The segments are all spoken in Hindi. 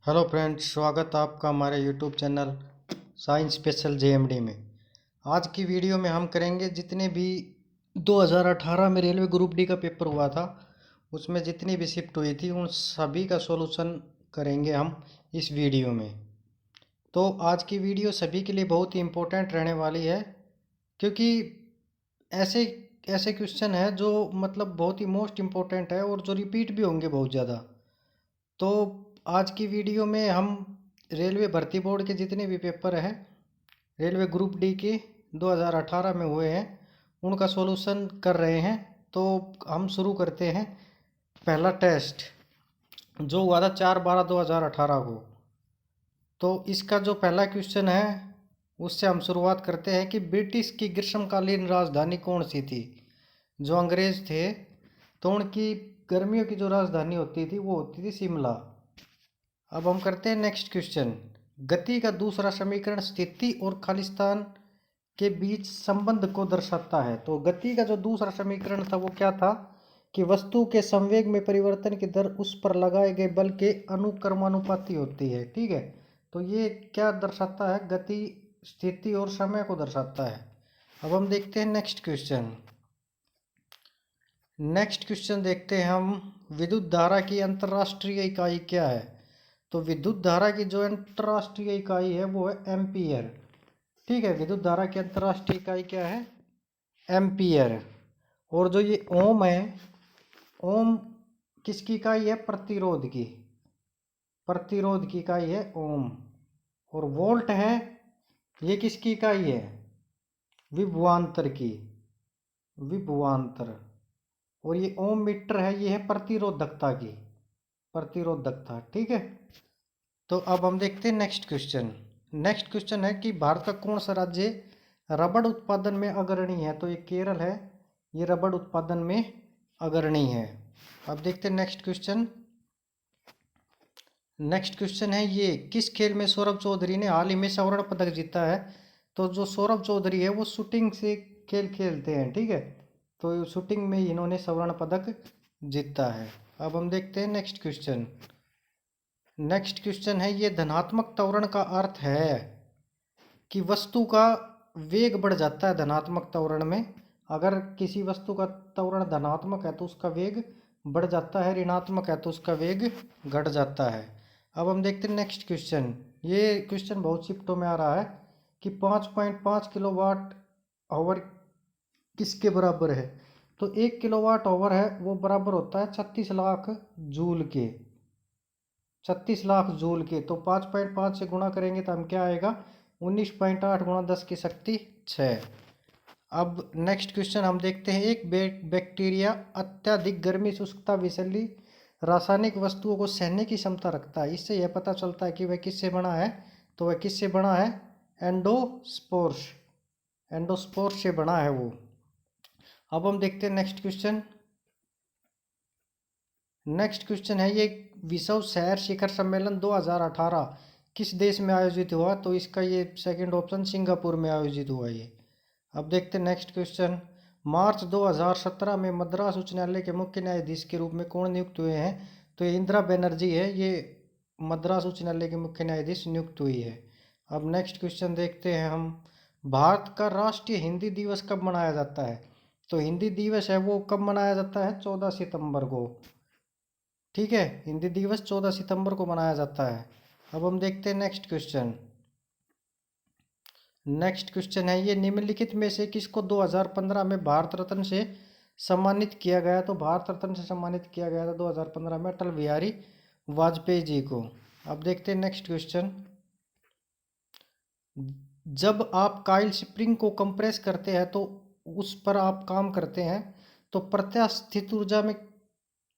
हेलो फ्रेंड्स, स्वागत है आपका हमारे YouTube channel science special JMD में। आज की वीडियो में हम करेंगे जितने भी 2018 में रेलवे ग्रुप डी का पेपर हुआ था उसमें जितनी भी शिफ्ट हुई थी उन सभी का सॉल्यूशन करेंगे हम इस वीडियो में। तो आज की वीडियो सभी के लिए बहुत ही इम्पोर्टेंट रहने वाली है, क्योंकि ऐसे ऐसे क्वेश्चन है जो मतलब बहुत ही मोस्ट इम्पोर्टेंट है और जो रिपीट भी होंगे बहुत ज़्यादा। तो आज की वीडियो में हम रेलवे भर्ती बोर्ड के जितने भी पेपर हैं रेलवे ग्रुप डी के 2018 में हुए हैं उनका सॉल्यूशन कर रहे हैं। तो हम शुरू करते हैं। पहला टेस्ट जो हुआ था 4/12/2018 को, तो इसका जो पहला क्वेश्चन है उससे हम शुरुआत करते हैं कि ब्रिटिश की ग्रीष्मकालीन राजधानी कौन सी थी। जो अंग्रेज थे तो उनकी गर्मियों की जो राजधानी होती थी वो होती थी शिमला। अब हम करते हैं नेक्स्ट क्वेश्चन। गति का दूसरा समीकरण स्थिति और खालिस्तान के बीच संबंध को दर्शाता है। तो गति का जो दूसरा समीकरण था वो क्या था कि वस्तु के संवेग में परिवर्तन की दर उस पर लगाए गए बल के अनुक्रमानुपाती होती है। ठीक है, तो ये क्या दर्शाता है? गति, स्थिति और समय को दर्शाता है। अब हम देखते हैं नेक्स्ट क्वेश्चन। नेक्स्ट क्वेश्चन देखते हैं हम, विद्युत धारा की अंतर्राष्ट्रीय इकाई क्या है? तो विद्युत धारा की जो अंतर्राष्ट्रीय इकाई है वो है एम्पियर। ठीक है, विद्युत धारा की अंतर्राष्ट्रीय इकाई क्या है? एम्पियर। और जो ये ओम है, ओम किसकी इकाई है? प्रतिरोध की। प्रतिरोध की इकाई है ओम। और वोल्ट है, ये किसकी इकाई है? विभवांतर की। विभवांतर। और ये ओम मीटर है, ये है प्रतिरोधकता की। प्रतिरोधकता। ठीक है, तो अब हम देखते हैं नेक्स्ट क्वेश्चन। नेक्स्ट क्वेश्चन है कि भारत का कौन सा राज्य रबड़ उत्पादन में अग्रणी है? तो ये केरल है, ये रबड़ उत्पादन में अग्रणी है। अब देखते हैं नेक्स्ट क्वेश्चन। नेक्स्ट क्वेश्चन है ये, किस खेल में सौरभ चौधरी ने हाल ही में स्वर्ण पदक जीता है? तो जो सौरभ चौधरी है वो शूटिंग से खेल खेलते हैं। ठीक है, तो शूटिंग में इन्होंने स्वर्ण पदक जीता है। अब हम देखते हैं नेक्स्ट क्वेश्चन। नेक्स्ट क्वेश्चन है ये, धनात्मक त्वरण का अर्थ है कि वस्तु का वेग बढ़ जाता है धनात्मक त्वरण में। अगर किसी वस्तु का त्वरण धनात्मक है तो उसका वेग बढ़ जाता है, ऋणात्मक है तो उसका वेग घट जाता है। अब हम देखते हैं नेक्स्ट क्वेश्चन। ये क्वेश्चन बहुत शिफ्टों में आ रहा है कि 5.5 किलोवाट आवर किसके बराबर है? तो 1 किलोवाट आवर है वो बराबर होता है 36 लाख जूल के। 36 लाख जूल के। तो 5.5 से गुणा करेंगे तो हम क्या आएगा? 19.8 गुणा 10 की शक्ति 6। अब नेक्स्ट क्वेश्चन हम देखते हैं, एक बैक्टीरिया अत्यधिक गर्मी शुष्कता विषैली रासायनिक वस्तुओं को सहने की क्षमता रखता है। इससे यह पता चलता है कि वह किससे बना है? तो वह किससे बना है? एंडोस्पोर्स। एंडोस्पोर्स से बना है वो। अब हम देखते हैं नेक्स्ट क्वेश्चन। नेक्स्ट क्वेश्चन है ये, विश्व शहर शिखर सम्मेलन 2018 किस देश में आयोजित हुआ? तो इसका ये सेकंड ऑप्शन, सिंगापुर में आयोजित हुआ ये। अब देखते हैं नेक्स्ट क्वेश्चन। मार्च 2017 में मद्रास उच्च न्यायालय के मुख्य न्यायाधीश के रूप में कौन नियुक्त हुए हैं? तो ये इंदिरा बनर्जी है, ये मद्रास उच्च न्यायालय के मुख्य न्यायाधीश नियुक्त हुई है। अब नेक्स्ट क्वेश्चन देखते हैं हम, भारत का राष्ट्रीय हिंदी दिवस कब मनाया जाता है? तो हिंदी दिवस है वो कब मनाया जाता है? 14 सितंबर को। ठीक है, हिंदी दिवस 14 सितंबर को मनाया जाता है। अब हम देखते हैं नेक्स्ट क्वेश्चन। नेक्स्ट क्वेश्चन है ये, निम्नलिखित में से किसको 2015 में भारत रत्न से सम्मानित किया गया? तो भारत रत्न से सम्मानित किया गया था 2015 में अटल बिहारी वाजपेयी जी को। अब देखते हैं नेक्स्ट क्वेश्चन। जब आप काइल स्प्रिंग को कंप्रेस करते हैं तो उस पर आप काम करते हैं तो प्रत्यास्थ स्थित ऊर्जा में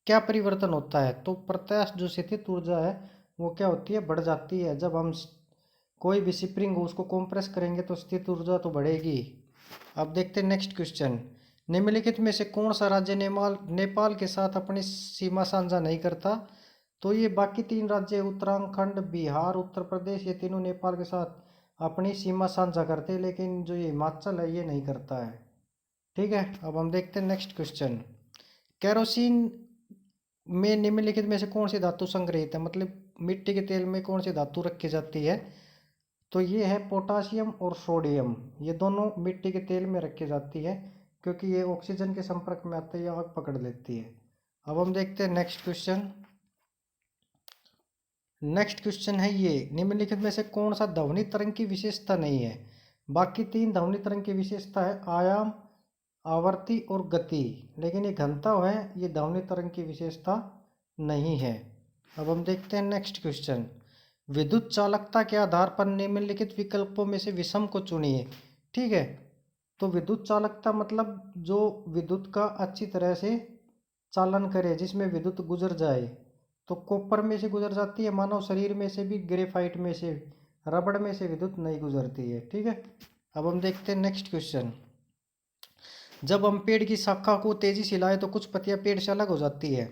क्या परिवर्तन होता है? तो प्रत्यास्थ जो स्थित ऊर्जा है वो क्या होती है? बढ़ जाती है। जब हम कोई भी स्प्रिंग हो उसको कंप्रेस करेंगे तो स्थित ऊर्जा तो बढ़ेगी। अब देखते हैं नेक्स्ट क्वेश्चन। निम्नलिखित में से कौन सा राज्य नेपाल नेपाल के साथ अपनी सीमा साझा नहीं करता? तो ये बाकी तीन राज्य, उत्तराखंड, बिहार, उत्तर प्रदेश, ये तीनों नेपाल के साथ अपनी सीमा साझा करते हैं, लेकिन जो ये हिमाचल है ये नहीं करता है। ठीक है, अब हम देखते हैं नेक्स्ट क्वेश्चन। कैरोसिन में निम्नलिखित में से कौन सी धातु संग्रहित है? मतलब मिट्टी के तेल में कौन सी धातु रखी जाती है? तो ये है पोटासियम और सोडियम। ये दोनों मिट्टी के तेल में रखी जाती है क्योंकि ये ऑक्सीजन के संपर्क में आते ही आग पकड़ लेती है। अब हम देखते हैं नेक्स्ट क्वेश्चन। नेक्स्ट क्वेश्चन है ये, निम्नलिखित में से कौन सा ध्वनि तरंग की विशेषता नहीं है? बाकी तीन ध्वनि तरंग की विशेषता है आयाम, आवर्ती और गति, लेकिन ये घनता है, ये ध्वनि तरंग की विशेषता नहीं है। अब हम देखते हैं नेक्स्ट क्वेश्चन। विद्युत चालकता के आधार पर निम्नलिखित विकल्पों में से विषम को चुनिए। ठीक है, तो विद्युत चालकता मतलब जो विद्युत का अच्छी तरह से चालन करे, जिसमें विद्युत गुजर जाए। तो कॉपर में से गुजर जाती है, मानव शरीर में से भी, ग्रेफाइट में से, रबड़ में से विद्युत नहीं गुजरती है। ठीक है, अब हम देखते हैं नेक्स्ट क्वेश्चन। जब हम पेड़ की शाखा को तेजी से हिलाएं तो कुछ पत्तियां पेड़ से अलग हो जाती है,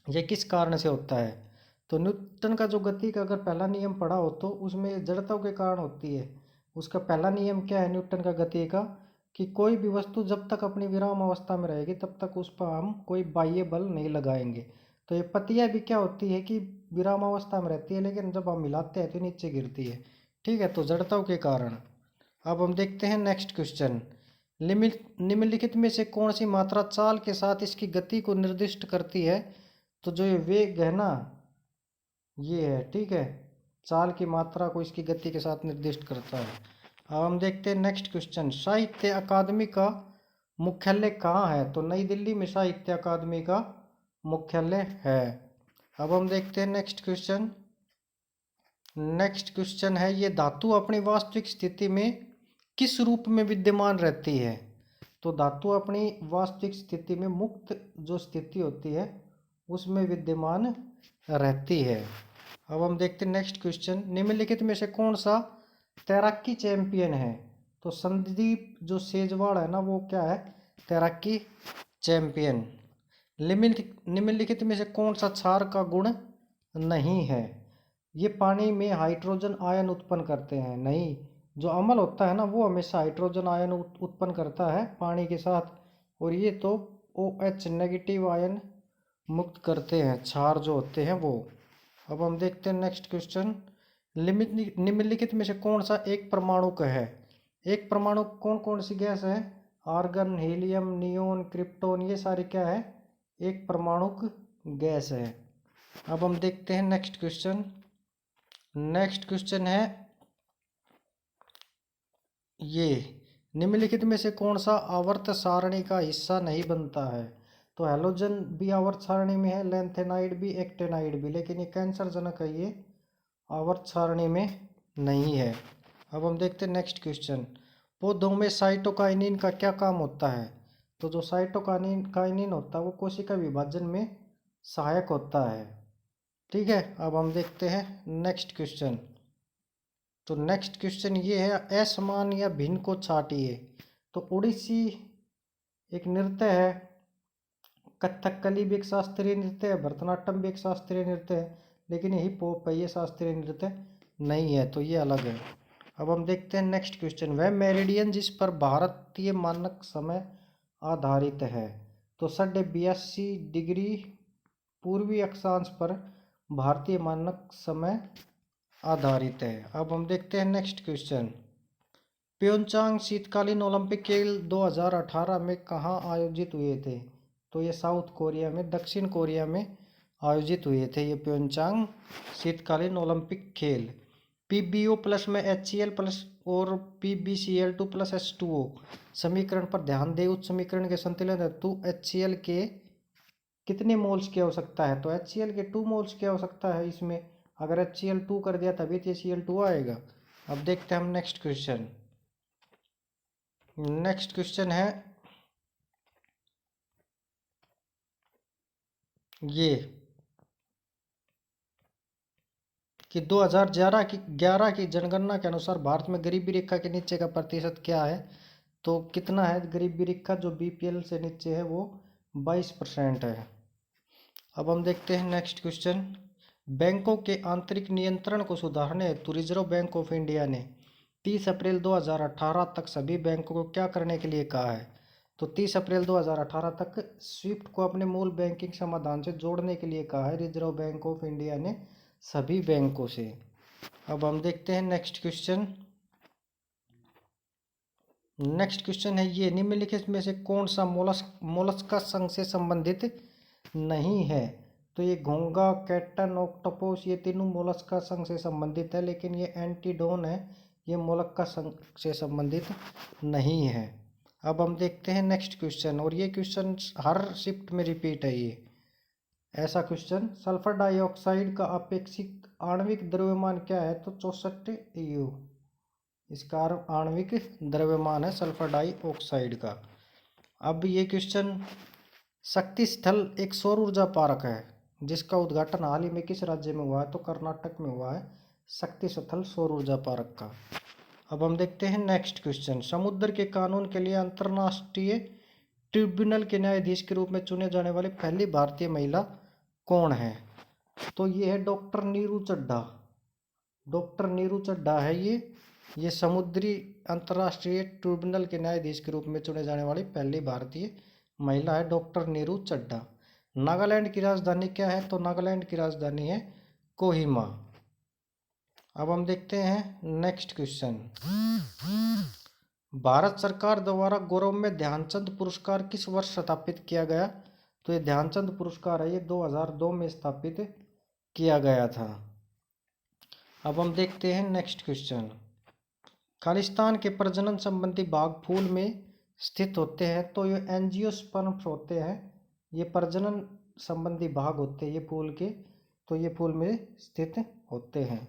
यह किस कारण से होता है? तो न्यूटन का जो गति का अगर पहला नियम पढ़ा हो तो उसमें जड़ता के कारण होती है। उसका पहला नियम क्या है न्यूटन का गति का? कि कोई भी वस्तु जब तक अपनी विराम अवस्था में रहेगी तब तक उस पर हम कोई बाह्य बल नहीं लगाएंगे। तो ये पत्तियां भी क्या होती है कि विराम अवस्था में रहती है, लेकिन जब हम हिलाते हैं तो नीचे गिरती है। ठीक है, तो जड़ता के कारण। अब हम देखते हैं नेक्स्ट क्वेश्चन। निम्नलिखित में से कौन सी मात्रा चाल के साथ इसकी गति को निर्दिष्ट करती है? तो जो ये वेग है ना, ये है। ठीक है, चाल की मात्रा को इसकी गति के साथ निर्दिष्ट करता है। अब हम देखते हैं नेक्स्ट क्वेश्चन। साहित्य अकादमी का मुख्यालय कहाँ है? तो नई दिल्ली में साहित्य अकादमी का मुख्यालय है। अब हम देखते हैं नेक्स्ट क्वेश्चन। नेक्स्ट क्वेश्चन है ये, धातु अपनी वास्तविक स्थिति में किस रूप में विद्यमान रहती है? तो धातु अपनी वास्तविक स्थिति में मुक्त जो स्थिति होती है उसमें विद्यमान रहती है। अब हम देखते हैं नेक्स्ट क्वेश्चन। निम्नलिखित में से कौन सा तैराकी चैंपियन है? तो संदीप जो सेजवाड़ है ना, वो क्या है? तैराकी चैंपियन। निम्नलिखित में से कौन सा क्षार का गुण नहीं है? ये पानी में हाइड्रोजन आयन उत्पन्न करते हैं? नहीं, जो अम्ल होता है ना वो हमेशा हाइड्रोजन आयन उत्पन्न करता है पानी के साथ, और ये तो OH नेगेटिव आयन मुक्त करते हैं, क्षार जो होते हैं वो। अब हम देखते हैं नेक्स्ट क्वेश्चन। निम्नलिखित में से कौन सा एक परमाणुक है? एक परमाणु कौन कौन सी गैस है? आर्गन, हीलियम, नियोन, क्रिप्टोन, ये सारी क्या है? एक परमाणुक गैस है। अब हम देखते हैं नेक्स्ट क्वेश्चन। नेक्स्ट क्वेश्चन है ये, निम्नलिखित में से कौन सा आवर्त सारणी का हिस्सा नहीं बनता है? तो हैलोजन भी आवर्त सारणी में है, लैंथेनाइड भी, एक्टेनाइड भी, लेकिन ये कैंसर जनक है, ये आवर्त सारणी में नहीं है। अब हम देखते हैं नेक्स्ट क्वेश्चन। पौधों में साइटोकाइनिन का क्या काम होता है? तो जो साइटोकाइनिन होता है वो कोशिका विभाजन में सहायक होता है। ठीक है, अब हम देखते हैं नेक्स्ट क्वेश्चन। तो नेक्स्ट क्वेश्चन ये है, असमान या भिन्न को छाटिए। तो ओडिसी एक नृत्य है, कथकली भी एक शास्त्रीय नृत्य है, भरतनाट्यम भी एक शास्त्रीय नृत्य है, लेकिन ये हिप हॉप है, ये शास्त्रीय नृत्य नहीं है, तो ये अलग है। अब हम देखते हैं नेक्स्ट क्वेश्चन। वह मेरिडियन जिस पर भारतीय मानक समय आधारित है? तो 82.5 पूर्वी अक्षांश पर भारतीय मानक समय आधारित है। अब हम देखते हैं नेक्स्ट क्वेश्चन। प्योंगचांग शीतकालीन ओलंपिक खेल 2018 में कहाँ आयोजित हुए थे? तो ये साउथ कोरिया में, दक्षिण कोरिया में आयोजित हुए थे ये प्योंगचांग शीतकालीन ओलंपिक खेल। PbO प्लस में HCl प्लस और PbCl2 प्लस H2O समीकरण पर ध्यान दें। उस समीकरण के संतुलित हेतु HCl के कितने मोल्स की आवश्यकता है? तो HCl के 2 मोल्स की आवश्यकता है इसमें। अगर HCl 2 कर दिया तभी तो Cl2 आएगा। अब देखते हैं हम नेक्स्ट क्वेश्चन। नेक्स्ट क्वेश्चन है ये कि 2011 की जनगणना के अनुसार भारत में गरीबी रेखा के नीचे का प्रतिशत क्या है? तो कितना है गरीबी रेखा जो BPL से नीचे है? वो 22% है। अब हम देखते हैं नेक्स्ट क्वेश्चन। बैंकों के आंतरिक नियंत्रण को सुधारने हेतु रिजर्व बैंक ऑफ इंडिया ने 30 अप्रैल 2018 तक सभी बैंकों को क्या करने के लिए कहा है? तो 30 अप्रैल 2018 तक स्विफ्ट को अपने मूल बैंकिंग समाधान से जोड़ने के लिए कहा है रिजर्व बैंक ऑफ इंडिया ने सभी बैंकों से। अब हम देखते हैं नेक्स्ट क्वेश्चन। नेक्स्ट क्वेश्चन है ये, निम्नलिखित में से कौन सा मोलस्का संघ से संबंधित नहीं है? तो ये घोंगा, कैटन, ऑक्टोपस ये तीनों मोलस्का संघ से संबंधित है, लेकिन ये एंटीडोन है, ये मोलस्का संघ से संबंधित नहीं है। अब हम देखते हैं नेक्स्ट क्वेश्चन, और ये क्वेश्चन हर शिफ्ट में रिपीट है ये ऐसा क्वेश्चन। सल्फर डाइऑक्साइड का अपेक्षित आणविक द्रव्यमान क्या है? तो 64 EU इसका आणविक द्रव्यमान है सल्फर डाइऑक्साइड का। अब ये क्वेश्चन, शक्ति स्थल एक सौर ऊर्जा पार्क है जिसका उद्घाटन हाल ही में किस राज्य में हुआ है? तो कर्नाटक में हुआ है शक्ति स्थल सौर ऊर्जा पार्क का। अब हम देखते हैं नेक्स्ट क्वेश्चन, समुद्र के कानून के लिए अंतर्राष्ट्रीय ट्रिब्यूनल के न्यायाधीश के रूप में चुने जाने वाली पहली भारतीय महिला कौन है? तो ये है डॉक्टर नीरू चड्ढा। डॉक्टर नीरू चड्ढा है ये समुद्री अंतर्राष्ट्रीय ट्रिब्यूनल के न्यायाधीश के रूप में चुने जाने वाली पहली भारतीय महिला है डॉक्टर नीरू चड्ढा। नागालैंड की राजधानी क्या है? तो नागालैंड की राजधानी है कोहिमा। अब हम देखते हैं नेक्स्ट क्वेश्चन, भारत सरकार द्वारा गौरवमय ध्यानचंद पुरस्कार किस वर्ष स्थापित किया गया? तो ये ध्यानचंद पुरस्कार है ये 2002 में स्थापित किया गया था। अब हम देखते हैं नेक्स्ट क्वेश्चन, खालिस्तान के प्रजनन संबंधी भाग फूल में स्थित होते हैं, तो ये एंजियोस्पर्म्स होते हैं, ये प्रजनन संबंधी भाग होते हैं ये फूल के, तो ये फूल में स्थित होते हैं।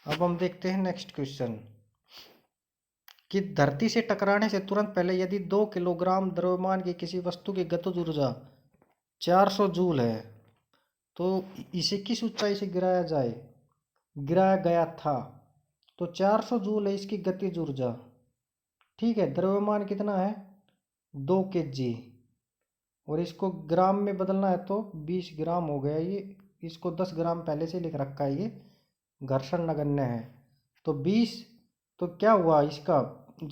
अब हम देखते हैं नेक्स्ट क्वेश्चन, कि धरती से टकराने से तुरंत पहले यदि 2 किलोग्राम द्रव्यमान की किसी वस्तु की गतिज ऊर्जा 400 जूल है, तो इसे किस ऊंचाई से गिराया गया था? तो 400 जूल है इसकी गतिज ऊर्जा। ठीक है, द्रव्यमान कितना है? 2 kg, और इसको ग्राम में बदलना है तो 20 ग्राम हो गया ये, इसको 10 ग्राम पहले से लिख रखा है, ये घर्षण नगण्य है। तो 20, तो क्या हुआ इसका,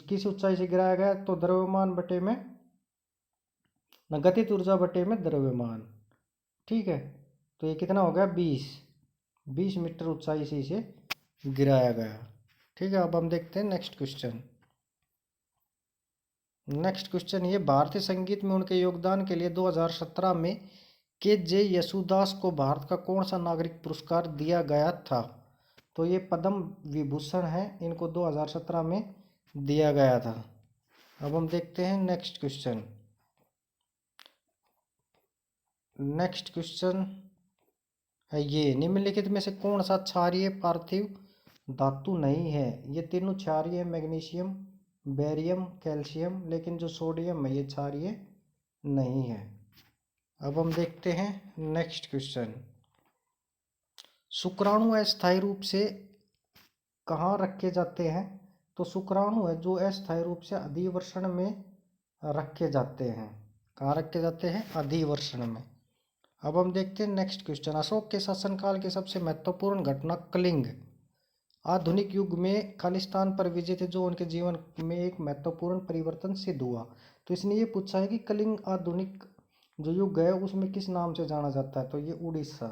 किस ऊंचाई से गिराया गया? तो द्रव्यमान बटे में गतिज ऊर्जा बटे में द्रव्यमान। ठीक है, तो ये कितना हो गया? 20 मीटर ऊंचाई से इसे गिराया गया। ठीक है, अब हम देखते हैं नेक्स्ट क्वेश्चन। नेक्स्ट क्वेश्चन ये, भारतीय संगीत में उनके योगदान के लिए 2017 में के.जे. यशुदास को भारत का कौन सा नागरिक पुरस्कार दिया गया था? तो ये पद्म विभूषण है, इनको 2017 में दिया गया था। अब हम देखते हैं नेक्स्ट क्वेश्चन। नेक्स्ट क्वेश्चन है ये, निम्नलिखित में से कौन सा क्षारीय पार्थिव धातु नहीं है? ये तीनों क्षारीय है, मैग्नीशियम, बेरियम, कैल्शियम, लेकिन जो सोडियम है ये क्षारीय नहीं है। अब हम देखते हैं नेक्स्ट क्वेश्चन, शुक्राणु अस्थायी रूप से कहाँ रखे जाते हैं? तो शुक्राणु है जो अस्थायी रूप से अधिवर्षण में रखे जाते हैं। कहाँ रखे जाते हैं? अधिवर्षण में। अब हम देखते हैं नेक्स्ट क्वेश्चन, अशोक के शासनकाल की सबसे महत्वपूर्ण घटना कलिंग आधुनिक युग में खालिस्तान पर विजय थे, जो उनके जीवन में एक महत्वपूर्ण परिवर्तन सिद्ध हुआ। तो इसने ये पूछा है कि कलिंग आधुनिक जो युग है उसमें किस नाम से जाना जाता है? तो ये उड़ीसा।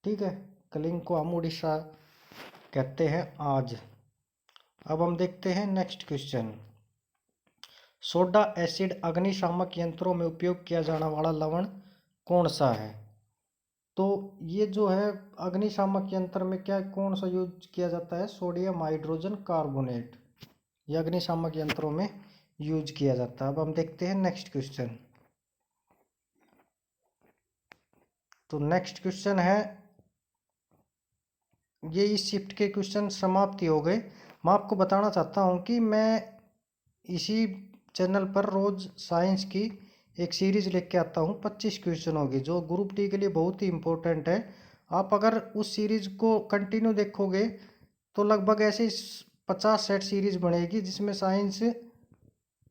ठीक है, कलिंग को हम उड़ीसा कहते हैं आज। अब हम देखते हैं नेक्स्ट क्वेश्चन, सोडा एसिड अग्निशामक यंत्रों में उपयोग किया जाने वाला लवण कौन सा है? तो ये जो है अग्निशामक यंत्र में क्या कौन सा यूज किया जाता है? सोडियम हाइड्रोजन कार्बोनेट, ये अग्निशामक यंत्रों में यूज किया जाता है। अब हम देखते हैं नेक्स्ट क्वेश्चन। तो नेक्स्ट क्वेश्चन है ये, इस शिफ्ट के क्वेश्चन समाप्ति हो गए। मैं आपको बताना चाहता हूँ कि मैं इसी चैनल पर रोज साइंस की एक सीरीज लेके आता हूँ, 25 क्वेश्चन होगी, जो ग्रुप डी के लिए बहुत ही इंपॉर्टेंट है। आप अगर उस सीरीज को कंटिन्यू देखोगे तो लगभग ऐसे 50 सेट सीरीज बनेगी, जिसमें साइंस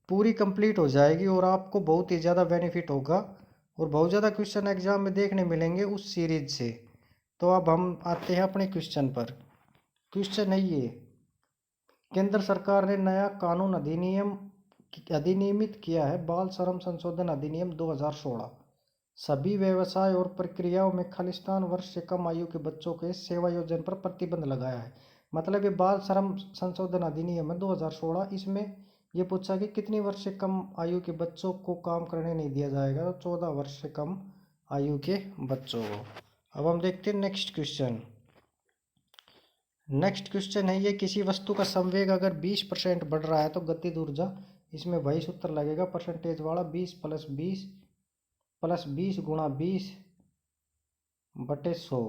पूरी कंप्लीट हो जाएगी और आपको बहुत ही ज़्यादा बेनिफिट होगा और बहुत ज़्यादा क्वेश्चन एग्जाम में देखने मिलेंगे उस सीरीज से। तो अब हम आते हैं अपने क्वेश्चन पर। क्वेश्चन है ये, केंद्र सरकार ने नया कानून अधिनियमित किया है, बाल श्रम संशोधन अधिनियम 2016। सभी व्यवसाय और प्रक्रियाओं में खालिस्तान वर्ष से कम आयु के बच्चों के सेवायोजन पर प्रतिबंध लगाया है। मतलब ये बाल श्रम संशोधन अधिनियम है 2016, इसमें ये पूछा कि कितनी वर्ष से कम आयु के बच्चों को काम करने नहीं दिया जाएगा, तो 14 वर्ष से कम आयु के बच्चों को। अब हम देखते हैं नेक्स्ट क्वेश्चन। नेक्स्ट क्वेश्चन है ये, किसी वस्तु का संवेग अगर 20% बढ़ रहा है तो गतिज ऊर्जा, इसमें वही सूत्र लगेगा परसेंटेज वाला, 20 गुणा 20 बटे 100।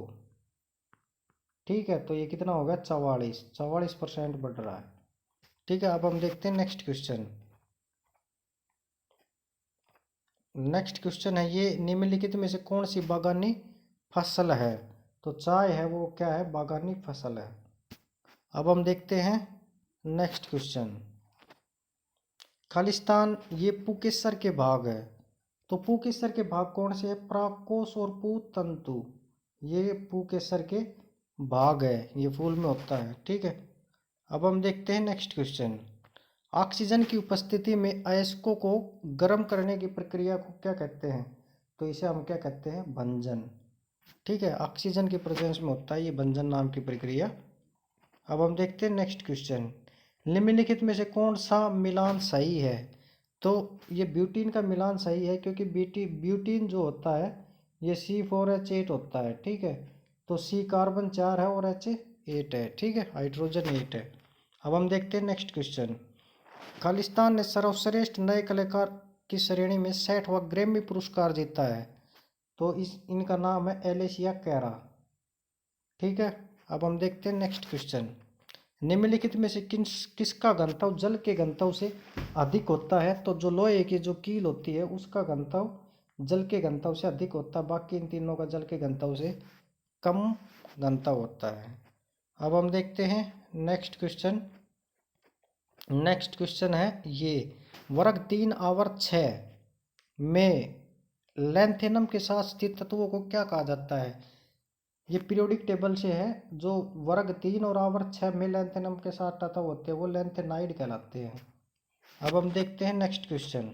ठीक है, तो ये कितना होगा 44% बढ़ रहा है। ठीक है, अब हम देखते हैं नेक्स्ट क्वेश्चन। नेक्स्ट क्वेश्चन है ये, निम्नलिखित में से कौन सी बागानी फसल है? तो चाय है, वो क्या है? बागानी फसल है। अब हम देखते हैं नेक्स्ट क्वेश्चन। खालिस्तान ये पुकेसर के भाग है, तो पुकेसर के भाग कौन से है? प्राकोष और पुतंतु, ये पुकेसर के भाग है, ये फूल में होता है। ठीक है, अब हम देखते हैं नेक्स्ट क्वेश्चन। ऑक्सीजन की उपस्थिति में अयस्कों को गर्म करने की प्रक्रिया को क्या कहते हैं? तो इसे हम क्या कहते हैं? भंजन। ठीक है, ऑक्सीजन की प्रेजेंस में होता है ये भंजन नाम की प्रक्रिया। अब हम देखते हैं नेक्स्ट क्वेश्चन। निम्नलिखित में से कौन सा मिलान सही है? तो ये ब्यूटीन का मिलान सही है, क्योंकि ब्यूटीन जो होता है ये C4H8 होता है। ठीक है, तो C कार्बन 4 है और H8 है। ठीक है, हाइड्रोजन 8 है। अब हम देखते हैं नेक्स्ट क्वेश्चन। खालिस्तान ने सर्वश्रेष्ठ नए कलाकार की श्रेणी में 60वां ग्रैमी पुरस्कार जीता है, तो इनका नाम है एलिसिया कैरा। ठीक है, अब हम देखते हैं नेक्स्ट क्वेश्चन। निम्नलिखित में से किसका घनत्व जल के घनत्व से अधिक होता है? तो जो लोहे की जो कील होती है उसका घनत्व जल के घनत्व से अधिक होता है, बाकी इन तीनों का जल के घनत्व से कम घनत्व होता है। अब हम देखते हैं नेक्स्ट क्वेश्चन। नेक्स्ट क्वेश्चन है ये, वर्ग 3 आवर्त 6 में लैंथेनम के साथ स्थित तत्वों को क्या कहा जाता है? ये पीरियोडिक टेबल से है, जो वर्ग 3 और आवर्त 6 में लैंथेनम के साथ तत्व होते हैं वो लैंथेनाइड कहलाते हैं। अब हम देखते हैं नेक्स्ट क्वेश्चन।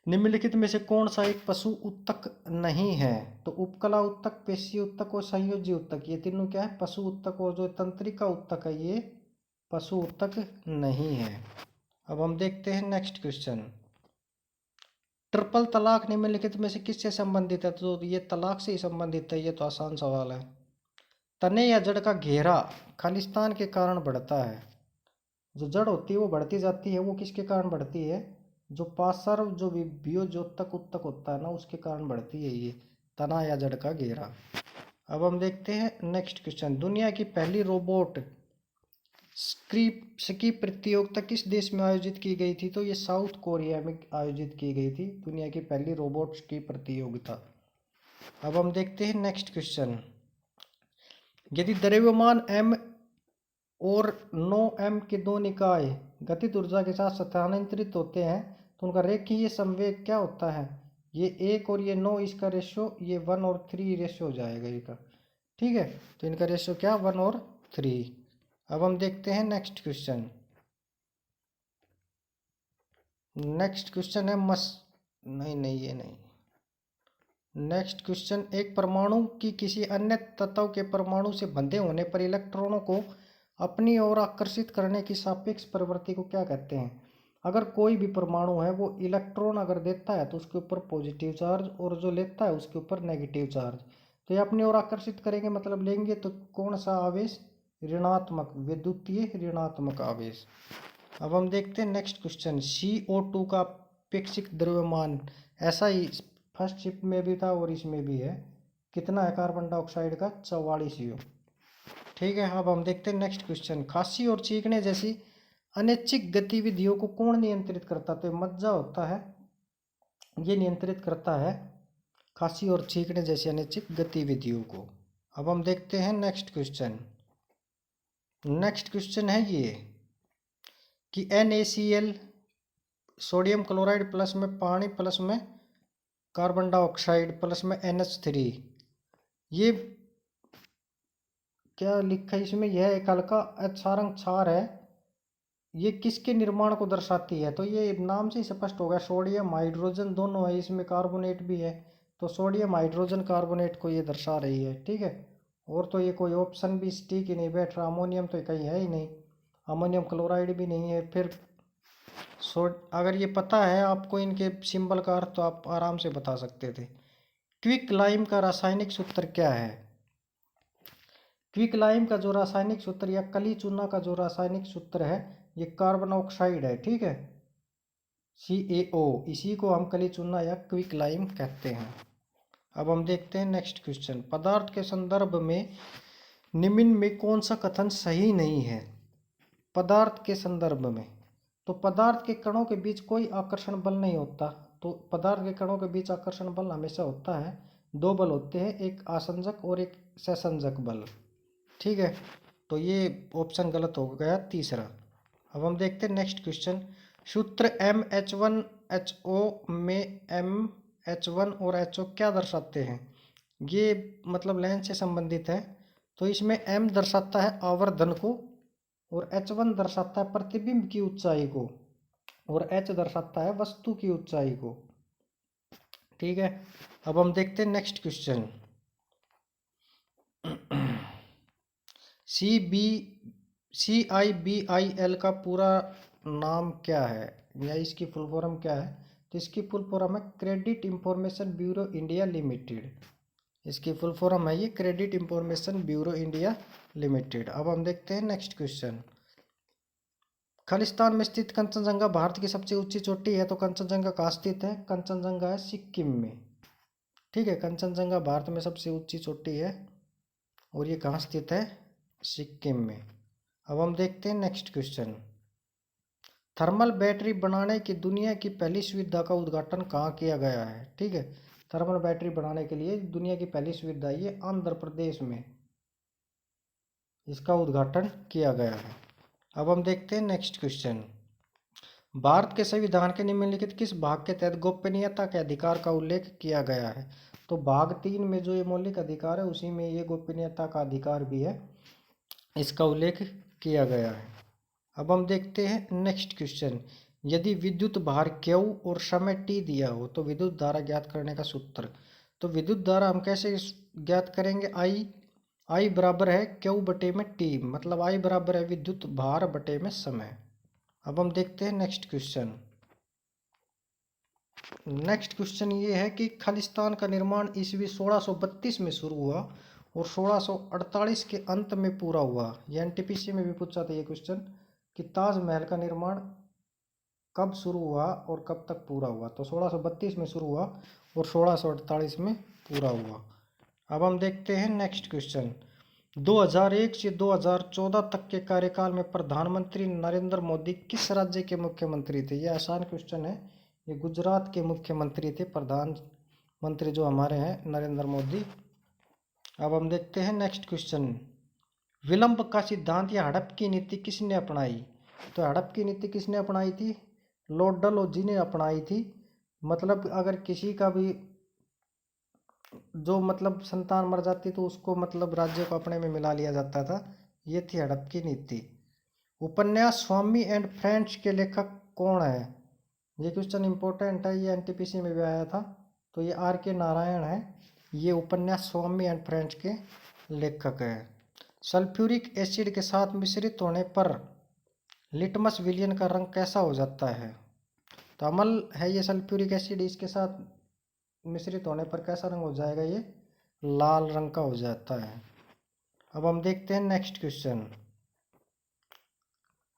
निम्नलिखित में से कौन सा एक पशु उत्तक नहीं है? तो उपकला उत्तक, पेशी उत्तक और संयोजी उत्तक, ये तीनों क्या है? पशु उत्तक। और जो तंत्रिका उत्तक है ये पशु उत्तक नहीं है। अब हम देखते हैं नेक्स्ट क्वेश्चन। ट्रिपल तलाक निम्नलिखित में से किससे संबंधित है? तो ये तलाक से ही संबंधित है, ये तो आसान सवाल है। तने या जड़ का घेरा खालिस्तान के कारण बढ़ता है। जो जड़ होती है वो बढ़ती जाती है, वो किसके कारण बढ़ती है? जो पार्श्व जो वियोज्योतक उत्तक होता है ना, उसके कारण बढ़ती है ये तना या जड़ का घेरा। अब हम देखते हैं नेक्स्ट क्वेश्चन। दुनिया की पहली रोबोट स्की प्रतियोगिता किस देश में आयोजित की गई थी? तो ये साउथ कोरिया में आयोजित की गई थी दुनिया की पहली रोबोट स्की प्रतियोगिता। अब हम देखते हैं नेक्स्ट क्वेश्चन। यदि द्रव्यमान m और 9m के दो निकाय गतिज ऊर्जा के साथ स्थानांतरित होते हैं तो उनका रेखीय संवेग क्या होता है? ये 1 और ये 9, इसका रेशियो ये 1 और 3 रेशियो हो जाएगा इनका। ठीक है, तो इनका रेशियो क्या 1 और 3। अब हम देखते हैं नेक्स्ट क्वेश्चन। नेक्स्ट क्वेश्चन है नहीं ये नहीं। नेक्स्ट क्वेश्चन, एक परमाणु की किसी अन्य तत्व के परमाणु से बंधे होने पर इलेक्ट्रॉनों को अपनी ओर आकर्षित करने की सापेक्ष प्रवृत्ति को क्या कहते हैं? अगर कोई भी परमाणु है वो इलेक्ट्रॉन अगर देता है तो उसके ऊपर पॉजिटिव चार्ज और जो लेता है उसके ऊपर नेगेटिव चार्ज, तो ये अपनी ओर आकर्षित करेंगे, मतलब लेंगे तो कौन सा आवेश? ऋणात्मक, विद्युतीय ऋणात्मक आवेश। अब हम देखते हैं नेक्स्ट क्वेश्चन। CO2 का अपेक्षित द्रव्यमान ऐसा ही फर्स्ट शिफ्ट में भी था और इसमें भी है, कितना है कार्बन डाइऑक्साइड का? 44 U। ठीक है, अब हम देखते हैं नेक्स्ट क्वेश्चन। खांसी और छींकने जैसी अनैच्छिक गतिविधियों को कौन नियंत्रित करता है? तो मज्जा होता है, ये नियंत्रित करता है खांसी और छींकने जैसी अनैच्छिक गतिविधियों को। अब हम देखते हैं नेक्स्ट क्वेश्चन। नेक्स्ट क्वेश्चन है ये कि NaCl सोडियम क्लोराइड प्लस में पानी प्लस में कार्बन डाइऑक्साइड प्लस में NH3, ये क्या लिखा है इसमें? यह एक हल्का क्षारक क्षार है ये किसके निर्माण को दर्शाती है? तो ये नाम से ही स्पष्ट होगा, सोडियम हाइड्रोजन दोनों है, इसमें कार्बोनेट भी है, तो सोडियम हाइड्रोजन कार्बोनेट को ये दर्शा रही है। ठीक है, और तो ये कोई ऑप्शन भी ठीक ही नहीं बैठ रहा, अमोनियम तो कहीं है ही नहीं, अमोनियम क्लोराइड भी नहीं है। फिर अगर ये पता है आपको इनके सिंबल का अर्थ तो आप आराम से बता सकते थे। क्विक लाइम का रासायनिक सूत्र क्या है? क्विक लाइम का जो रासायनिक सूत्र या कली चूना का जो रासायनिक सूत्र है, ये कार्बन ऑक्साइड है। ठीक है, CaO, इसी को हम कली चूना या क्विक लाइम कहते हैं। अब हम देखते हैं नेक्स्ट क्वेश्चन। पदार्थ के संदर्भ में निम्न में कौन सा कथन सही नहीं है? पदार्थ के संदर्भ में, तो पदार्थ के कणों के बीच कोई आकर्षण बल नहीं होता। तो पदार्थ के कणों के बीच आकर्षण बल हमेशा होता है, दो बल होते हैं, एक आसंजक और एक सहसंजक बल। ठीक है, तो ये ऑप्शन गलत हो गया तीसरा। अब हम देखते हैं नेक्स्ट क्वेश्चन। सूत्र MH1HO में MH1 और HO क्या दर्शाते हैं? ये मतलब लेंस से संबंधित है, तो इसमें M दर्शाता है आवर्धन को, और H1 दर्शाता है प्रतिबिंब की ऊंचाई को, और H दर्शाता है वस्तु की ऊंचाई को। ठीक है, अब हम देखते हैं नेक्स्ट क्वेश्चन। CIBIL का पूरा नाम क्या है, या इसकी फुल फॉर्म क्या है? तो इसकी फुल फॉर्म है credit information bureau India limited. इसकी फुल फॉर्म है ये credit information bureau India limited. अब हम देखते हैं नेक्स्ट क्वेश्चन। खालिस्तान में स्थित कंचनजंगा भारत की सबसे ऊंची चोटी है, तो कंचनजंगा कहाँ स्थित है? कंचनजंगा है सिक्किम में। ठीक है, कंचनजंगा भारत में सबसे ऊंची चोटी है, और ये कहाँ स्थित है? सिक्किम में। अब हम देखते हैं नेक्स्ट क्वेश्चन। थर्मल बैटरी बनाने की दुनिया की पहली सुविधा का उद्घाटन कहाँ किया गया है? ठीक है, थर्मल बैटरी बनाने के लिए दुनिया की पहली सुविधा ये आंध्र प्रदेश में इसका उद्घाटन किया गया है। अब हम देखते हैं नेक्स्ट क्वेश्चन। भारत के संविधान के निम्नलिखित किस भाग के तहत गोपनीयता के अधिकार का उल्लेख किया गया है? तो भाग 3 में जो ये मौलिक अधिकार है उसी में ये गोपनीयता का अधिकार भी है, इसका उल्लेख किया गया है। अब हम देखते हैं नेक्स्ट क्वेश्चन। यदि विद्युत भार Q और समय t दिया हो तो विद्युत धारा ज्ञात करने का सूत्र। तो विद्युत धारा हम कैसे ज्ञात करेंगे? I बराबर है Q बटे में t, मतलब I बराबर है विद्युत भार बटे में समय। अब हम देखते हैं नेक्स्ट क्वेश्चन। नेक्स्ट क्वेश्चन ये है कि खालिस्तान का निर्माण ईस्वी 1632 में शुरू हुआ और 1648 के अंत में पूरा हुआ। ये NTPC में भी पूछा था ये क्वेश्चन कि ताजमहल का निर्माण कब शुरू हुआ और कब तक पूरा हुआ? तो 1632 में शुरू हुआ और 1648 में पूरा हुआ। अब हम देखते हैं नेक्स्ट क्वेश्चन। 2001 से 2014 तक के कार्यकाल में प्रधानमंत्री नरेंद्र मोदी किस राज्य के मुख्यमंत्री थे? ये आसान क्वेश्चन है, ये गुजरात के मुख्यमंत्री थे प्रधानमंत्री जो हमारे हैं नरेंद्र मोदी। अब हम देखते हैं नेक्स्ट क्वेश्चन। विलंब का सिद्धांत या हड़प की नीति किसने अपनाई? तो हड़प की नीति किसने अपनाई थी? लॉर्ड डलहौजी ने अपनाई थी। मतलब अगर किसी का भी जो मतलब संतान मर जाती तो उसको मतलब राज्य को अपने में मिला लिया जाता था, ये थी हड़प की नीति। उपन्यास स्वामी एंड फ्रेंड्स के लेखक कौन है? ये क्वेश्चन इंपॉर्टेंट है, ये NTPC में भी आया था। तो ये R.K. नारायण है, ये उपन्यास स्वामी एंड फ्रेंड्स के लेखक है। सल्फ्यूरिक एसिड के साथ मिश्रित होने पर लिटमस विलियन का रंग कैसा हो जाता है? तो अम्ल है ये सल्फ्यूरिक एसिड, इसके साथ मिश्रित होने पर कैसा रंग हो जाएगा? ये लाल रंग का हो जाता है। अब हम देखते हैं नेक्स्ट क्वेश्चन।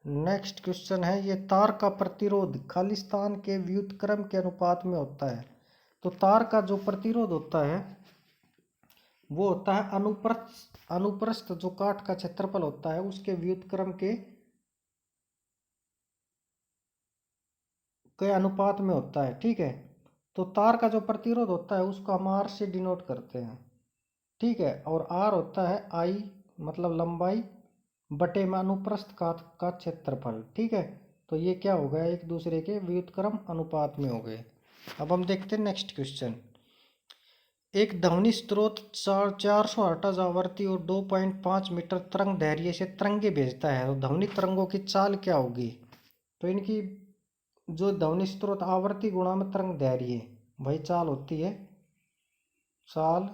नेक्स्ट क्वेश्चन है ये तार का प्रतिरोध खालिस्तान के व्युत्क्रम के अनुपात में होता है। तो तार का जो प्रतिरोध होता है वो होता है अनुप्रस्थ जो काट का क्षेत्रफल होता है उसके व्युत्क्रम के अनुपात में होता है। ठीक है, तो तार का जो प्रतिरोध होता है उसको हम R से डिनोट करते हैं। ठीक है, और R होता है I मतलब लंबाई बटे में अनुप्रस्थ काट का क्षेत्रफल। ठीक है, तो ये क्या हो गया? एक दूसरे के व्युत्क्रम अनुपात में हो गए। अब हम देखते हैं नेक्स्ट क्वेश्चन। एक ध्वनि स्रोत 400 हर्ट्ज आवृत्ति और 2.5 मीटर तरंग दैर्घ्य से तरंगे भेजता है, तो ध्वनि तरंगों की चाल क्या होगी? तो इनकी जो ध्वनि स्रोत आवृत्ति गुणा में तरंग दैर्घ्य, वही चाल होती है, चाल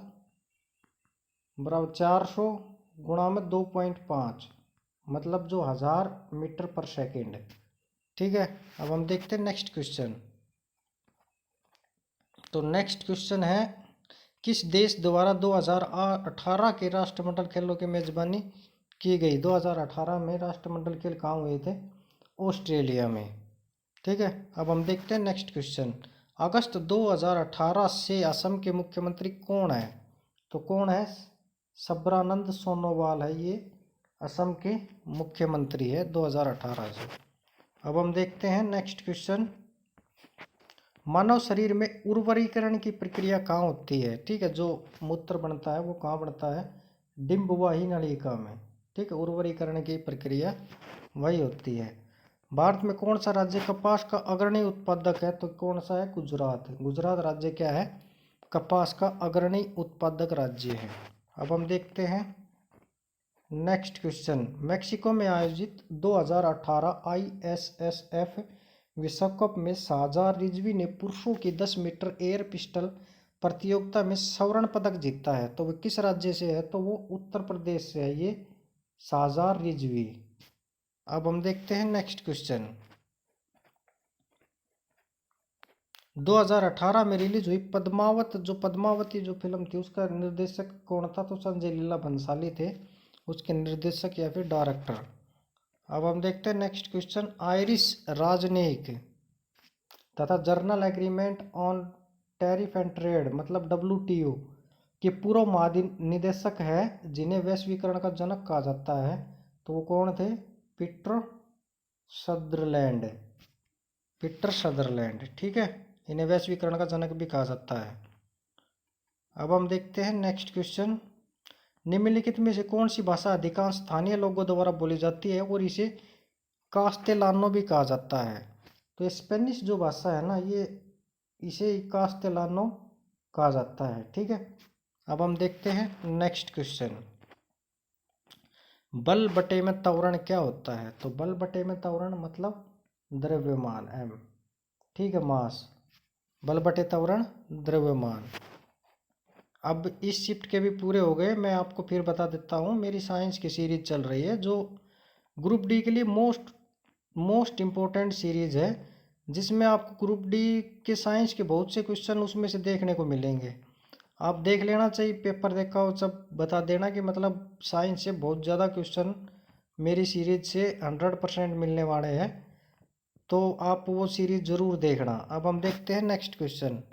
बराबर 400 गुणा में 2.5, मतलब जो 1000 मीटर पर सेकेंड। ठीक है, अब हम देखते हैं नेक्स्ट क्वेश्चन। तो नेक्स्ट क्वेश्चन है, किस देश द्वारा 2018 के राष्ट्रमंडल खेलों की मेजबानी की गई? 2018 में राष्ट्रमंडल खेल कहाँ हुए थे? ऑस्ट्रेलिया में। ठीक है, अब हम देखते हैं नेक्स्ट क्वेश्चन। अगस्त 2018 से असम के मुख्यमंत्री कौन है? तो कौन है? सर्बानंद सोनोवाल है, ये असम के मुख्यमंत्री है 2018 से। अब हम देखते हैं नेक्स्ट क्वेश्चन। मानव शरीर में उर्वरीकरण की प्रक्रिया कहाँ होती है? ठीक है, जो मूत्र बनता है वो कहाँ बनता है? डिंबवाही नलिका में। ठीक है, उर्वरीकरण की प्रक्रिया वही होती है। भारत में कौन सा राज्य कपास का अग्रणी उत्पादक है? तो कौन सा है? गुजरात। गुजरात राज्य क्या है? कपास का अग्रणी उत्पादक राज्य है। अब हम देखते हैं नेक्स्ट क्वेश्चन। मैक्सिको में आयोजित 2018 ISSF विश्व कप में शाहजहां रिजवी ने पुरुषों की 10 मीटर एयर पिस्टल प्रतियोगिता में स्वर्ण पदक जीता है, तो वो किस राज्य से है? तो वो उत्तर प्रदेश से है, ये शाहजहां रिजवी। अब हम देखते हैं नेक्स्ट क्वेश्चन। 2018 में रिलीज हुई पद्मावती जो फिल्म थी, उसका निर्देशक कौन था? तो संजय लीला भंसाली थे उसके निर्देशक या फिर डायरेक्टर। अब हम देखते हैं नेक्स्ट क्वेश्चन। आयरिश राजनयिक तथा journal agreement on tariff and trade मतलब WTO के पूर्व महानिदेशक है जिन्हें वैश्वीकरण का जनक कहा जाता है, तो वो कौन थे? Peter Sutherland. Peter Sutherland. ठीक है, इन्हें वैश्वीकरण का जनक भी कहा जाता है। अब हम देखते हैं नेक्स्ट क्वेश्चन। निम्नलिखित में से कौन सी भाषा अधिकांश स्थानीय लोगों द्वारा बोली जाती है और इसे कास्तेलानो भी कहा जाता है? तो स्पेनिश जो भाषा है ना, ये इसे कास्तेलानो कहा जाता है। ठीक है, अब हम देखते हैं नेक्स्ट क्वेश्चन। बल बटे में त्वरण क्या होता है? तो बल बटे में त्वरण मतलब द्रव्यमान m। ठीक है, मास। बल बटे त्वरण द्रव्यमान। अब इस शिफ्ट के भी पूरे हो गए। मैं आपको फिर बता देता हूँ, मेरी साइंस की सीरीज चल रही है जो ग्रुप डी के लिए मोस्ट इम्पोर्टेंट सीरीज है, जिसमें आपको ग्रुप डी के साइंस के बहुत से क्वेश्चन उसमें से देखने को मिलेंगे। आप देख लेना चाहिए, पेपर देखा हो सब बता देना कि मतलब साइंस से बहुत ज़्यादा क्वेश्चन मेरी सीरीज से 100% मिलने वाले हैं, तो आप वो सीरीज ज़रूर देखना। अब हम देखते हैं नेक्स्ट क्वेश्चन।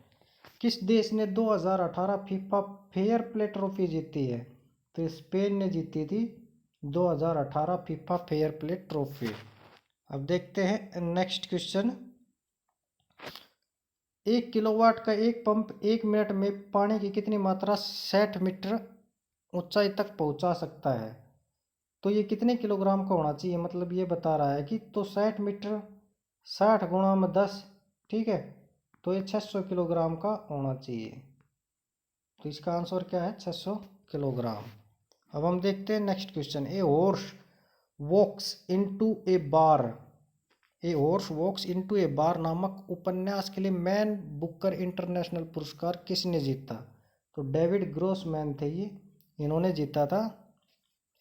किस देश ने 2018 फीफा फेयर प्ले ट्रॉफी जीती है? तो स्पेन ने जीती थी 2018 फीफा फेयर प्ले ट्रॉफी। अब देखते हैं नेक्स्ट क्वेश्चन। 1 किलोवाट का एक पंप 1 मिनट में पानी की कितनी मात्रा 60 मीटर ऊंचाई तक पहुंचा सकता है? तो ये कितने किलोग्राम का होना चाहिए? मतलब ये बता रहा है कि तो 60 मीटर 60 गुणा में 10, ठीक है, तो ये 600 किलोग्राम का होना चाहिए। तो इसका आंसर क्या है? 600 किलोग्राम। अब हम देखते हैं next question. A horse walks into ए बार नामक उपन्यास के लिए मैन बुकर इंटरनेशनल पुरस्कार किसने जीता? तो डेविड ग्रॉसमैन थे ये, इन्होंने जीता था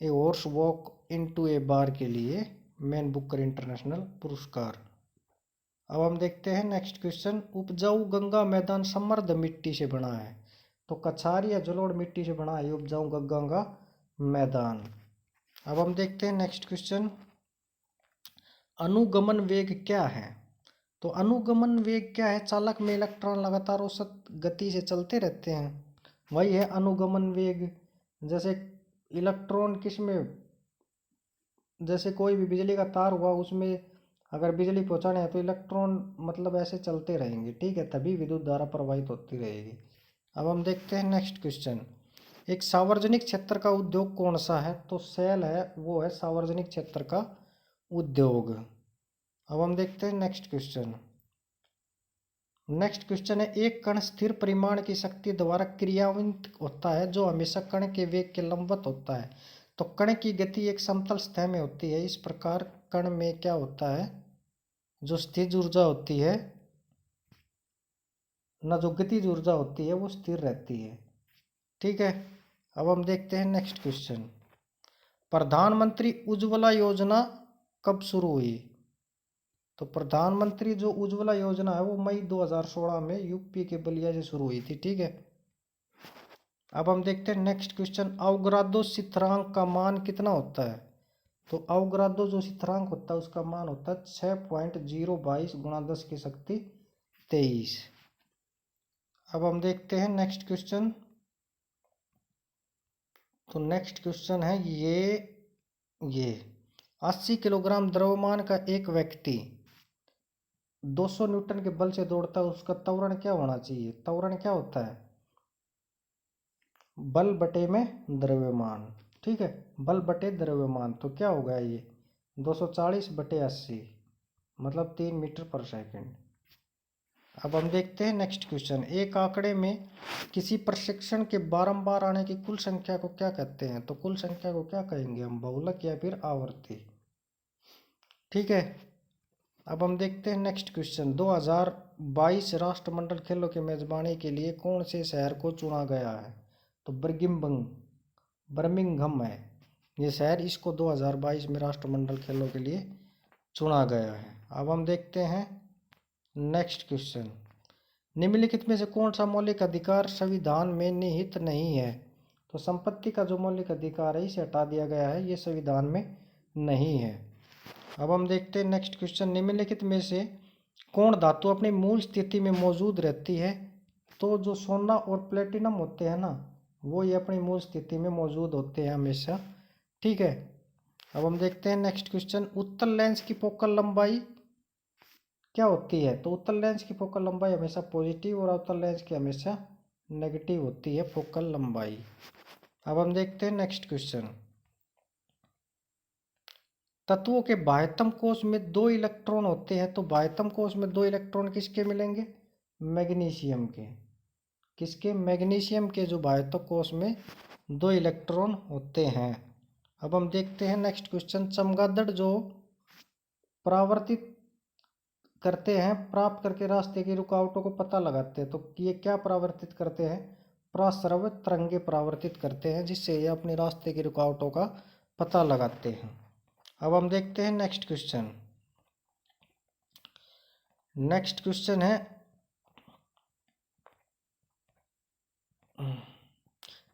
ए हॉर्स वॉक इनटू ए बार के लिए मैन बुकर इंटरनेशनल पुरस्कार। अब हम देखते हैं नेक्स्ट क्वेश्चन। उपजाऊ गंगा मैदान समृद्ध मिट्टी से बना है, तो कछार या जलोढ़ मिट्टी से बना है उपजाऊ गंगा मैदान। अब हम देखते हैं नेक्स्ट क्वेश्चन। अनुगमन वेग क्या है? तो अनुगमन वेग क्या है? चालक में इलेक्ट्रॉन लगातार औसत गति से चलते रहते हैं, वही है अनुगमन वेग। जैसे इलेक्ट्रॉन किस में, जैसे कोई भी बिजली का तार हुआ उसमें अगर बिजली पहुंचाने है तो इलेक्ट्रॉन मतलब ऐसे चलते रहेंगे, ठीक है, तभी विद्युत धारा प्रवाहित होती रहेगी। अब हम देखते हैं नेक्स्ट क्वेश्चन। एक सार्वजनिक क्षेत्र का उद्योग कौन सा है? तो सेल है, वो है सार्वजनिक क्षेत्र का उद्योग। अब हम देखते हैं नेक्स्ट क्वेश्चन। नेक्स्ट क्वेश्चन है, एक कण स्थिर परिमाण की शक्ति द्वारा क्रियान्वित होता है जो हमेशा कण के वेग के लंबवत होता है। तो कण की गति एक समतल सतह में होती है। इस प्रकार कण में क्या होता है, जो स्थिर ऊर्जा होती है ना, जो गतिज ऊर्जा होती है वो स्थिर रहती है। ठीक है, अब हम देखते हैं नेक्स्ट क्वेश्चन। प्रधानमंत्री उज्ज्वला योजना कब शुरू हुई? तो प्रधानमंत्री जो उज्ज्वला योजना है वो मई 2016 में यूपी के बलिया से शुरू हुई थी। ठीक है, अब हम देखते हैं नेक्स्ट क्वेश्चन। अवोगाद्रो स्थिरांक का मान कितना होता है? तो अवोगाद्रो जो स्थिरांक होता है उसका मान होता है 6.022 गुणा 10 की शक्ति 23। अब हम देखते हैं नेक्स्ट क्वेश्चन। तो नेक्स्ट क्वेश्चन है ये 80 किलोग्राम द्रव्यमान का एक व्यक्ति 200 न्यूटन के बल से दौड़ता है, उसका त्वरण क्या होना चाहिए? त्वरण क्या होता है? बल बटे में द्रव्यमान। ठीक है, बल बटे द्रव्यमान, तो क्या होगा ये 240 बटे 80, मतलब 3 मीटर पर सेकंड। अब हम देखते हैं नेक्स्ट क्वेश्चन। एक आंकड़े में किसी प्रशिक्षण के बारंबार आने की कुल संख्या को क्या कहते हैं? तो कुल संख्या को क्या कहेंगे हम, बहुलक या फिर आवर्ती। ठीक है, अब हम देखते हैं नेक्स्ट क्वेश्चन। 2022 राष्ट्रमंडल खेलों की मेजबानी के लिए कौन से शहर को चुना गया है? तो बर्मिंघम है ये शहर, इसको 2022 में राष्ट्रमंडल खेलों के लिए चुना गया है। अब हम देखते हैं नेक्स्ट क्वेश्चन। निम्नलिखित में से कौन सा मौलिक अधिकार संविधान में निहित नहीं है? तो संपत्ति का जो मौलिक अधिकार है इसे हटा दिया गया है, ये संविधान में नहीं है। अब हम देखते हैं नेक्स्ट क्वेश्चन। निम्नलिखित में से कौन धातु अपनी मूल स्थिति में मौजूद रहती है? तो जो सोना और प्लेटिनम होते हैं ना, वो ये अपनी मूल स्थिति में मौजूद होते हैं हमेशा। ठीक है, अब हम देखते हैं नेक्स्ट क्वेश्चन। उत्तल लेंस की फोकल लंबाई क्या होती है? तो उत्तल लेंस की फोकल लंबाई हमेशा पॉजिटिव और अवतल लेंस की हमेशा नेगेटिव होती है फोकल लंबाई। अब हम देखते हैं नेक्स्ट क्वेश्चन। तत्वों के बाह्यतम कोश में 2 इलेक्ट्रॉन होते हैं, तो बाह्यतम कोश में 2 इलेक्ट्रॉन किसके मिलेंगे? मैग्नीशियम के। किसके? मैग्नीशियम के जो बाह्यतम कोश में 2 इलेक्ट्रॉन होते हैं। अब हम देखते हैं नेक्स्ट क्वेश्चन। चमगादड़ जो परावर्तित करते हैं, प्राप्त करके रास्ते की रुकावटों को पता लगाते हैं, तो ये क्या परावर्तित करते हैं? प्रस्रव्य तरंगे परावर्तित करते हैं, जिससे ये अपने रास्ते की रुकावटों का पता लगाते हैं। अब हम देखते हैं नेक्स्ट क्वेश्चन। नेक्स्ट क्वेश्चन है,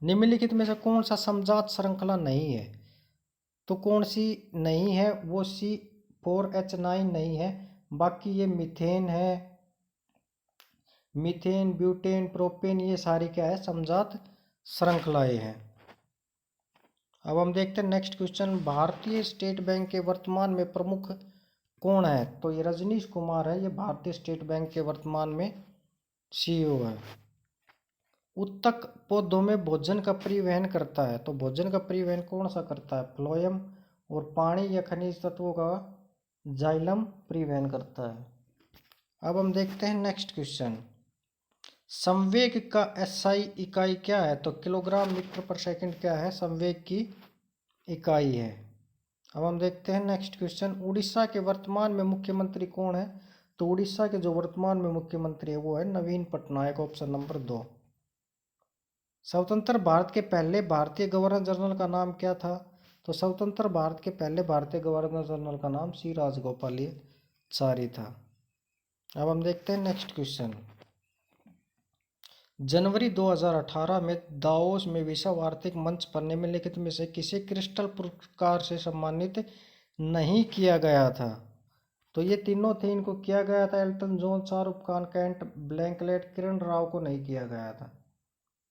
निम्नलिखित में से कौन सा समजात श्रृंखला नहीं है? तो कौन सी नहीं है? वो C4H9 नहीं है। बाकी ये मीथेन है, मीथेन, ब्यूटेन, प्रोपेन, ये सारी क्या है? समजात श्रृंखलाएं हैं। अब हम देखते हैं नेक्स्ट क्वेश्चन। भारतीय स्टेट बैंक के वर्तमान में प्रमुख कौन है? तो ये रजनीश कुमार है, ये भारतीय स्टेट बैंक के वर्तमान में CEO है। उत्तक पौधों में भोजन का परिवहन करता है, तो भोजन का परिवहन कौन सा करता है? फ्लोएम। और पानी या खनिज तत्वों का जाइलम परिवहन करता है। अब हम देखते हैं नेक्स्ट क्वेश्चन। संवेग का SI इकाई क्या है? तो किलोग्राम मीटर पर सेकंड क्या है? संवेग की इकाई है। अब हम देखते हैं नेक्स्ट क्वेश्चन। उड़ीसा के वर्तमान में मुख्यमंत्री कौन है? तो उड़ीसा के जो वर्तमान में मुख्यमंत्री है वो है नवीन पटनायक, ऑप्शन नंबर 2। स्वतंत्र भारत के पहले भारतीय गवर्नर जनरल का नाम क्या था? तो स्वतंत्र भारत के पहले भारतीय गवर्नर जनरल का नाम C राजगोपालाचारी था। अब हम देखते हैं नेक्स्ट क्वेश्चन। जनवरी 2018 में दाओस में विश्व आर्थिक मंच पर निम्नलिखित में से किसे क्रिस्टल पुरस्कार से सम्मानित नहीं किया गया था? तो ये तीनों थे, इनको किया गया था Elton John, Shahrukh Khan, Cate Blanchett, Kiran Rao को नहीं किया गया था।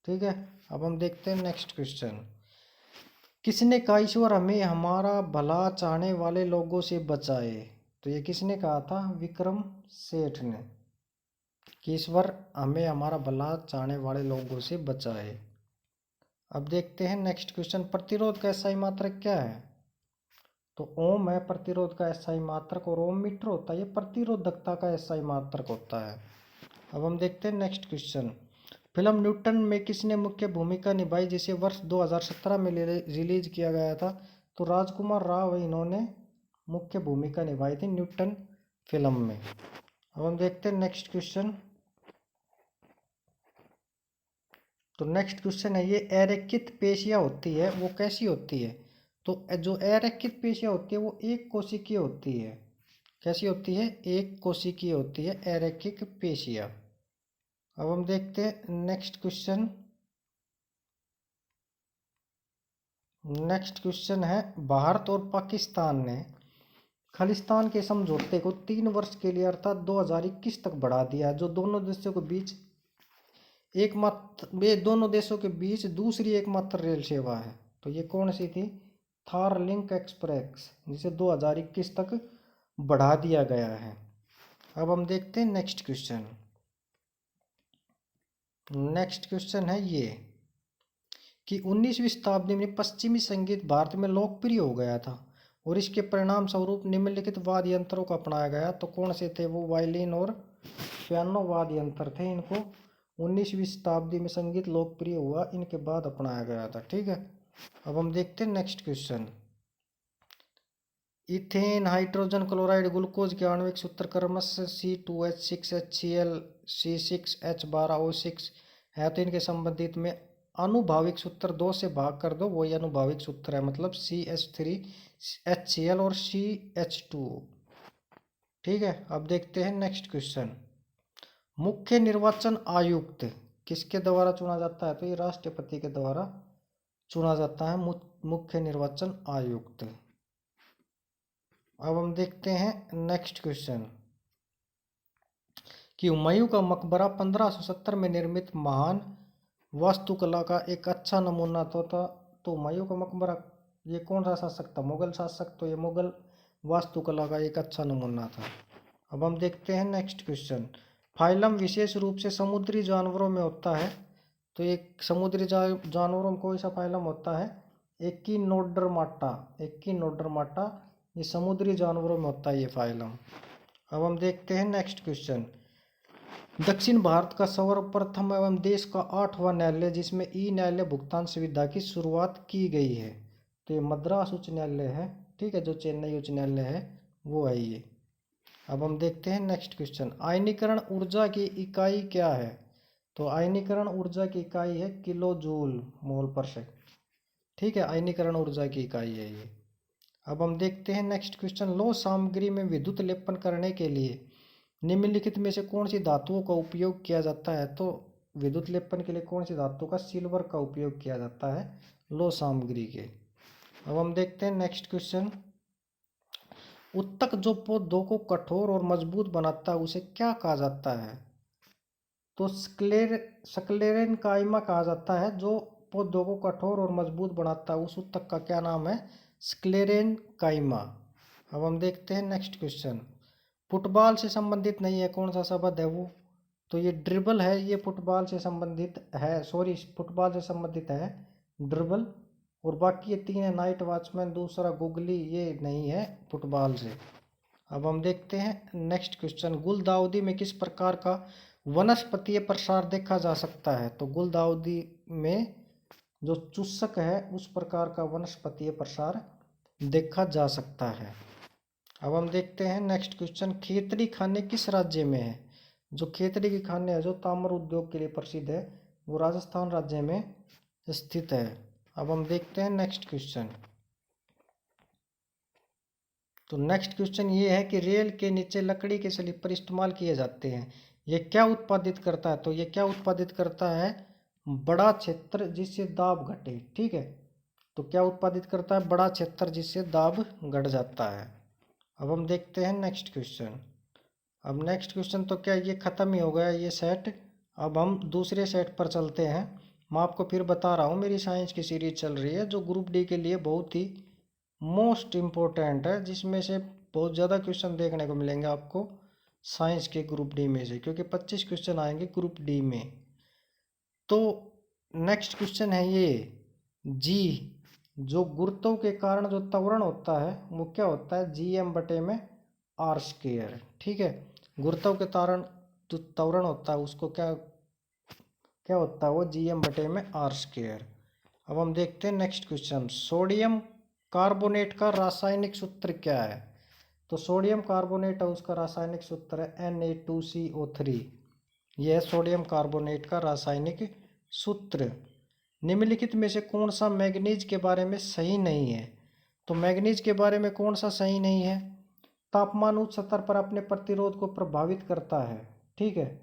ठीक है, अब हम देखते हैं नेक्स्ट क्वेश्चन। किसने कहा ईश्वर हमें हमारा भला चाहने वाले लोगों से बचाए? तो ये किसने कहा था? विक्रम सेठ ने, कि ईश्वर हमें हमारा भला चाहने वाले लोगों से बचाए। अब देखते हैं नेक्स्ट क्वेश्चन। प्रतिरोध का SI मात्रक क्या है? तो ओम है प्रतिरोध का SI मात्रक, और ओम मीटर होता है, ये प्रतिरोधकता का SI मात्रक होता है। अब हम देखते हैं नेक्स्ट क्वेश्चन। फिल्म न्यूटन में किसने मुख्य भूमिका निभाई, जिसे वर्ष 2017 में रिलीज किया गया था? तो राजकुमार राव इन्होंने मुख्य भूमिका निभाई थी न्यूटन फिल्म में। अब हम देखते हैं नेक्स्ट क्वेश्चन। तो नेक्स्ट क्वेश्चन है ये अरेखित पेशियाँ होती है वो कैसी होती है? तो जो अरेखित पेशियाँ होती है वो एक कोशिकीय होती है। कैसी होती है? एक कोशिकीय होती है अरेखिक पेशियाँ। अब हम देखते हैं नेक्स्ट क्वेश्चन। नेक्स्ट क्वेश्चन है भारत और पाकिस्तान ने खालिस्तान के समझौते को 3 वर्ष के लिए अर्थात 2021 तक बढ़ा दिया, जो दोनों देशों के बीच दोनों देशों के बीच दूसरी एकमात्र रेल सेवा है। तो ये कौन सी थी? थार लिंक एक्सप्रेस, जिसे 2021 तक बढ़ा दिया गया है। अब हम देखते हैं नेक्स्ट क्वेश्चन। नेक्स्ट क्वेश्चन है ये कि 19वीं शताब्दी में पश्चिमी संगीत भारत में लोकप्रिय हो गया था और इसके परिणाम स्वरूप निम्नलिखित वाद्य यंत्रों को अपनाया गया। तो कौन से थे वो? वायलिन और पियानो वाद्य यंत्र थे। इनको 19वीं शताब्दी में संगीत लोकप्रिय हुआ, इनके बाद अपनाया गया था। ठीक है। अब हम देखते हैं next question. Ethane hydrogen chloride glucose के आणविक सूत्र क्रमशः C2H6HCl C6H12O6 है, तो इनके संबंधित में अनुभाविक सूत्र 2 से भाग कर दो, वही अनुभाविक सूत्र है, मतलब CH3HCl और CH2। ठीक है। अब देखते हैं नेक्स्ट क्वेश्चन। मुख्य निर्वाचन आयुक्त किसके द्वारा चुना जाता है? तो ये राष्ट्रपति के द्वारा चुना जाता है मुख्य निर्वाचन आयुक्त। अब हम देखते हैं नेक्स्ट क्वेश्चन कि हुमायूं का मकबरा 1570 में निर्मित महान वास्तुकला का एक अच्छा नमूना तो था। तो हुमायूं का मकबरा ये कौन सा शासक था? मुगल शासक। तो ये मुगल वास्तुकला का एक अच्छा नमूना था। अब हम देखते हैं नेक्स्ट क्वेश्चन। फाइलम विशेष रूप से समुद्री जानवरों में होता है, तो एक समुद्री जानवरों में कोई सा फाइलम होता है? एकिनोडर्माटा। एकिनोडर्माटा ये समुद्री जानवरों में होता है ये फाइलम। अब हम देखते हैं नेक्स्ट क्वेश्चन। दक्षिण भारत का सर्वप्रथम एवं देश का 8वां न्यायालय जिसमें ई न्यायालय भुगतान सुविधा की शुरुआत की गई है, तो ये मद्रास उच्च न्यायालय है। ठीक है, जो चेन्नई उच्च न्यायालय है वो है ये। अब हम देखते हैं नेक्स्ट क्वेश्चन। आयनीकरण ऊर्जा की इकाई क्या है? तो आयनीकरण ऊर्जा की इकाई है किलो जूल मोल पर सेकंड। ठीक है, आयनीकरण ऊर्जा की इकाई है ये। अब हम देखते हैं नेक्स्ट क्वेश्चन। लौह सामग्री में विद्युत लेपन करने के लिए निम्नलिखित में से कौन सी धातुओं का उपयोग किया जाता है? तो विद्युत लेपन के लिए कौन सी धातु का? सिल्वर का उपयोग किया जाता है लौह सामग्री के। अब हम देखते हैं नेक्स्ट क्वेश्चन। उत्तक जो पौधों को कठोर और मजबूत बनाता है उसे क्या कहा जाता है? तो स्क्लेरेन काइमा कहा जाता है। जो पौधों को कठोर और मजबूत बनाता है उस उत्तक का क्या नाम है? स्क्लेरेन काइमा। अब हम देखते हैं नेक्स्ट क्वेश्चन। फुटबॉल से संबंधित नहीं है, कौन सा शब्द है वो? तो ये ड्रिबल है, ये फुटबॉल से संबंधित है, सॉरी फुटबॉल से संबंधित है ड्रिबल। और बाकी ये 3 है, नाइट वॉचमैन, दूसरा गुगली, ये नहीं है फुटबॉल से। अब हम देखते हैं नेक्स्ट क्वेश्चन। गुलदाउदी में किस प्रकार का वनस्पतीय प्रसार देखा जा सकता है? तो गुलदाउदी में जो चूसक है उस प्रकार का वनस्पतीय प्रसार देखा जा सकता है। अब हम देखते हैं नेक्स्ट क्वेश्चन। खेतड़ी खाने किस राज्य में है? जो खेतड़ी की खाने है जो ताम्र उद्योग के लिए प्रसिद्ध है वो राजस्थान राज्य में स्थित है। अब हम देखते हैं नेक्स्ट क्वेश्चन। तो नेक्स्ट क्वेश्चन ये है कि रेल के नीचे लकड़ी के स्लीपर इस्तेमाल किए जाते हैं, ये क्या उत्पादित करता है? तो ये क्या उत्पादित करता है? बड़ा क्षेत्र जिससे दाब घटे। ठीक है, तो क्या उत्पादित करता है? बड़ा क्षेत्र जिससे दाब घट जाता है। अब हम देखते हैं नेक्स्ट क्वेश्चन। अब नेक्स्ट क्वेश्चन तो क्या ये ख़त्म ही हो गया ये सेट। अब हम दूसरे सेट पर चलते हैं। मैं आपको फिर बता रहा हूँ मेरी साइंस की सीरीज चल रही है जो ग्रुप डी के लिए बहुत ही मोस्ट इम्पोर्टेंट है, जिसमें से बहुत ज़्यादा क्वेश्चन देखने को मिलेंगे आपको साइंस के ग्रुप डी में से, क्योंकि 25 क्वेश्चन आएंगे ग्रुप डी में। तो नेक्स्ट क्वेश्चन है ये जी, जो गुरुत्व के कारण जो त्वरण होता है वो क्या होता है? GM/में R²। ठीक है, गुरुत्व के कारण जो त्वरण होता है उसको क्या क्या होता है, वो GM/r²। अब हम देखते हैं नेक्स्ट क्वेश्चन, सोडियम कार्बोनेट का रासायनिक सूत्र क्या है। तो सोडियम कार्बोनेट है, उसका रासायनिक सूत्र है Na2CO3। यह है सोडियम कार्बोनेट का रासायनिक सूत्र। निम्नलिखित में से कौन सा मैग्नीज के बारे में सही नहीं है। तो मैग्नीज के बारे में कौन सा सही नहीं है, तापमान उच्च स्तर पर अपने प्रतिरोध को प्रभावित करता है। ठीक है,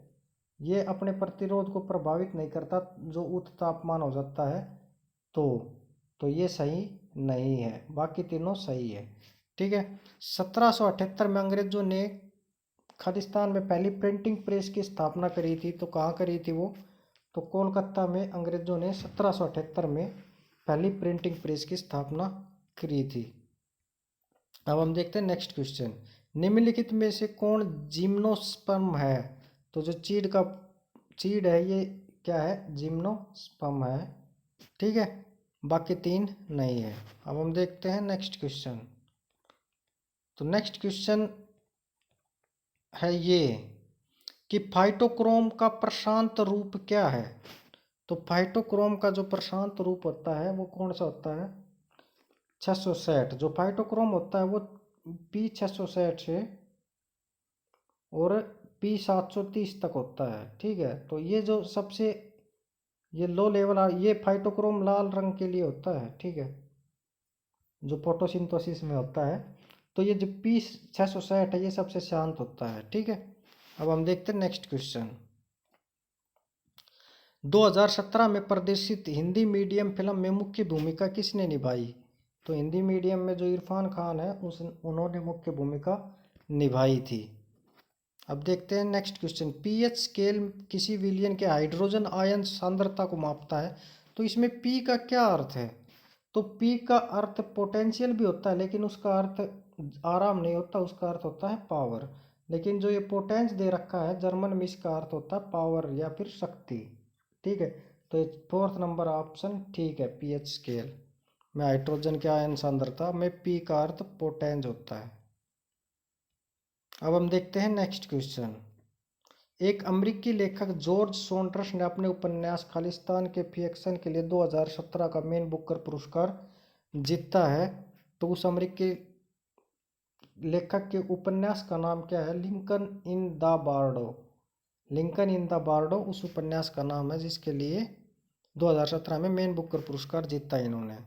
ये अपने प्रतिरोध को प्रभावित नहीं करता जो उच्च तापमान हो जाता है, तो ये सही नहीं है, बाकी तीनों सही है। ठीक है, 1778 में अंग्रेजों ने खालिस्तान में पहली प्रिंटिंग प्रेस की स्थापना करी थी। तो कहाँ करी थी वो, तो कोलकाता में अंग्रेजों ने 1778 में पहली प्रिंटिंग प्रेस की स्थापना करी थी। अब हम देखते हैं नेक्स्ट क्वेश्चन, निम्नलिखित में से कौन जिम्नोस्पर्म है। तो जो चीड़ है ये क्या है, जिम्नोस्पर्म है। ठीक है, बाकी तीन नहीं है। अब हम देखते हैं नेक्स्ट क्वेश्चन। तो नेक्स्ट क्वेश्चन है ये कि फाइटोक्रोम का प्रशांत रूप क्या है। तो फाइटोक्रोम का जो प्रशांत रूप होता है वो कौन सा होता है, 660। जो फाइटोक्रोम होता है वो P660 से और P730 तक होता है। ठीक है, तो ये जो सबसे ये लो लेवल ये फाइटोक्रोम लाल रंग के लिए होता है। ठीक है, जो फोटोसिंथेसिस में होता है। तो ये जो P660 है ये सबसे शांत होता है। ठीक है, अब हम देखते हैं नेक्स्ट क्वेश्चन, 2017 में प्रदर्शित हिंदी मीडियम फिल्म में मुख्य भूमिका किसने निभाई। तो हिंदी मीडियम में जो इरफान खान है उन्होंने मुख्य भूमिका निभाई थी। अब देखते हैं नेक्स्ट क्वेश्चन, पीएच स्केल किसी विलयन के हाइड्रोजन आयन सांद्रता को मापता है। तो इसमें पी का क्या अर्थ है, तो पी का अर्थ पोटेंशियल भी होता है, लेकिन उसका अर्थ आराम नहीं होता, उसका अर्थ होता है पावर। लेकिन जो ये पोटेंस दे रखा है जर्मन में, इसका अर्थ होता है पावर या फिर शक्ति। ठीक है, तो फोर्थ नंबर ऑप्शन ठीक है, पीएच स्केल में हाइड्रोजन के आयन सांद्रता में पी का अर्थ पोटेंस होता है। अब हम देखते हैं नेक्स्ट क्वेश्चन, एक अमेरिकी लेखक जॉर्ज सॉन्डर्स ने अपने उपन्यास खालिस्तान के फिक्शन के लिए 2017 का मैन बुकर पुरस्कार जीता है। तो उस अमेरिकी लेखक के उपन्यास का नाम क्या है, Lincoln in the Bardo. Lincoln in the Bardo उस उपन्यास का नाम है जिसके लिए 2017 में मैन बुकर पुरस्कार जीता इन्होंने।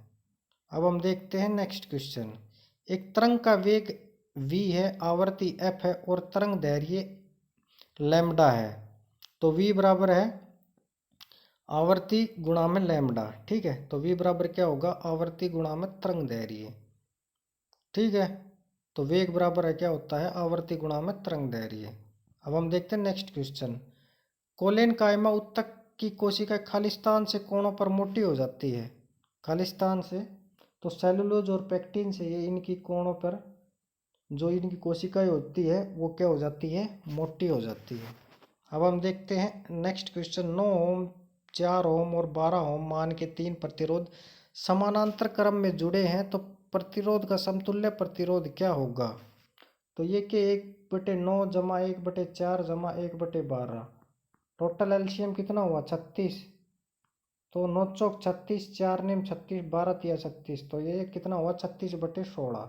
अब हम देखते हैं नेक्स्ट क्वेश्चन, एक तरंग का वेग v है, आवृत्ति f है और तरंग दैर्घ्य लैम्डा है। तो v बराबर है आवृत्ति गुणा में लैम्डा। ठीक है, तो v बराबर क्या होगा, आवृत्ति गुणा में तरंग दैर्घ्य। ठीक है, तो वेग बराबर है क्या होता है, आवृत्ति गुणा में तरंग दैर्घ्य। अब हम देखते हैं नेक्स्ट क्वेश्चन, कोलेन कायमा उत्तक की कोशिका खालिस्तान से कोणों पर मोटी हो जाती है। खालिस्तान से, तो सेलुलोज और पेक्टिन से ये इनकी कोणों पर जो इनकी कोशिकाएं होती है वो क्या हो जाती है, मोटी हो जाती है। अब हम देखते हैं नेक्स्ट क्वेश्चन, 9 ओम, 4 ओम और 12 ओम मान के 3 प्रतिरोध समानांतर क्रम में जुड़े हैं, तो प्रतिरोध का समतुल्य प्रतिरोध क्या होगा। तो ये कि 1/9 जमा 1/4 जमा 1/12, टोटल एलसीएम कितना हुआ 36। तो 9 चौक 36, 4 निम 36, 12 तिया 36, तो ये कितना हुआ 36/16।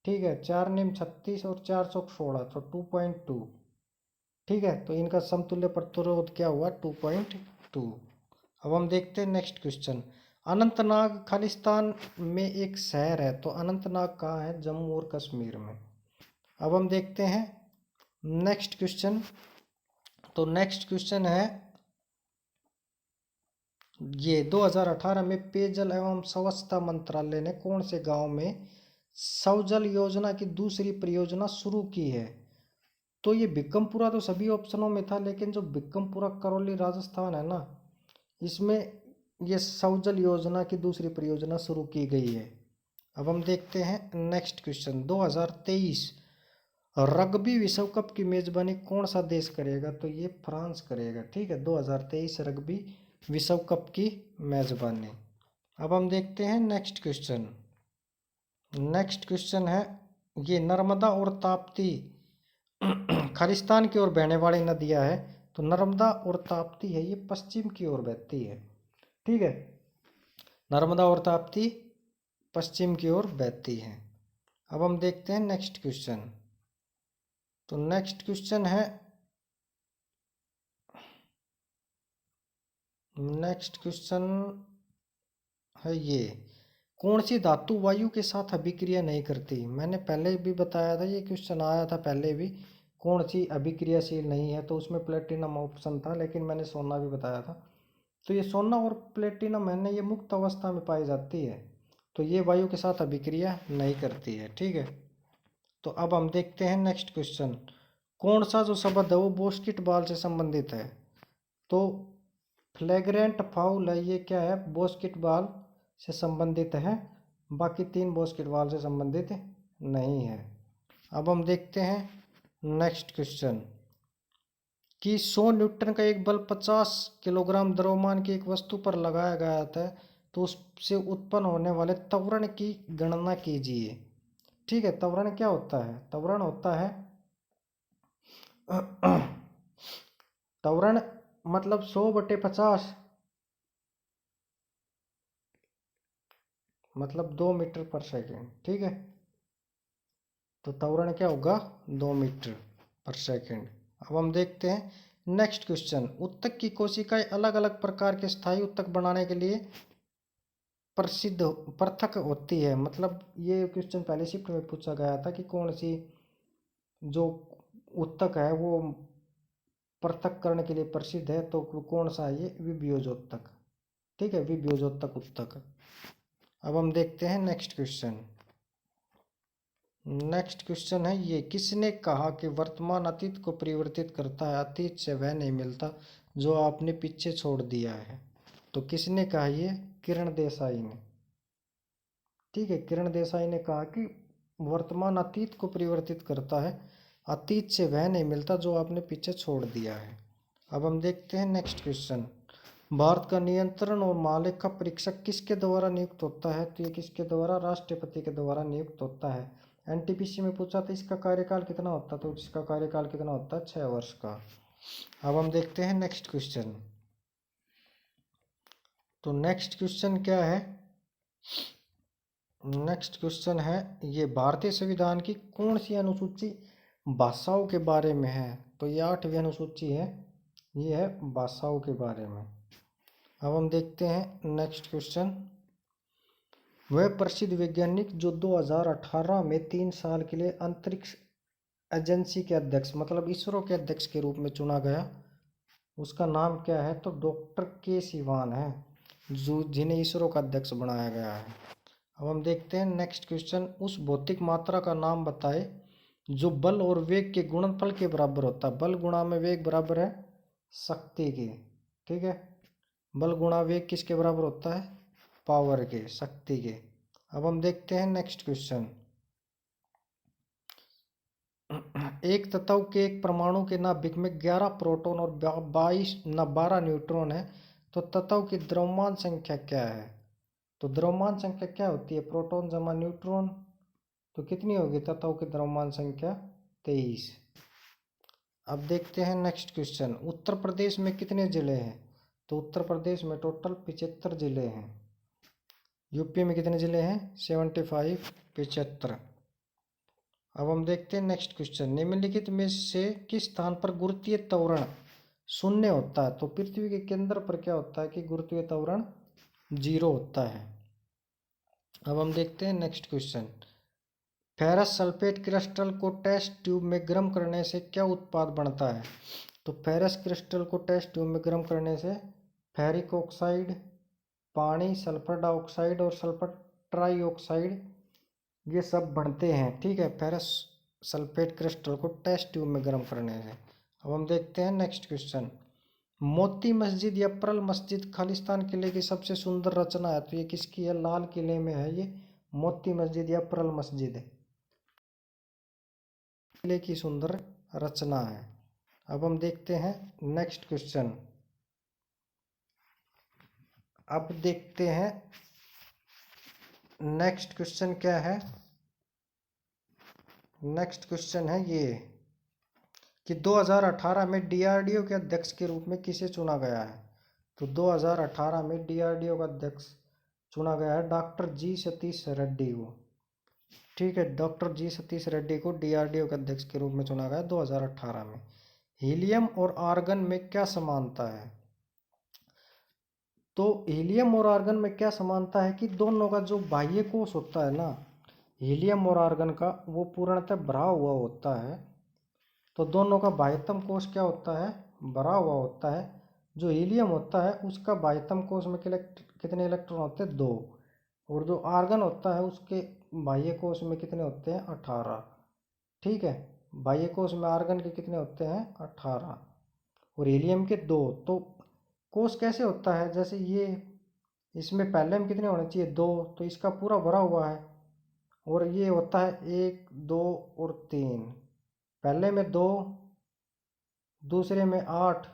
ठीक है, 4 निम 36 और 4 चौक 16, तो 2.2। ठीक है, तो इनका समतुल्य प्रतिरोध क्या हुआ 2.2। अब हम देखते हैं नेक्स्ट क्वेश्चन, अनंतनाग खालिस्तान में एक शहर है। तो अनंतनाग कहाँ है, जम्मू और कश्मीर में। अब हम देखते हैं नेक्स्ट क्वेश्चन, तो नेक्स्ट क्वेश्चन है ये 2018 में पेयजल एवं स्वच्छता मंत्रालय ने कौन से गांव में शौजल योजना की दूसरी परियोजना शुरू की है। तो ये बिक्रमपुरा तो सभी ऑप्शनों में था, लेकिन जो बिक्रमपुरा करौली राजस्थान है ना, इसमें ये शौजल योजना की दूसरी परियोजना शुरू की गई है। अब हम देखते हैं नेक्स्ट क्वेश्चन, 2023 रग्बी विश्व कप की मेजबानी कौन सा देश करेगा। तो ये फ्रांस करेगा। ठीक है, 2023 रग्बी विश्व कप की मेजबानी। अब हम देखते हैं नेक्स्ट क्वेश्चन, नेक्स्ट क्वेश्चन है ये नर्मदा और ताप्ती खालिस्तान की ओर बहने वाली नदियां है तो नर्मदा और ताप्ती है, ये पश्चिम की ओर बहती है। ठीक है, नर्मदा और ताप्ती पश्चिम की ओर बहती है। अब हम देखते हैं नेक्स्ट क्वेश्चन। तो नेक्स्ट क्वेश्चन है, नेक्स्ट क्वेश्चन है ये, कौन सी धातु वायु के साथ अभिक्रिया नहीं करती? मैंने पहले भी बताया था, ये क्वेश्चन आया था पहले भी, कौन सी अभिक्रियाशील नहीं है, तो उसमें प्लेटिनम ऑप्शन था, लेकिन मैंने सोना भी बताया था। तो ये सोना और प्लेटिनम है ना, ये मुक्त अवस्था में पाई जाती है, तो ये वायु के साथ अभिक्रिया नहीं करती है। ठीक है, तो अब हम देखते हैं नेक्स्ट क्वेश्चन। कौन सा जो शब्द है वो बास्केटबॉल से संबंधित है? तो फ्लैग्रेंट फाउल है, ये क्या है, बास्केटबॉल से संबंधित है, बाकी तीन बास्केटबॉल से संबंधित नहीं है। अब हम देखते हैं नेक्स्ट क्वेश्चन कि 100 न्यूटन का एक बल 50 किलोग्राम द्रव्यमान की एक वस्तु पर लगाया गया था, तो उससे उत्पन्न होने वाले त्वरण की गणना कीजिए। ठीक है, त्वरण क्या होता है? त्वरण होता है त्वरण मतलब 100/50 मतलब 2 मीटर पर सेकेंड। ठीक है, तो त्वरण क्या होगा? 2 मीटर पर सेकेंड। अब हम देखते हैं नेक्स्ट क्वेश्चन। उत्तक की कोशिकाएं अलग अलग प्रकार के स्थायी उत्तक बनाने के लिए प्रसिद्ध पृथक होती है। मतलब ये क्वेश्चन पहले शिफ्ट में पूछा गया था कि कौन सी जो उत्तक है वो पृथक करने के लिए प्रसिद्ध है, तो कौन सा है ये? विभेजोत्तक। ठीक है, विभेजोत्तक उत्तक। अब हम देखते हैं नेक्स्ट क्वेश्चन। नेक्स्ट क्वेश्चन है ये, किसने कहा कि वर्तमान अतीत को परिवर्तित करता है, अतीत से वह नहीं मिलता जो आपने पीछे छोड़ दिया है? तो किसने कहा ये? किरण देसाई ने। ठीक है, किरण देसाई ने कहा कि वर्तमान अतीत को परिवर्तित करता है, अतीत से वह नहीं मिलता जो आपने पीछे छोड़ दिया है। अब हम देखते हैं नेक्स्ट क्वेश्चन। भारत का नियंत्रण और महालेखा परीक्षक किसके द्वारा नियुक्त होता है? तो ये किसके द्वारा? राष्ट्रपति के द्वारा नियुक्त होता है। एनटीपीसी में पूछा था इसका कार्यकाल कितना होता है, तो इसका कार्यकाल कितना होता है? 6 वर्ष का। अब हम देखते हैं नेक्स्ट क्वेश्चन। तो नेक्स्ट क्वेश्चन क्या है? नेक्स्ट क्वेश्चन है ये, भारतीय संविधान की कौन सी अनुसूची भाषाओं के बारे में है? तो ये 8वीं अनुसूची है, ये है भाषाओं के बारे में। अब हम देखते हैं नेक्स्ट क्वेश्चन। वह प्रसिद्ध वैज्ञानिक जो 2018 में 3 साल के लिए अंतरिक्ष एजेंसी के अध्यक्ष मतलब इसरो के अध्यक्ष के रूप में चुना गया, उसका नाम क्या है? तो डॉक्टर के सिवान है, जो जिन्हें इसरो का अध्यक्ष बनाया गया है। अब हम देखते हैं नेक्स्ट क्वेश्चन। उस भौतिक मात्रा का नाम बताए जो बल और वेग के गुणनफल के बराबर होता है। बल गुणा में वेग बराबर है शक्ति के। ठीक है, बल गुणा वेग किसके बराबर होता है? पावर के, शक्ति के। अब हम देखते हैं नेक्स्ट क्वेश्चन। एक तत्व के एक परमाणु के नाभिक में 11 प्रोटॉन और 12 न्यूट्रॉन है, तो तत्व की द्रव्यमान संख्या क्या है? तो द्रव्यमान संख्या क्या होती है? प्रोटॉन जमा न्यूट्रॉन, तो कितनी होगी तत्व की द्रव्यमान संख्या? 23। अब देखते हैं नेक्स्ट क्वेश्चन। उत्तर प्रदेश में कितने जिले हैं? तो उत्तर प्रदेश में टोटल 75 जिले हैं। यूपी में कितने जिले हैं? 75, 75। अब हम देखते हैं नेक्स्ट क्वेश्चन। निम्नलिखित में से किस स्थान पर गुरुत्वीय त्वरण शून्य होता है? तो पृथ्वी के केंद्र पर क्या होता है कि गुरुत्वीय त्वरण 0 होता है। अब हम देखते हैं next question. Ferrous sulphate crystal को टेस्ट ट्यूब में गर्म करने से क्या उत्पाद बनता है? तो फेरस क्रिस्टल को टेस्ट ट्यूब में गर्म करने से फेरिक ऑक्साइड, पानी, सल्फर डाइऑक्साइड और सल्फर ट्राइऑक्साइड ये सब बनते हैं। ठीक है, फेरस सल्फेट क्रिस्टल को टेस्ट ट्यूब में गर्म करने से। अब हम देखते हैं नेक्स्ट क्वेश्चन। मोती मस्जिद या पर्ल मस्जिद खालिस्तान किले की सबसे सुंदर रचना है, तो ये किसकी है? लाल किले में है ये मोती मस्जिद या पर्ल मस्जिद, किले की सुंदर रचना है। अब हम देखते हैं नेक्स्ट क्वेश्चन। अब देखते हैं नेक्स्ट क्वेश्चन क्या है? नेक्स्ट क्वेश्चन है ये कि 2018 में डीआरडीओ के अध्यक्ष के रूप में किसे चुना गया है। तो 2018 में डीआरडीओ का अध्यक्ष चुना गया है डॉक्टर जी सतीश रेड्डी को। ठीक है, डॉक्टर जी सतीश रेड्डी को डीआरडीओ के अध्यक्ष के रूप में चुना गया 2018 में। हीलियम और आर्गन में क्या समानता है। तो हीलियम और आर्गन में क्या समानता है कि दोनों का जो बाह्य कोश होता है ना, हीलियम और आर्गन का, वो पूर्णतः भरा हुआ होता है। तो दोनों का बाह्यतम कोश क्या होता है, भरा हुआ होता है। जो हीलियम होता है उसका बाह्यतम कोश में कितने इलेक्ट्रॉन होते हैं, 2। और जो आर्गन होता है उसके बाह्य कोश में कितने होते हैं, 18। ठीक है, बाह्य कोश में आर्गन के कितने होते हैं, 18, और हीलियम के 2। तो कोश कैसे होता है, जैसे ये, इसमें पहले में कितने होने चाहिए, 2, तो इसका पूरा भरा हुआ है। और ये होता है 1, 2 और 3, पहले में 2, दूसरे में 8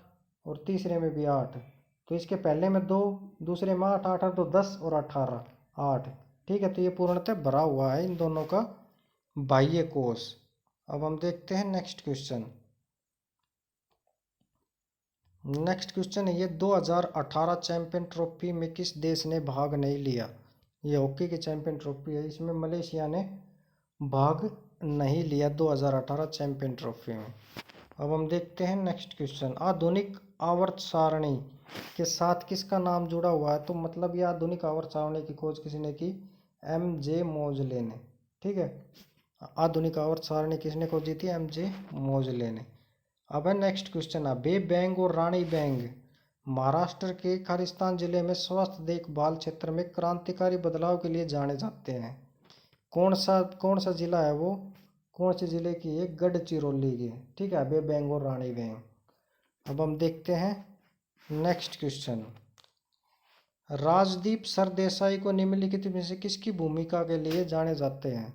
और तीसरे में भी 8। तो इसके पहले में 2, दूसरे में 8, 8 तो 10 और 18, 8। ठीक है, तो ये पूर्णतः भरा हुआ है इन दोनों का बाह्य कोश। अब हम देखते हैं नेक्स्ट क्वेश्चन। नेक्स्ट क्वेश्चन है ये, 2018 चैंपियन ट्रॉफी में किस देश ने भाग नहीं लिया। ये हॉकी की चैंपियन ट्रॉफी है, इसमें मलेशिया ने भाग नहीं लिया 2018 चैंपियन ट्रॉफी में। अब हम देखते हैं नेक्स्ट क्वेश्चन। आधुनिक आवर्त सारणी के साथ किसका नाम जुड़ा हुआ है। तो मतलब ये आधुनिक आवर्त सारणी की खोज किसने की, एम.जे. मोजले ने। ठीक है, आधुनिक आवर्त सारणी किसने खोजी थी, एम.जे. मोजले ने। अब है नेक्स्ट क्वेश्चन है, बे बैंग और रानी बैंग महाराष्ट्र के खालिस्तान जिले में स्वास्थ्य देखभाल क्षेत्र में क्रांतिकारी बदलाव के लिए जाने जाते हैं। कौन सा जिला है वो, कौन से जिले की है, गढ़चिरौली की। ठीक है, बे बैंग और रानी बैंग। अब हम देखते हैं नेक्स्ट क्वेश्चन। राजदीप सरदेसाई को निम्नलिखित में से किसकी भूमिका के लिए जाने जाते हैं।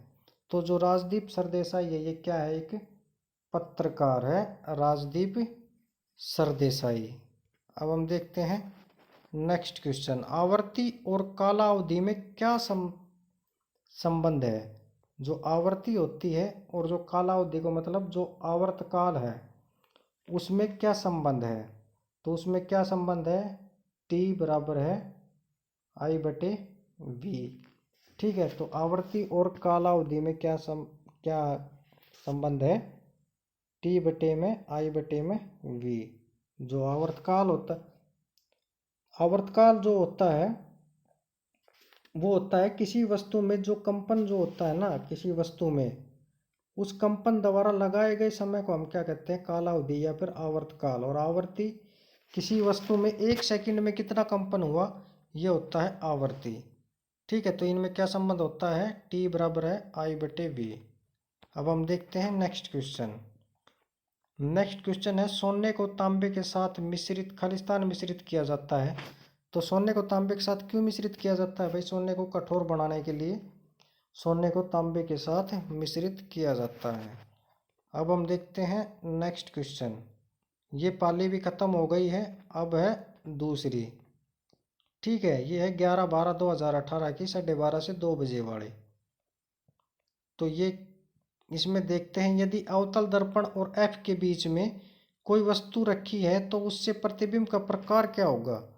तो जो राजदीप सरदेसाई है ये क्या है, एक पत्रकार है, राजदीप सरदेसाई। अब हम देखते हैं नेक्स्ट क्वेश्चन। आवर्ती और कालावधि में क्या संबंध है। जो आवर्ती होती है और जो कालावधि को मतलब जो आवर्तकाल है उसमें क्या संबंध है। तो उसमें क्या संबंध है, टी बराबर है आई बटे वी। ठीक है, तो आवर्ती और कालावधि में क्या संबंध है, टी बटे में आई बटे में वी। जो आवर्तकाल होता है, आवर्तकाल जो होता है वो होता है किसी वस्तु में जो कंपन जो होता है ना, किसी वस्तु में उस कंपन द्वारा लगाए गए समय को हम क्या कहते हैं, कालावधि या फिर आवर्तकाल। और आवर्ती किसी वस्तु में 1 सेकंड में कितना कंपन हुआ, ये होता है आवर्ती। ठीक है, तो इनमें क्या संबंध होता है, टी बराबर है आई बटे वी। अब हम देखते हैं नेक्स्ट क्वेश्चन। नेक्स्ट क्वेश्चन है, सोने को तांबे के साथ मिश्रित खालिस्तान मिश्रित किया जाता है। तो सोने को तांबे के साथ क्यों मिश्रित किया जाता है भाई, सोने को कठोर बनाने के लिए सोने को तांबे के साथ मिश्रित किया जाता है। अब हम देखते हैं नेक्स्ट क्वेश्चन। ये पाली भी खत्म हो गई है, अब है दूसरी। ठीक है, ये है 11/12/2018 की 12:30 से 2 बजे वाली। तो ये इसमें देखते हैं, यदि अवतल दर्पण और एफ के बीच में कोई वस्तु रखी है तो उससे प्रतिबिंब का प्रकार क्या होगा।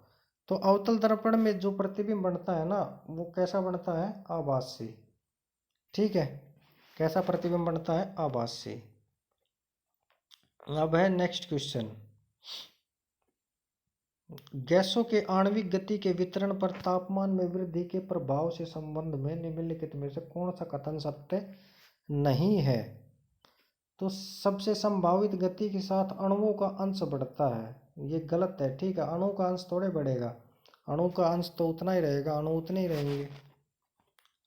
तो अवतल दर्पण में जो प्रतिबिंब बनता है ना वो कैसा बनता है, आभासी। ठीक है, कैसा प्रतिबिंब बनता है, आभासी। अब है नेक्स्ट क्वेश्चन। गैसों के आणविक गति के वितरण पर तापमान में वृद्धि के प्रभाव से संबंध में निम्नलिखित में से कौन सा कथन सत्य नहीं है। तो सबसे संभावित गति के साथ अणुओं का अंश बढ़ता है, ये गलत है। ठीक है, अणु का अंश थोड़े बढ़ेगा, अणु का अंश तो उतना ही रहेगा, अणु उतने ही रहेंगे।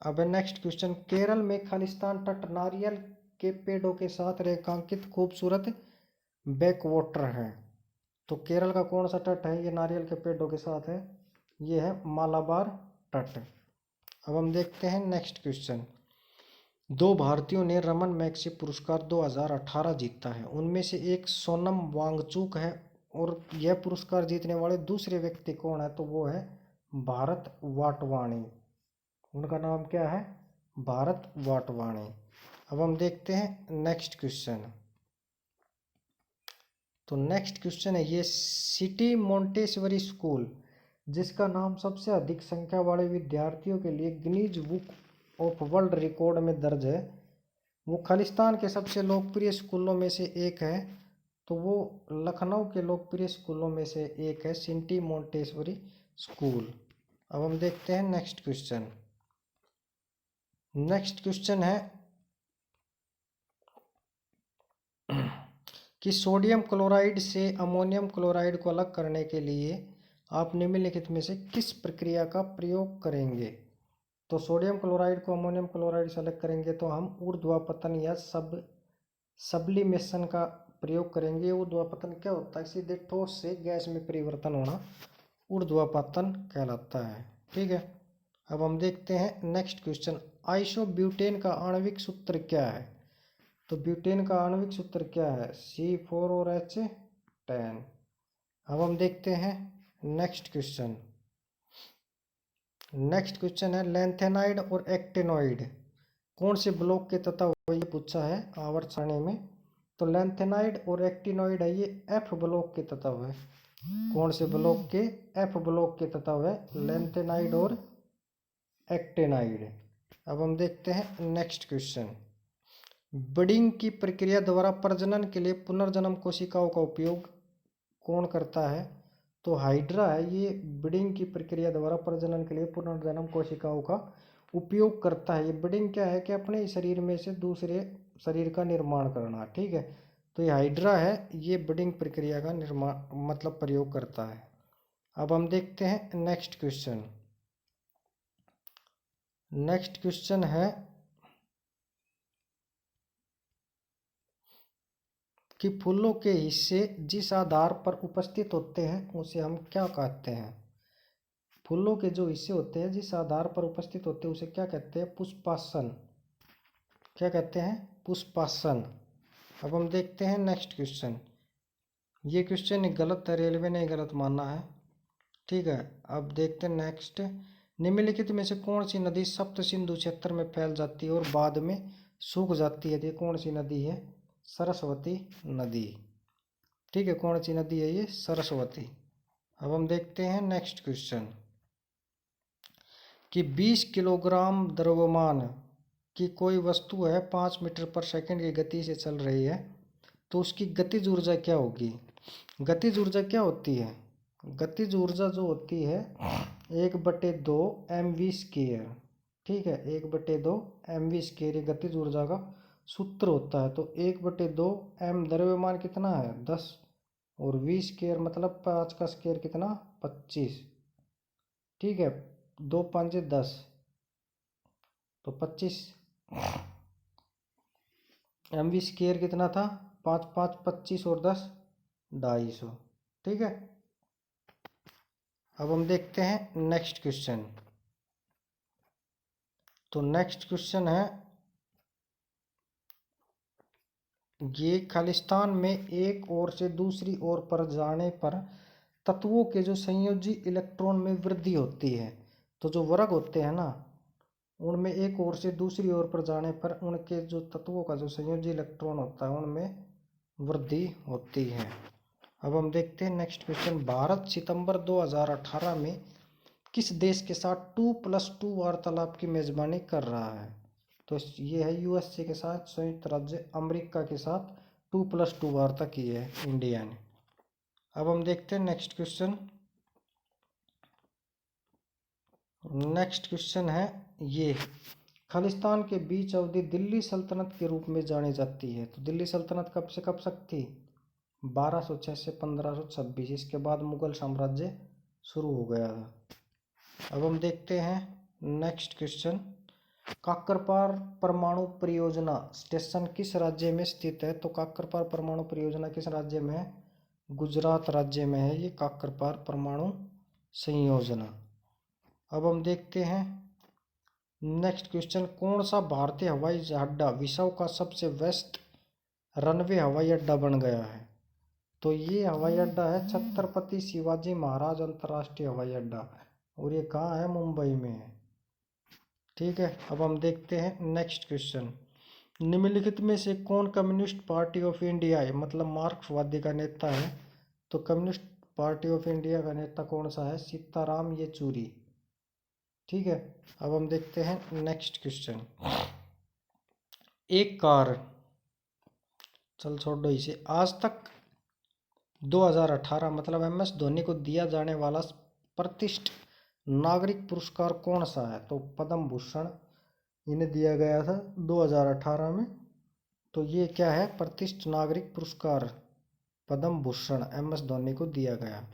अब नेक्स्ट क्वेश्चन। केरल में खालिस्तान तट नारियल के पेड़ों के साथ रेखांकित खूबसूरत बैकवाटर है। तो केरल का कौन सा तट है, ये नारियल के पेड़ों के साथ है, ये है मालाबार तट। अब हम देखते हैं नेक्स्ट क्वेश्चन। 2 भारतीयों ने रमन मैग्सेसे पुरस्कार 2018 जीता है, उनमें से एक सोनम वांगचुक है और यह पुरस्कार जीतने वाले दूसरे व्यक्ति कौन है। तो वो है भारत वाटवाणी, उनका नाम क्या है, भारत वाटवाणी। अब हम देखते हैं नेक्स्ट क्वेश्चन। तो नेक्स्ट क्वेश्चन है ये सिटी मोंटेसरी स्कूल जिसका नाम सबसे अधिक संख्या वाले विद्यार्थियों के लिए Guinness book of world record में दर्ज है, वो खालिस्तान के सबसे लोकप्रिय स्कूलों में से एक है। तो वो लखनऊ के लोकप्रिय स्कूलों में से एक है सिटी मोंटेसरी स्कूल। अब हम देखते हैं नेक्स्ट क्वेश्चन। नेक्स्ट क्वेश्चन है कि सोडियम क्लोराइड से अमोनियम क्लोराइड को अलग करने के लिए आप निम्नलिखित में से किस प्रक्रिया का प्रयोग करेंगे। तो सोडियम क्लोराइड को अमोनियम क्लोराइड से अलग करेंगे तो हम ऊर्ध्वापतन या सब्लिमेशन का प्रयोग करेंगे। ऊर्ध्वापतन क्या होता है, सीधे ठोस से गैस में परिवर्तन होना ऊर्ध्वापतन कहलाता है। ठीक है, अब हम देखते हैं नेक्स्ट क्वेश्चन। आइसोब्यूटेन का आणविक सूत्र क्या है। तो ब्यूटेन का आणविक सूत्र क्या है, C4 और H10। अब हम देखते हैं नेक्स्ट क्वेश्चन। नेक्स्ट क्वेश्चन है लैंथेनाइड और एक्टिनोइड कौन से ब्लॉक के तत्व है, ये पूछा है आवर्त सारणी में। तो लैंथेनाइड और एक्टिनोइड है ये F ब्लॉक के तत्व है। कौन से ब्लॉक के, F ब्लॉक के तत्व है लैंथेनाइड और एक्टिनाइड। अब हम देखते हैं नेक्स्ट क्वेश्चन। ब्रीडिंग की प्रक्रिया द्वारा प्रजनन के लिए पुनर्जन्म कोशिकाओं का उपयोग कौन करता है। तो हाइड्रा है ये ब्रीडिंग की प्रक्रिया द्वारा प्रजनन के लिए पुनर्जन्म कोशिकाओं का उपयोग करता है। ये ब्रीडिंग क्या है कि अपने शरीर में से दूसरे शरीर का निर्माण करना। ठीक है, तो ये हाइड्रा है ये ब्रीडिंग प्रक्रिया का निर्माण मतलब प्रयोग करता है। अब हम देखते हैं नेक्स्ट क्वेश्चन। नेक्स्ट क्वेश्चन है कि फूलों के हिस्से जिस आधार पर उपस्थित होते हैं उसे हम क्या कहते हैं। फूलों के जो हिस्से होते हैं जिस आधार पर उपस्थित होते हैं उसे क्या कहते हैं, पुष्पासन। क्या कहते हैं, पुष्पासन। अब हम देखते हैं नेक्स्ट क्वेश्चन। ये क्वेश्चन गलत है, रेलवे ने गलत माना है। ठीक है, अब देखते हैं नेक्स्ट। निम्नलिखित में से कौन सी नदी सप्त सिंधु क्षेत्र में फैल जाती है और बाद में सूख जाती है। ये कौन सी नदी है, सरस्वती नदी। ठीक है, कौन सी नदी है ये, सरस्वती। अब हम देखते हैं नेक्स्ट क्वेश्चन कि 20 किलोग्राम द्रव्यमान की कोई वस्तु है 5 मीटर पर सेकंड की गति से चल रही है, तो उसकी गतिज ऊर्जा क्या होगी। गतिज ऊर्जा क्या होती है, गतिज ऊर्जा जो होती है 1/2 mv स्क्वायर। ठीक है, 1/2 mv स्क्वायर ये गतिज ऊर्जा का सूत्र होता है। तो 1/2 m द्रव्यमान कितना है 10 और v स्क्वायर मतलब 5 का स्क्वायर कितना 25। ठीक है, 2 5 10 तो 25 mv स्क्वायर कितना था 5 5 25 और 10 250। ठीक है, अब हम देखते हैं नेक्स्ट क्वेश्चन। तो नेक्स्ट क्वेश्चन है ये खालिस्तान में एक ओर से दूसरी ओर पर जाने पर तत्वों के जो संयोजी इलेक्ट्रॉन में वृद्धि होती है। तो जो वर्ग होते हैं ना उनमें एक ओर से दूसरी ओर पर जाने पर उनके जो तत्वों का जो संयोजी इलेक्ट्रॉन होता है उनमें वृद्धि होती है। अब हम देखते हैं नेक्स्ट क्वेश्चन। भारत सितंबर 2018 में किस देश के साथ 2+2 वार्तालाप की मेजबानी कर रहा है। तो ये है यूएसए के साथ, संयुक्त राज्य अमेरिका के साथ 2+2 वार्ता की है इंडिया ने। अब हम देखते हैं नेक्स्ट क्वेश्चन। नेक्स्ट क्वेश्चन है ये खालिस्तान के बीच अवधि दिल्ली सल्तनत के रूप में जानी जाती है। तो दिल्ली सल्तनत कब से कब तक थी, 1206 से 1526। इसके बाद मुगल साम्राज्य शुरू हो गया था। अब हम देखते हैं नेक्स्ट क्वेश्चन। काकरपार परमाणु परियोजना स्टेशन किस राज्य में स्थित है। तो काकरपार परमाणु परियोजना किस राज्य में है, गुजरात राज्य में है ये काकरपार परमाणु संयोजना। अब हम देखते हैं नेक्स्ट क्वेश्चन। कौन सा भारतीय हवाई अड्डा विश्व का सबसे व्यस्त रनवे हवाई अड्डा बन गया है। तो ये हवाई अड्डा है छत्रपति शिवाजी महाराज अंतर्राष्ट्रीय हवाई अड्डा और ये कहाँ है, मुंबई में है। ठीक है, अब हम देखते हैं नेक्स्ट क्वेश्चन। निम्नलिखित में से कौन कम्युनिस्ट पार्टी ऑफ इंडिया है, मतलब मार्क्सवादी का नेता है? तो कम्युनिस्ट पार्टी ऑफ इंडिया का नेता कौन सा है? सीताराम येचूरी। ठीक है, अब हम देखते हैं नेक्स्ट क्वेश्चन। एक कार, चल छोड़ो इसे। आज तक 2018 मतलब MS धोनी को दिया जाने वाला प्रतिष्ठित नागरिक पुरस्कार कौन सा है? तो पद्म भूषण इन्हें दिया गया था 2018 में। तो ये क्या है? प्रतिष्ठित नागरिक पुरस्कार पद्म भूषण MS धोनी को दिया गया।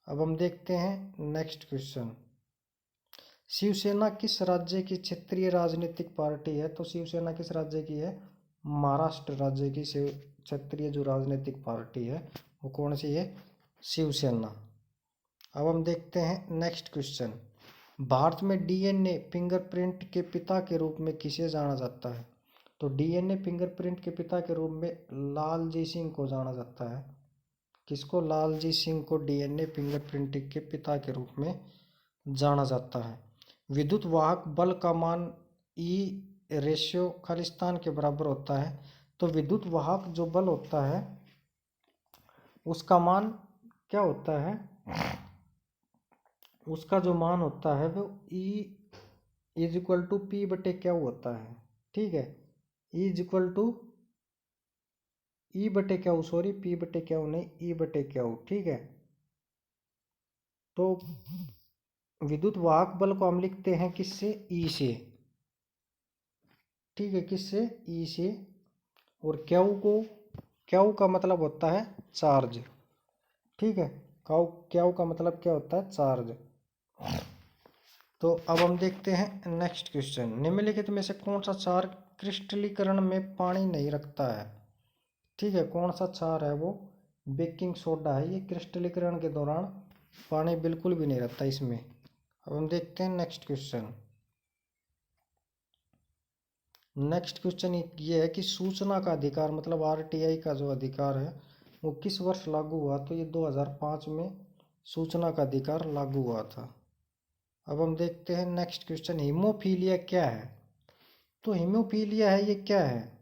अब हम देखते हैं नेक्स्ट क्वेश्चन। शिवसेना किस राज्य की क्षेत्रीय राजनीतिक पार्टी है? तो शिवसेना किस राज्य की है? महाराष्ट्र राज्य की क्षेत्रीय जो राजनीतिक पार्टी है वो कौन सी है? शिवसेना। अब हम देखते हैं नेक्स्ट क्वेश्चन। भारत में DNA फिंगरप्रिंट के पिता के रूप में किसे जाना जाता है? तो DNA फिंगरप्रिंट के पिता के रूप में लालजी सिंह को जाना जाता है। किसको? लालजी सिंह को DNA फिंगरप्रिंट के पिता के रूप में जाना जाता है। विद्युत वाहक बल का मान E खालिस्तान के बराबर होता है। तो विद्युत वाहक जो बल होता है उसका मान क्या होता है? उसका जो मान होता है वो E=P/Q होता है। ठीक है, E=E/Q, सॉरी P/Q नहीं, E/Q। ठीक है, तो विद्युत वाहक बल को हम लिखते हैं किससे? E से। ठीक है, किससे? E से। और Q का मतलब होता है चार्ज। ठीक है, Q का मतलब क्या होता है? चार्ज। तो अब हम देखते हैं नेक्स्ट क्वेश्चन। निम्नलिखित में से कौन सा क्षार क्रिस्टलीकरण में पानी नहीं रखता है? ठीक है, कौन सा क्षार है वो? बेकिंग सोडा है। ये क्रिस्टलीकरण के दौरान पानी बिल्कुल भी नहीं रहता इसमें। अब हम देखते हैं नेक्स्ट क्वेश्चन। नेक्स्ट क्वेश्चन ये है कि सूचना का अधिकार मतलब RTI का जो अधिकार है वो किस वर्ष लागू हुआ? तो ये 2005 में सूचना का अधिकार लागू हुआ था। अब हम देखते हैं नेक्स्ट क्वेश्चन। हीमोफीलिया क्या है? तो हीमोफीलिया है, ये क्या है?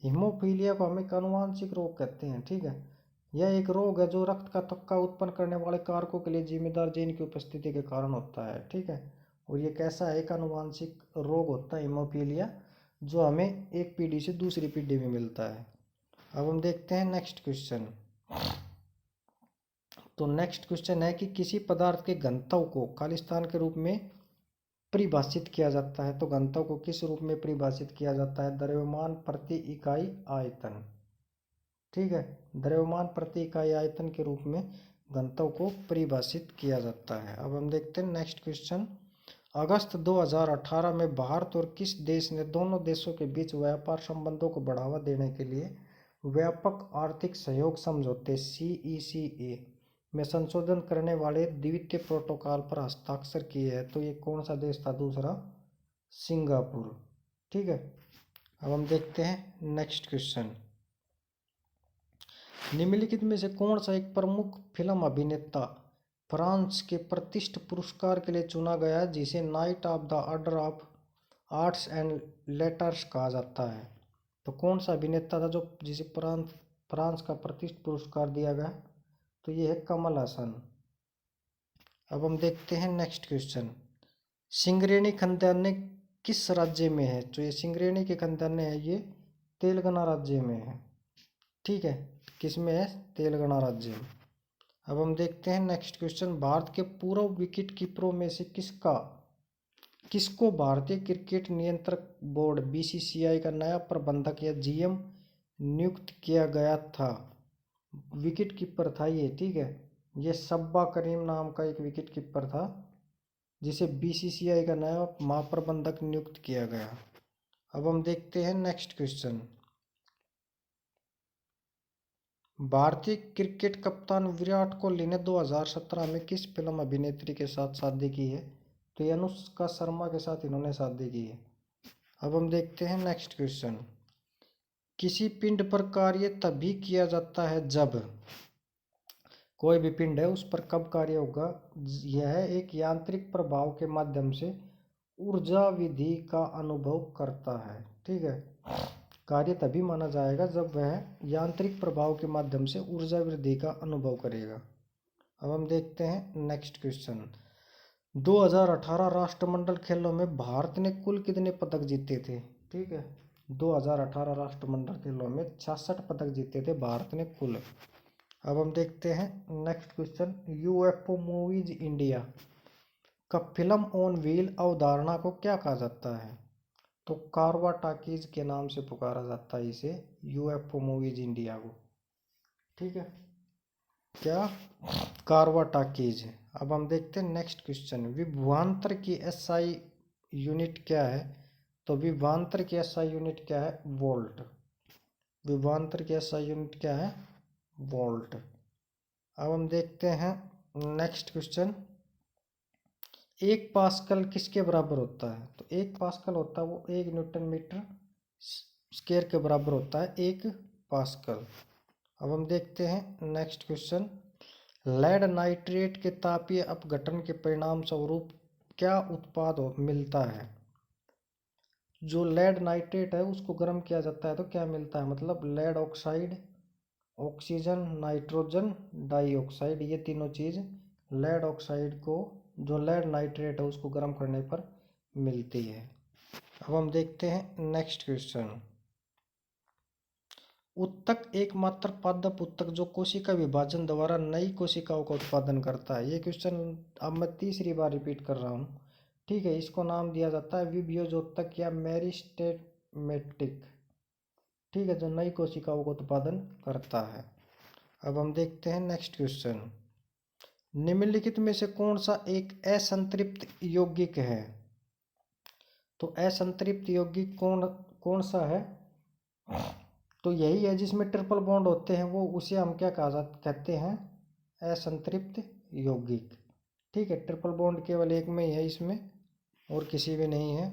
हीमोफीलिया को हम एक आनुवांशिक रोग कहते हैं। ठीक है, यह एक रोग है जो रक्त का थक्का उत्पन्न करने वाले कारकों के लिए जिम्मेदार जीन की उपस्थिति के कारण होता है। ठीक है, और ये कैसा है? एक आनुवांशिक रोग होता है हीमोफीलिया, जो हमें एक पीढ़ी से दूसरी पीढ़ी में मिलता है। अब हम देखते हैं नेक्स्ट क्वेश्चन। तो नेक्स्ट क्वेश्चन है कि किसी पदार्थ के घनत्व को खालिस्तान के रूप में परिभाषित किया जाता है। तो घनत्व को किस रूप में परिभाषित किया जाता है? द्रव्यमान प्रति इकाई आयतन। ठीक है, द्रव्यमान प्रति इकाई आयतन के रूप में घनत्व को परिभाषित किया जाता है। अब हम देखते हैं नेक्स्ट क्वेश्चन। अगस्त 2018 में भारत और किस देश ने दोनों देशों के बीच व्यापार संबंधों को बढ़ावा देने के लिए व्यापक आर्थिक सहयोग समझौते CECA में संशोधन करने वाले द्वितीय प्रोटोकॉल पर हस्ताक्षर किए हैं? तो ये कौन सा देश था? दूसरा, सिंगापुर। ठीक है, अब हम देखते हैं नेक्स्ट क्वेश्चन। निम्नलिखित में से कौन सा एक प्रमुख फिल्म अभिनेता फ्रांस के प्रतिष्ठित पुरस्कार के लिए चुना गया है जिसे night of the order of arts and letters कहा जाता है? तो कौन सा अभिनेता था जो जिसे फ्रांस का प्रतिष्ठित पुरस्कार दिया गया? तो ये है कमल हसन। अब हम देखते हैं नेक्स्ट क्वेश्चन। सिंगरेणी खनदाने किस राज्य में है? तो ये सिंगरेणी के खनदाने है ये तेलंगाना राज्य में है। ठीक है, किस में है? तेलंगाना राज्य में। अब हम देखते हैं नेक्स्ट क्वेश्चन। भारत के पूर्व विकेट कीपरों में से किसको भारतीय क्रिकेट नियंत्रक बोर्ड BCCI का नया प्रबंधक या GM नियुक्त किया गया था? विकेट कीपर था ये। ठीक है, ये सब्बा करीम नाम का एक विकेट कीपर था जिसे BCCI का नया महाप्रबंधक नियुक्त किया गया। अब हम देखते हैं नेक्स्ट क्वेश्चन। भारतीय क्रिकेट कप्तान विराट कोहली ने 2017 में किस फिल्म अभिनेत्री के साथ शादी की है? तो ये अनुष्का शर्मा के साथ इन्होंने शादी की है। अब हम देखते हैं नेक्स्ट क्वेश्चन। किसी पिंड पर कार्य तभी किया जाता है जब कोई भी पिंड है उस पर कब कार्य होगा? यह एक यांत्रिक प्रभाव के माध्यम से ऊर्जा विधि का अनुभव करता है। ठीक है, कार्य तभी माना जाएगा जब वह यांत्रिक प्रभाव के माध्यम से ऊर्जा वृद्धि का अनुभव करेगा। अब हम देखते हैं नेक्स्ट क्वेश्चन। 2018 राष्ट्रमंडल खेलों में भारत ने कुल कितने पदक जीते थे? ठीक है, 2018 राष्ट्रमंडल खेलों में 66 पदक जीते थे भारत ने कुल। अब हम देखते हैं next question. UFO movies India का फिल्म ऑन व्हील अवधारणा को क्या कहा जाता है? तो कारवा टाकीज के नाम से पुकारा जाता है इसे, यूएफओ मूवीज इंडिया को। ठीक है, क्या? कारवा टाकीज। अब हम देखते हैं नेक्स्ट क्वेश्चन। विभवांतर की एसआई यूनिट क्या है? तो विभवांतर की एसआई यूनिट क्या है? वोल्ट। विभवांतर की एसआई यूनिट क्या है? वोल्ट। अब हम देखते हैं नेक्स्ट क्वेश्चन। 1 पास्कल किसके बराबर होता है? तो 1 पास्कल होता है वो 1 न्यूटन मीटर स्क्वायर के बराबर होता है 1 पास्कल। अब हम देखते हैं नेक्स्ट क्वेश्चन। लेड नाइट्रेट के तापीय अपघटन के परिणाम स्वरूप क्या उत्पाद मिलता है? जो लेड नाइट्रेट है उसको गर्म किया जाता है तो क्या मिलता है? मतलब lead oxide, oxygen, nitrogen dioxide, ये तीनों चीज लेड ऑक्साइड को, जो लेड नाइट्रेट है उसको गर्म करने पर मिलती है। अब हम देखते हैं नेक्स्ट क्वेश्चन। उत्तक एकमात्र पादप उत्तक जो कोशिका विभाजन द्वारा नई कोशिकाओं का उत्पादन करता है। ये क्वेश्चन अब मैं तीसरी बार रिपीट कर रहा हूँ। ठीक है, इसको नाम दिया जाता है विभ्योजोत्तक या मेरिस्टेमेटिक। ठीक है, जो नई कोशिकाओं का उत्पादन करता है। अब हम देखते हैं नेक्स्ट क्वेश्चन। निम्नलिखित में से कौन सा एक असंतृप्त यौगिक है? तो असंतृप्त यौगिक कौन कौन सा है? तो यही है जिसमें ट्रिपल बॉन्ड होते हैं, वो उसे हम क्या कहते हैं? असंतृप्त यौगिक। ठीक है, ट्रिपल बॉन्ड केवल एक में ही है इसमें, और किसी भी नहीं है।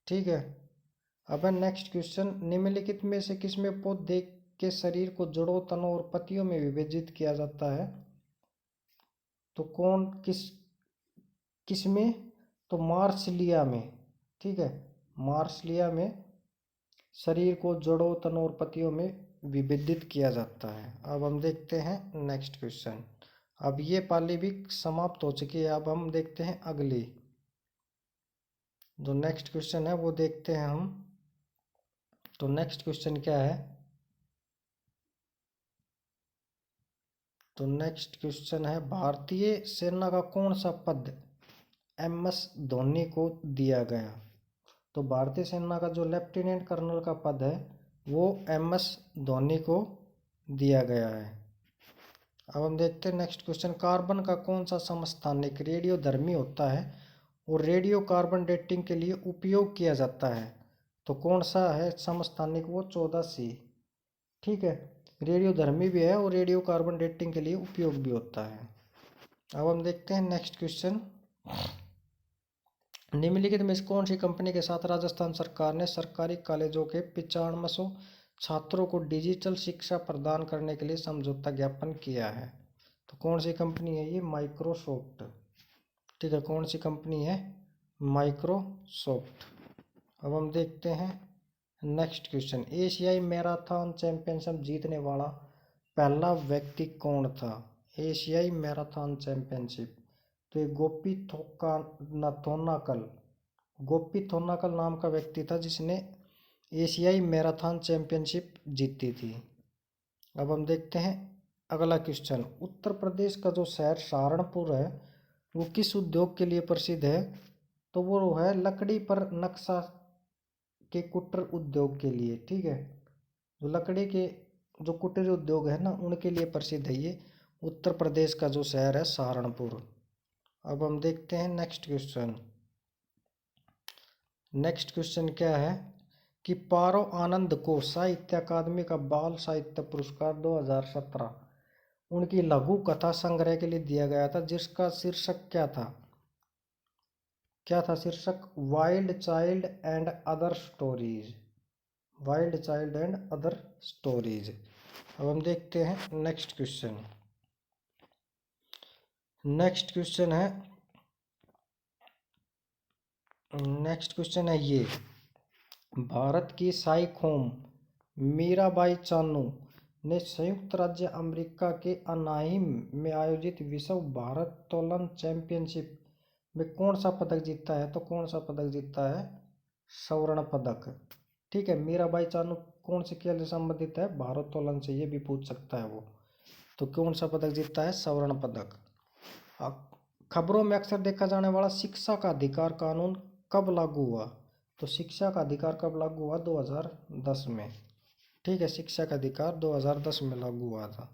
ठीक है, अब नेक्स्ट क्वेश्चन। निम्नलिखित में से किसमें पौधे के शरीर को जड़ों, तनों और पत्तियों में विभाजित किया जाता है? तो कौन किसमें? तो मार्सलिया में। ठीक है, मार्सलिया में शरीर को जड़ों, तनों और पत्तियों में विभेदित किया जाता है। अब हम देखते हैं नेक्स्ट क्वेश्चन। अब ये पाली भी समाप्त हो चुकी है। अब हम देखते हैं अगली, जो नेक्स्ट क्वेश्चन है वो देखते हैं हम। तो नेक्स्ट क्वेश्चन क्या है? तो नेक्स्ट क्वेश्चन है, भारतीय सेना का कौन सा पद MS धोनी को दिया गया? तो भारतीय सेना का जो लेफ्टिनेंट कर्नल का पद है वो MS धोनी को दिया गया है। अब हम देखते हैं नेक्स्ट क्वेश्चन। कार्बन का कौन सा समस्थानिक रेडियोधर्मी होता है और रेडियो कार्बन डेटिंग के लिए उपयोग किया जाता है? तो कौन सा है समस्थानिक? वो 14C। ठीक है, रेडियोधर्मी भी है और रेडियो कार्बन डेटिंग के लिए उपयोग भी होता है। अब हम देखते हैं नेक्स्ट क्वेश्चन। निम्नलिखित में से कौन सी कंपनी के साथ राजस्थान सरकार ने सरकारी कॉलेजों के 9500 छात्रों को डिजिटल शिक्षा प्रदान करने के लिए समझौता ज्ञापन किया है? तो कौन सी कंपनी है ये? माइक्रोसॉफ्ट। ठीक है, कौन सी कंपनी है? माइक्रोसॉफ्ट। अब हम देखते हैं नेक्स्ट क्वेश्चन। एशियाई मैराथन चैंपियनशिप जीतने वाला पहला व्यक्ति कौन था? एशियाई मैराथन चैंपियनशिप। तो ये गोपी थोनाकल नाम का व्यक्ति था जिसने एशियाई मैराथन चैंपियनशिप जीती थी। अब हम देखते हैं अगला क्वेश्चन। उत्तर प्रदेश का जो शहर सहारनपुर है वो किस उद्योग के लिए प्रसिद्ध है? तो वो है लकड़ी पर नक्शा के कुटीर उद्योग के लिए। ठीक है, जो लकड़ी के जो कुटीर उद्योग है ना उनके लिए प्रसिद्ध है ये उत्तर प्रदेश का जो शहर है सहारनपुर। अब हम देखते हैं नेक्स्ट क्वेश्चन। नेक्स्ट क्वेश्चन क्या है कि पारो आनंद को साहित्य अकादमी का बाल साहित्य पुरस्कार 2017 उनकी लघु कथा संग्रह के लिए दिया गया था, जिसका शीर्षक क्या था? क्या था शीर्षक? Wild child and other stories. Wild child and other stories. अब हम देखते हैं नेक्स्ट क्वेश्चन। नेक्स्ट क्वेश्चन है ये भारत की साई खोम मीराबाई चानू ने संयुक्त राज्य अमेरिका के अनाहिम में आयोजित विश्व भारोत्तोलन चैंपियनशिप में कौन सा पदक जीता है? तो कौन सा पदक जीता है? स्वर्ण पदक। ठीक है, मीराबाई चानू कौन से खेल से संबंधित है? भारोत्तोलन से, ये भी पूछ सकता है वो। तो कौन सा पदक जीता है? स्वर्ण पदक। खबरों में अक्सर देखा जाने वाला शिक्षा का अधिकार कानून कब लागू हुआ? तो शिक्षा का अधिकार कब लागू हुआ? 2010 में। ठीक है, शिक्षा का अधिकार 2010 में लागू हुआ था।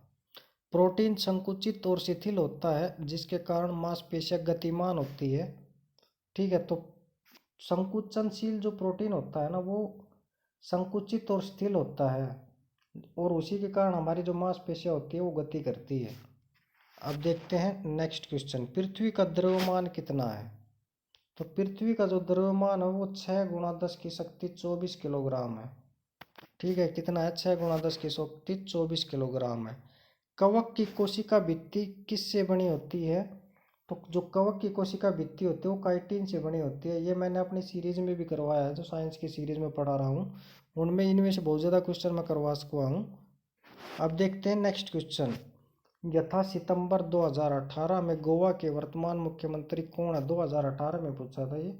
प्रोटीन संकुचित और शिथिल होता है जिसके कारण मांसपेशियां गतिमान होती है। ठीक है, तो संकुचनशील जो प्रोटीन होता है ना, वो संकुचित और शिथिल होता है और उसी के कारण हमारी जो मांसपेशियां होती है वो गति करती है। अब देखते हैं नेक्स्ट क्वेश्चन। पृथ्वी का द्रव्यमान कितना है? तो पृथ्वी का जो द्रव्यमान है वो 6 गुणा 10 की शक्ति 24 किलोग्राम है। ठीक है, कितना है? 6 गुणा 10 की शक्ति 24 किलोग्राम है। कवक की कोशिका भित्ति किससे बनी होती है? तो जो कवक की कोशिका भित्ति होती है वो काइटिन से बनी होती है। ये मैंने अपनी सीरीज में भी करवाया है, जो साइंस की सीरीज में पढ़ा रहा हूँ उनमें इनमें से बहुत ज़्यादा क्वेश्चन मैं करवा चुका हूँ। अब देखते हैं नेक्स्ट क्वेश्चन। यथा सितंबर 2018 में गोवा के वर्तमान मुख्यमंत्री कौन है? 2018 में पूछा था ये।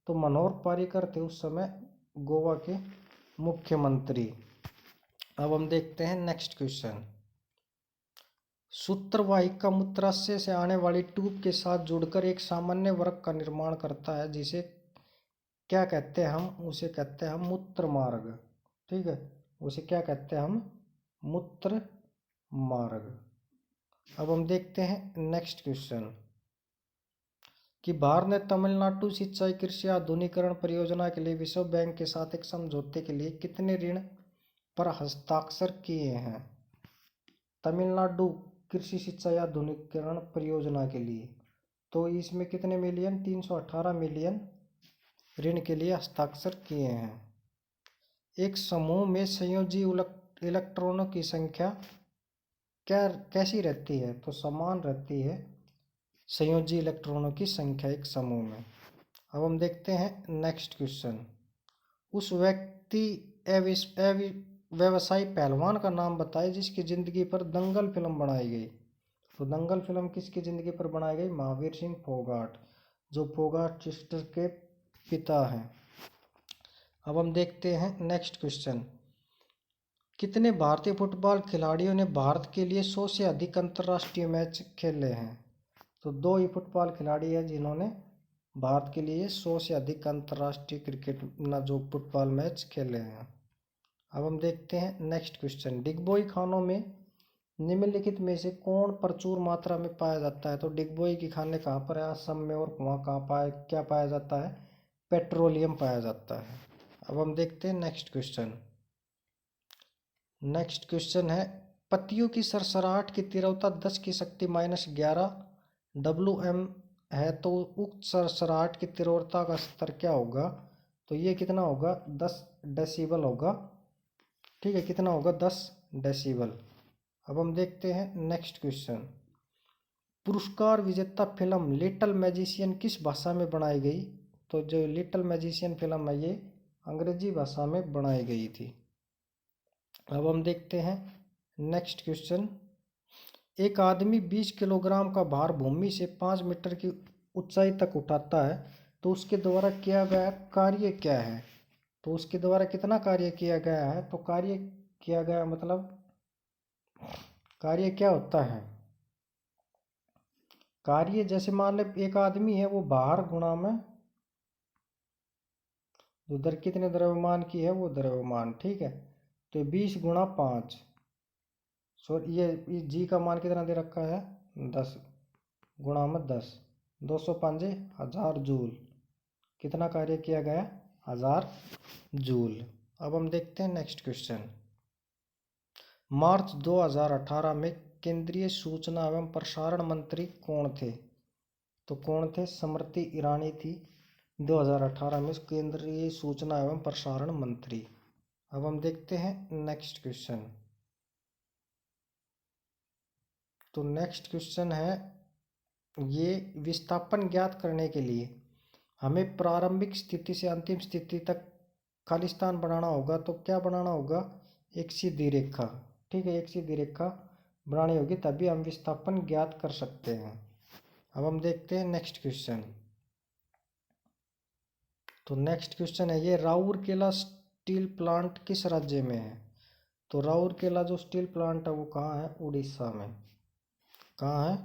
तो मनोहर पर्रिकर थे उस समय गोवा के मुख्यमंत्री। अब हम देखते हैं नेक्स्ट क्वेश्चन। सूत्रवाहिका मूत्राशय से आने वाली ट्यूब के साथ जुड़कर एक सामान्य वृक्क का निर्माण करता है, जिसे क्या कहते हैं? हम उसे कहते हैं हम मूत्र मार्ग। ठीक है, उसे क्या कहते हैं? हम मूत्र मार्ग। अब हम देखते हैं नेक्स्ट क्वेश्चन कि भारत ने तमिलनाडु सिंचाई कृषि आधुनिकीकरण परियोजना के लिए विश्व बैंक के साथ एक समझौते के लिए कितने ऋण पर हस्ताक्षर किए हैं? तमिलनाडु कृषि सिंचाई आधुनिकीकरण परियोजना के लिए तो इसमें कितने मिलियन? 318 मिलियन ऋण के लिए हस्ताक्षर किए हैं। एक समूह में संयोजी इलेक्ट्रॉनों की संख्या कैसी रहती है? तो समान रहती है संयोजी इलेक्ट्रॉनों की संख्या एक समूह में। अब हम देखते हैं नेक्स्ट क्वेश्चन। उस व्यवसायी पहलवान का नाम बताए जिसकी जिंदगी पर दंगल फिल्म बनाई गई। तो दंगल फिल्म किसकी जिंदगी पर बनाई गई? महावीर सिंह फोगाट, जो फोगाट सिस्टर के पिता हैं। अब हम देखते हैं नेक्स्ट क्वेश्चन। कितने भारतीय फुटबॉल खिलाड़ियों ने भारत के लिए 100 से अधिक अंतर्राष्ट्रीय मैच खेले हैं? तो 2 ही फुटबॉल खिलाड़ी हैं जिन्होंने भारत के लिए 100 से अधिक अंतर्राष्ट्रीय क्रिकेट जो फुटबॉल मैच खेले हैं। अब हम देखते हैं नेक्स्ट क्वेश्चन। डिगबोई खानों में निम्नलिखित में से कौन प्रचुर मात्रा में पाया जाता है? तो डिगबोई की खाने कहाँ पर है? असम में। और वहाँ कहाँ क्या पाया जाता है? पेट्रोलियम पाया जाता है। अब हम देखते हैं नेक्स्ट क्वेश्चन। नेक्स्ट क्वेश्चन है पत्तियों की सरसराहट की तीव्रता 10 की शक्ति -11 WM है, तो उक्त सरसराहट की तीव्रता का स्तर क्या होगा? तो ये कितना होगा? 10 डेसिबल होगा। ठीक है, कितना होगा? 10 डेसिबल। अब हम देखते हैं नेक्स्ट क्वेश्चन। पुरस्कार विजेता फिल्म लिटिल मैजिशियन किस भाषा में बनाई गई? तो जो लिटिल मैजिशियन फिल्म है ये अंग्रेजी भाषा में बनाई गई थी। अब हम देखते हैं नेक्स्ट क्वेश्चन। एक आदमी 20 किलोग्राम का भार भूमि से 5 मीटर की ऊंचाई तक उठाता है, तो उसके द्वारा किया गया कार्य क्या है? तो उसके द्वारा कितना कार्य किया गया है? तो कार्य किया गया मतलब कार्य क्या होता है? कार्य जैसे मान ले एक आदमी है, वो भार गुणा में जो दर कितने द्रव्यमान की है वो द्रव्यमान। ठीक है, तो 20 गुणा 5, सॉरी ये जी का मान कितना दे रखा है? 10 गुणा में 10, 205 1000 जूल। कितना कार्य किया गया? 1000 जूल। अब हम देखते हैं नेक्स्ट क्वेश्चन। मार्च 2018 में केंद्रीय सूचना एवं प्रसारण मंत्री कौन थे? तो कौन थे? स्मृति ईरानी थी 2018 में केंद्रीय सूचना एवं प्रसारण मंत्री। अब हम देखते हैं नेक्स्ट क्वेश्चन। तो नेक्स्ट क्वेश्चन है ये विस्थापन ज्ञात करने के लिए हमें प्रारंभिक स्थिति से अंतिम स्थिति तक खालिस्तान बनाना होगा तो क्या बनाना होगा, एक सीधी रेखा। ठीक है, एक सीधी रेखा बनानी होगी तभी हम विस्थापन ज्ञात कर सकते हैं। अब हम देखते हैं नेक्स्ट क्वेश्चन। तो नेक्स्ट क्वेश्चन है ये, राउरकेला स्टील प्लांट किस राज्य में है। तो राउरकेला जो स्टील प्लांट है वो कहाँ है, उड़ीसा में। कहाँ है,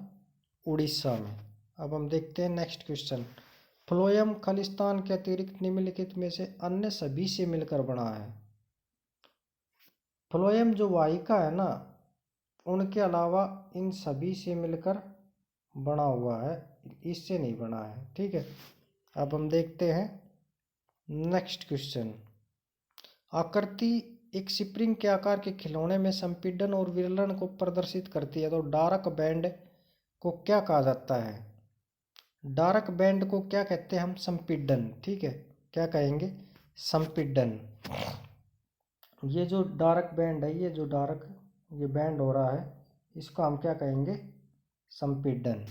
उड़ीसा में। अब हम देखते हैं नेक्स्ट क्वेश्चन। फ्लोएम खालिस्तान के अतिरिक्त निम्नलिखित में से अन्य सभी से मिलकर बना है। फ्लोएम जो वाहिका है ना, उनके अलावा इन सभी से मिलकर बना हुआ है, इससे नहीं बना है। ठीक है, अब हम देखते हैं नेक्स्ट क्वेश्चन। आकृति एक स्प्रिंग के आकार के खिलौने में संपीड़न और विरलन को प्रदर्शित करती है, तो डार्क बैंड को क्या कहा जाता है। डार्क बैंड को क्या कहते हैं हम, संपीड़न। ठीक है, क्या कहेंगे, संपीड़न। ये जो डार्क बैंड है, ये जो डार्क ये बैंड हो रहा है, इसको हम क्या कहेंगे, संपीड़न।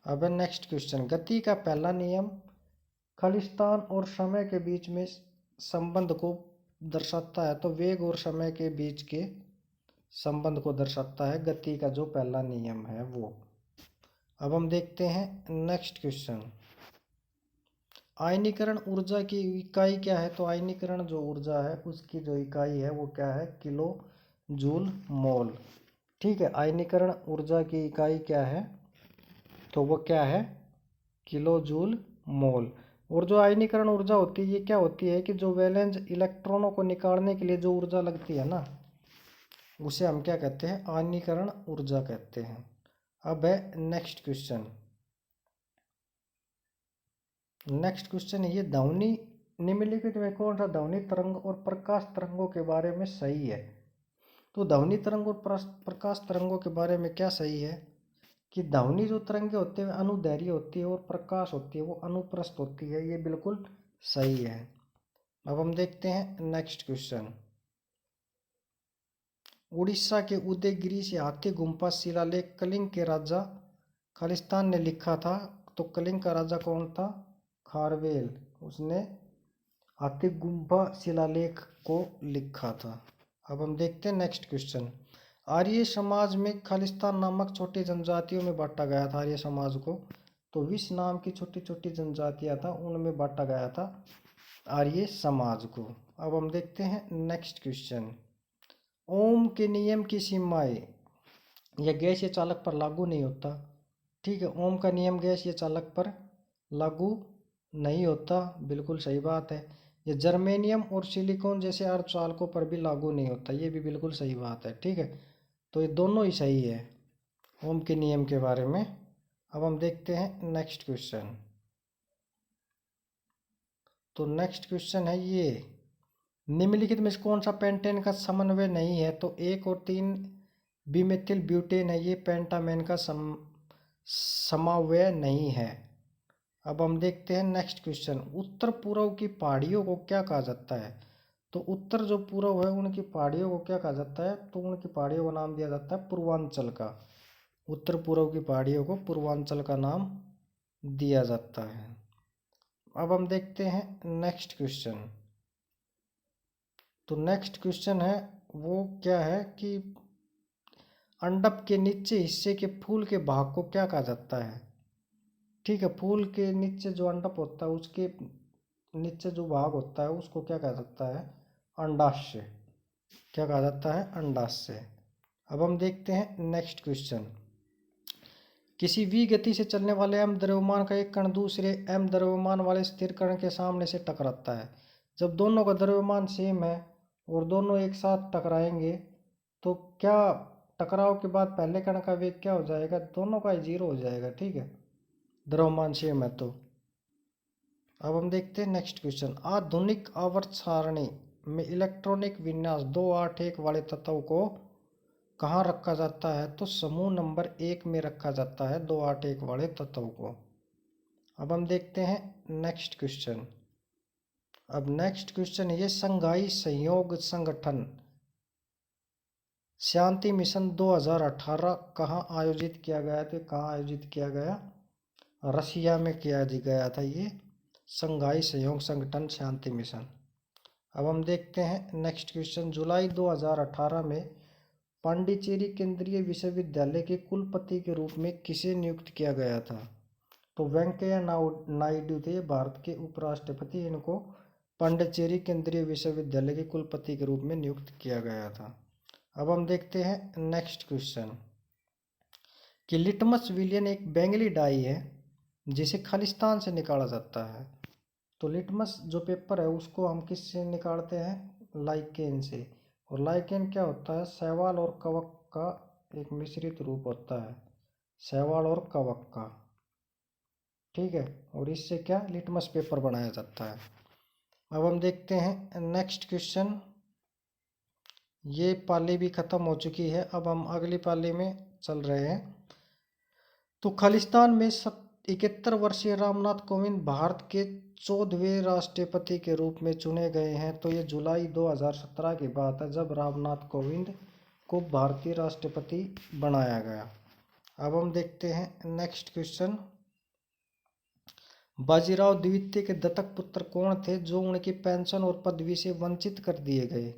अब नेक्स्ट क्वेश्चन। गति का पहला नियम खालिस्तान और समय के बीच में संबंध को दर्शाता है, तो वेग और समय के बीच के संबंध को दर्शाता है गति का जो पहला नियम है वो। अब हम देखते हैं नेक्स्ट क्वेश्चन। आयनीकरण ऊर्जा की इकाई क्या है। तो आयनीकरण जो ऊर्जा है उसकी जो इकाई है वो क्या है, किलो जूल मोल। ठीक है, आयनीकरण ऊर्जा की इकाई क्या है, तो वो क्या है, किलो जूल मोल। और जो आयनीकरण ऊर्जा होती है ये क्या होती है कि जो वैलेंस इलेक्ट्रॉनों को निकालने के लिए जो ऊर्जा लगती है ना, उसे हम क्या कहते हैं, आयनीकरण ऊर्जा कहते हैं। अब है नेक्स्ट क्वेश्चन। नेक्स्ट क्वेश्चन है ये, ध्वनि निम्नलिखित में कौन सा ध्वनि तरंग और प्रकाश तरंगों के बारे में सही है। तो ध्वनि तरंग और प्रकाश तरंगों के बारे में क्या सही है कि ध्वनि जो तरंगे होते हैं अनुदैर्घ्य होती है और प्रकाश होती है वो अनुप्रस्थ होती है, ये बिल्कुल सही है। अब हम देखते हैं नेक्स्ट क्वेश्चन। उड़ीसा के उदयगिरी से हाथी गुम्फा शिलालेख कलिंग के राजा खालिस्तान ने लिखा था, तो कलिंग का राजा कौन था, खारवेल। उसने हाथी गुम्फा शिलालेख को लिखा था। अब हम देखते हैं नेक्स्ट क्वेश्चन। आर्य समाज में खालिस्तान नामक छोटी जनजातियों में बांटा गया था। आर्य समाज को तो विश नाम की छोटी छोटी जनजातियां था, उनमें बांटा गया था आर्य समाज को। अब हम देखते हैं नेक्स्ट क्वेश्चन। ओम के नियम की सीमाएं यह गैसीय चालक पर लागू नहीं होता। ठीक है, ओम का नियम गैसीय चालक पर लागू नहीं होता, बिल्कुल सही बात है। ये जर्मेनियम और सिलिकॉन जैसे अर्धचालकों पर भी लागू नहीं होता, ये भी बिल्कुल सही बात है। ठीक है, तो ये दोनों ही सही है ओम के नियम के बारे में। अब हम देखते हैं नेक्स्ट क्वेश्चन। तो नेक्स्ट क्वेश्चन है ये, निम्नलिखित में से कौन सा पेंटेन का समन्वय नहीं है। तो 1 और 3 बीमेथिल ब्यूटेन है, ये पेंटामेन का समन्वय नहीं है। अब हम देखते हैं नेक्स्ट क्वेश्चन। उत्तर पूर्व की पहाड़ियों को क्या कहा जाता है। तो उत्तर जो पूर्व है उनकी पहाड़ियों को क्या कहा जाता है, तो उनकी पहाड़ियों का नाम दिया जाता है पूर्वांचल का। उत्तर पूर्व की पहाड़ियों को पूर्वांचल का नाम दिया जाता है। अब हम देखते हैं नेक्स्ट क्वेश्चन। तो नेक्स्ट क्वेश्चन है वो क्या है कि अंडप के नीचे हिस्से के फूल के भाग को क्या कहा जाता है। ठीक है, फूल के नीचे जो अंडप होता है उसके नीचे जो भाग होता है उसको क्या कहा जाता है, अंडाशय। क्या कहा जाता है, अंडाशय। अब हम देखते हैं नेक्स्ट क्वेश्चन। किसी भी गति से चलने वाले m द्रव्यमान का एक कण दूसरे m द्रव्यमान वाले स्थिर कण के सामने से टकराता है। जब दोनों का द्रव्यमान सेम है और दोनों एक साथ टकराएंगे तो क्या टकराव के बाद पहले कण का वेग क्या हो जाएगा, दोनों का 0 हो जाएगा। ठीक है, द्रव्यमान सेम है तो। अब हम देखते हैं नेक्स्ट क्वेश्चन। आधुनिक आवर्त सारणी में इलेक्ट्रॉनिक विन्यास 281 वाले तत्व को कहाँ रखा जाता है। तो समूह नंबर 1 में रखा जाता है 281 वाले तत्व को। अब हम देखते हैं नेक्स्ट क्वेश्चन। अब नेक्स्ट क्वेश्चन ये, संघाई सहयोग संगठन शांति मिशन 2018 कहाँ आयोजित किया गया था। कहाँ आयोजित किया गया, रसिया में किया गया था ये संघाई सहयोग संगठन शांति मिशन। अब हम देखते हैं नेक्स्ट क्वेश्चन। जुलाई 2018 में पांडिचेरी केंद्रीय विश्वविद्यालय के कुलपति के रूप में किसे नियुक्त किया गया था? तो वेंकैया नायडू थे भारत के उपराष्ट्रपति। इनको पांडिचेरी केंद्रीय विश्वविद्यालय के कुलपति के रूप में नियुक्त किया गया था। अब हम देखते हैं नेक्स्ट क्वेश्चन कि लिटमस विलियन एक बैंगनी डाई है जिसे खालिस्तान से निकाला जाता है। तो लिटमस जो पेपर है उसको हम किससे निकालते हैं? लाइकेन से। और लाइकेन क्या होता है? शैवाल और कवक का एक मिश्रित रूप होता है, शैवाल और कवक का। ठीक है, और इससे क्या लिटमस पेपर बनाया जाता है। अब हम देखते हैं नेक्स्ट क्वेश्चन। ये पाली भी खत्म हो चुकी है, अब हम अगली पाली में चल रहे हैं। तो खालिस्तान में 71 वर्षीय रामनाथ कोविंद भारत के 14वें राष्ट्रपति के रूप में चुने गए हैं। तो ये जुलाई 2017 की बात है जब रामनाथ कोविंद को भारतीय राष्ट्रपति बनाया गया। अब हम देखते हैं नेक्स्ट क्वेश्चन। बाजीराव द्वितीय के दत्तक पुत्र कौन थे जो उनकी पेंशन और पदवी से वंचित कर दिए गए?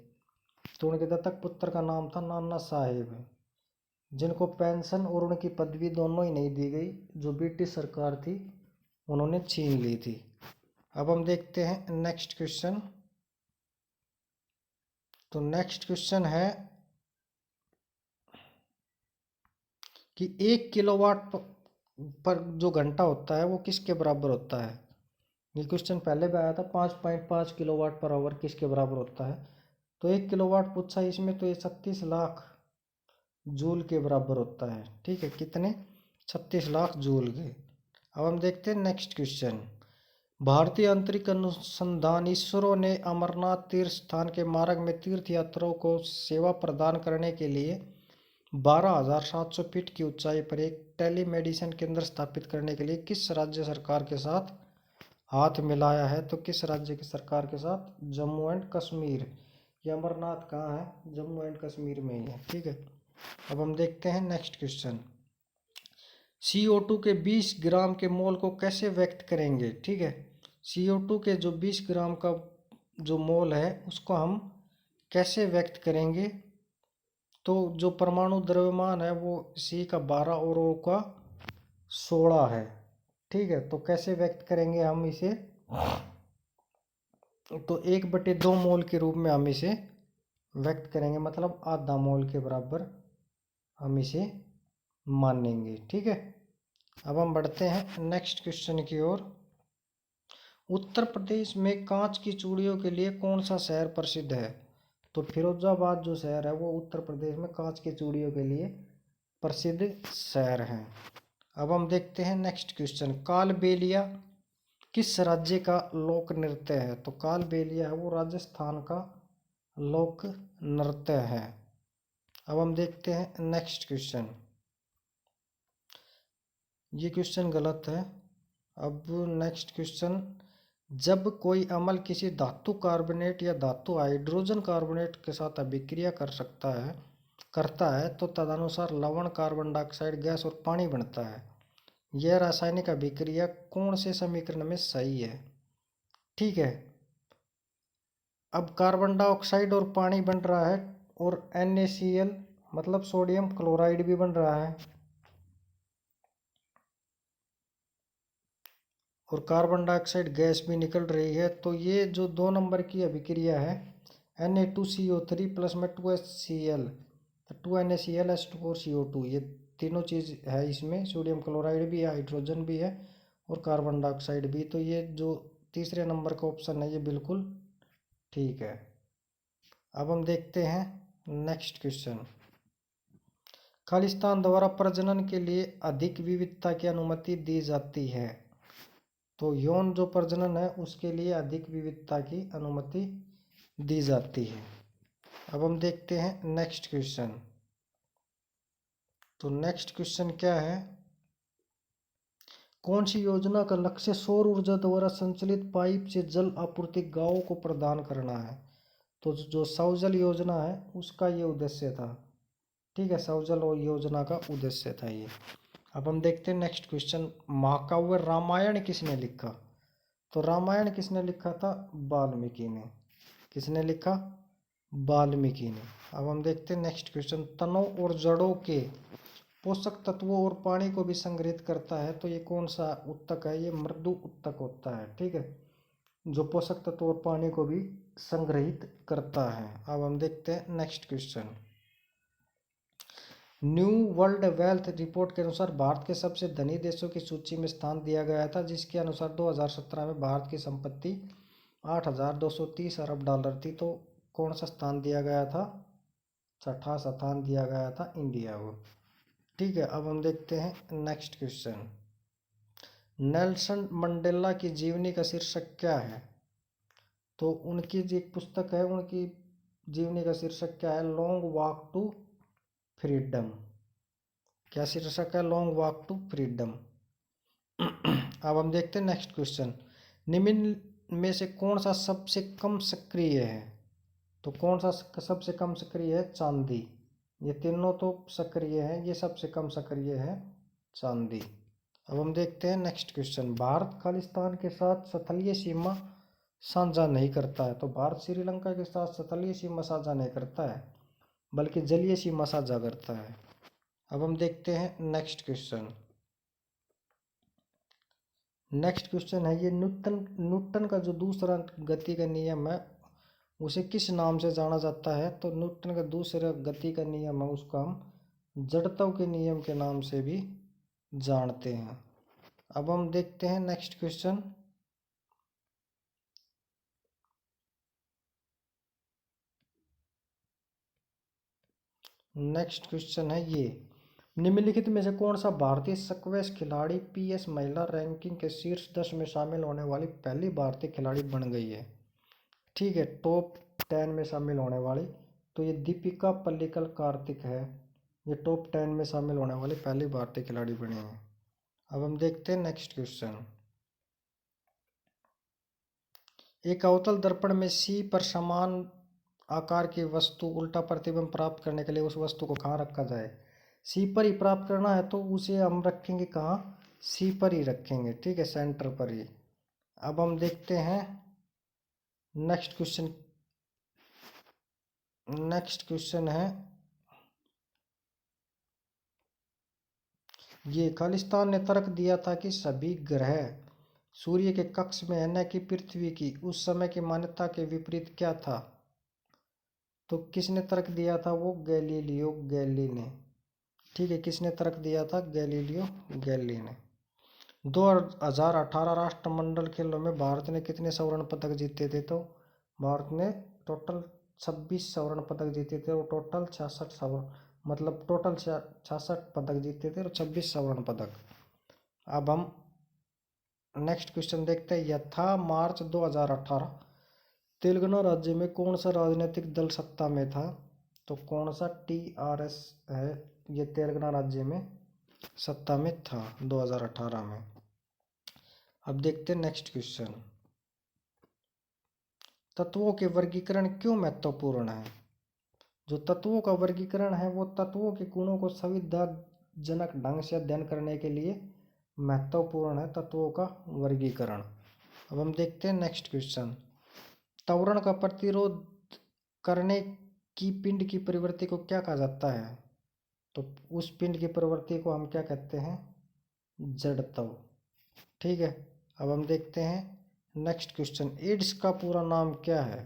तो उनके दत्तक पुत्र का नाम था नाना साहेब, जिनको पेंशन और उनकी पदवी दोनों ही नहीं दी गई, जो ब्रिटिश सरकार थी उन्होंने छीन ली थी। अब हम देखते हैं नेक्स्ट क्वेश्चन। तो नेक्स्ट क्वेश्चन है कि 1 किलोवाट पर जो घंटा होता है वो किसके बराबर होता है? ये क्वेश्चन पहले भी आया था, 5.5 किलोवाट पर आवर किसके बराबर होता है? तो 1 किलोवाट पूछा इसमें, तो ये 36 लाख जूल के बराबर होता है। ठीक है, कितने? 36 लाख जूल के। अब हम देखते हैं नेक्स्ट क्वेश्चन। भारतीय अंतरिक्ष अनुसंधान इसरो ने अमरनाथ तीर्थ स्थान के मार्ग में तीर्थ यात्रियों को सेवा प्रदान करने के लिए 12,700 फीट की ऊंचाई पर एक टेलीमेडिसिन केंद्र स्थापित करने के लिए किस राज्य सरकार के साथ हाथ मिलाया है? तो किस राज्य की सरकार के साथ? जम्मू एंड कश्मीर। ये अमरनाथ कहाँ है? जम्मू एंड कश्मीर में ही है। ठीक है, अब हम देखते हैं नेक्स्ट क्वेश्चन। CO2 के 20 ग्राम के मोल को कैसे व्यक्त करेंगे? ठीक है, CO2 के जो 20 ग्राम का जो मोल है उसको हम कैसे व्यक्त करेंगे? तो जो परमाणु द्रव्यमान है वो C का 12 और O का 16 है। ठीक है, तो कैसे व्यक्त करेंगे हम इसे? तो 1/2 मोल के रूप में हम इसे व्यक्त करेंगे, मतलब आधा मोल के बराबर हम इसे मानेंगे। ठीक है, अब हम बढ़ते हैं नेक्स्ट क्वेश्चन की ओर। उत्तर प्रदेश में कांच की चूड़ियों के लिए कौन सा शहर प्रसिद्ध है? तो फिरोजाबाद जो शहर है वो उत्तर प्रदेश में कांच की चूड़ियों के लिए प्रसिद्ध शहर है। अब हम देखते हैं नेक्स्ट क्वेश्चन। कालबेलिया किस राज्य का लोक नृत्य है? तो कालबेलिया है वो राजस्थान का लोक नृत्य है। अब हम देखते हैं नेक्स्ट क्वेश्चन। ये क्वेश्चन गलत है। अब नेक्स्ट क्वेश्चन। जब कोई अम्ल किसी धातु कार्बोनेट या धातु हाइड्रोजन कार्बोनेट के साथ अभिक्रिया करता है तो तदनुसार लवण, कार्बन डाइऑक्साइड गैस और पानी बनता है। यह रासायनिक अभिक्रिया कौन से समीकरण में सही है? ठीक है, अब कार्बन डाइऑक्साइड और पानी बन रहा है और NaCl मतलब सोडियम क्लोराइड भी बन रहा है और कार्बन डाइऑक्साइड गैस भी निकल रही है। तो ये जो 2 नंबर की अभिक्रिया है Na2CO3 प्लस में 2HCl, 2NaCl H2O CO2, ये तीनों चीज़ है इसमें। सोडियम क्लोराइड भी है, हाइड्रोजन भी है और कार्बन डाइऑक्साइड भी। तो ये जो तीसरे नंबर का ऑप्शन है ये बिल्कुल ठीक है। अब हम देखते हैं नेक्स्ट क्वेश्चन। खालिस्तान द्वारा प्रजनन के लिए अधिक विविधता की अनुमति दी जाती है। तो यौन जो प्रजनन है उसके लिए अधिक विविधता की अनुमति दी जाती है। अब हम देखते हैं नेक्स्ट क्वेश्चन। तो नेक्स्ट क्वेश्चन क्या है? कौन सी योजना का लक्ष्य सौर ऊर्जा द्वारा संचालित पाइप से जल आपूर्ति गांवों को प्रदान करना है? तो जो सौजल योजना है उसका ये उद्देश्य था। ठीक है, सौजल योजना का उद्देश्य था ये। अब हम देखते हैं नेक्स्ट क्वेश्चन। महाकाव्य रामायण किसने लिखा? तो रामायण किसने लिखा था? वाल्मीकि ने। किसने लिखा? वाल्मीकि ने। अब हम देखते हैं नेक्स्ट क्वेश्चन, तनों और जड़ों के पोषक तत्वों और पानी को भी संग्रहित करता है, तो ये कौन सा उत्तक है? ये मृदु उत्तक होता है, ठीक है, जो पोषक तत्व और पानी को भी संग्रहित करता है। अब हम देखते हैं next question, new world wealth report के अनुसार भारत के सबसे धनी देशों की सूची में स्थान दिया गया था, जिसके अनुसार 2017 में भारत की संपत्ति 8,230 अरब डॉलर थी। तो कौन सा स्थान दिया गया था? छठा स्थान दिया गया था इंडिया को, ठीक है। अब हम देखते हैं नेक्स्ट क्वेश्चन, नेल्सन मंडेला की जीवनी का शीर्षक क्या है? तो उनकी जो एक पुस्तक है, उनकी जीवनी का शीर्षक क्या है? Long walk to freedom. क्या शीर्षक है? Long walk to freedom. अब हम देखते हैं नेक्स्ट क्वेश्चन, निम्न में से कौन सा सबसे कम सक्रिय है? तो कौन सा सबसे कम सक्रिय है? चांदी। ये तीनों तो सक्रिय हैं, ये सबसे कम सक्रिय है चांदी। अब हम देखते हैं नेक्स्ट क्वेश्चन, भारत खालिस्तान के साथ स्थलीय सीमा साझा नहीं करता है। तो भारत श्रीलंका के साथ स्थलीय सीमा साझा नहीं करता है, बल्कि जलीय सीमा साझा करता है। अब हम देखते हैं नेक्स्ट क्वेश्चन, नेक्स्ट क्वेश्चन है ये, न्यूटन का जो दूसरा गति का नियम है उसे किस नाम से जाना जाता है? तो न्यूटन का दूसरा गति का नियम है, उसको हम जड़त्व के नियम के नाम से भी जानते हैं। अब हम देखते हैं नेक्स्ट क्वेश्चन, नेक्स्ट क्वेश्चन है ये, निम्नलिखित में से कौन सा भारतीय स्क्वैश खिलाड़ी पीएस महिला रैंकिंग के शीर्ष 10 में शामिल होने वाली पहली भारतीय खिलाड़ी बन गई है? ठीक है, टॉप 10 में शामिल होने वाली, तो ये दीपिका पल्लिकल कार्तिक है, ये टॉप 10 में शामिल होने वाली पहली भारतीय खिलाड़ी बनी है। अब हम देखते हैं नेक्स्ट क्वेश्चन, एक अवतल दर्पण में सी पर समान आकार की वस्तु उल्टा प्रतिबिंब प्राप्त करने के लिए उस वस्तु को कहाँ रखा जाए? सी पर ही प्राप्त करना है, तो उसे हम रखेंगे कहाँ? सी पर ही रखेंगे, ठीक है, सेंटर पर ही। अब हम देखते हैं नेक्स्ट क्वेश्चन, नेक्स्ट क्वेश्चन है ये, खालिस्तान ने तर्क दिया था कि सभी ग्रह सूर्य के कक्ष में है, न कि पृथ्वी की। उस समय की मान्यता के विपरीत क्या था? तो किसने तर्क दिया था? वो गैलीलियो गैली ने, ठीक है, किसने तर्क दिया था? गैलीलियो गैली ने। 2018 राष्ट्रमंडल खेलों में भारत ने कितने स्वर्ण पदक जीते थे? तो भारत ने टोटल 26 स्वर्ण पदक जीते थे, और टोटल 66 स्वर्ण, मतलब टोटल 66 पदक जीते थे और 26 स्वर्ण पदक। अब हम नेक्स्ट क्वेश्चन देखते हैं, यथा मार्च 2018 तेलंगाना राज्य में कौन सा राजनीतिक दल सत्ता में था? तो कौन सा? टीआरएस है, ये तेलंगाना राज्य में सत्ता में था 2018 में। अब देखते हैं नेक्स्ट क्वेश्चन, तत्वों के वर्गीकरण क्यों महत्वपूर्ण है? जो तत्वों का वर्गीकरण है वो तत्वों के गुणों को सुविधाजनक ढंग से अध्ययन करने के लिए महत्वपूर्ण है, तत्वों का वर्गीकरण। अब हम देखते हैं नेक्स्ट क्वेश्चन, त्वरण का प्रतिरोध करने की पिंड की प्रवृत्ति को क्या कहा जाता है? तो उस पिंड की प्रवृत्ति को हम क्या कहते हैं? जड़त्व, ठीक है। अब हम देखते हैं नेक्स्ट क्वेश्चन, एड्स का पूरा नाम क्या है?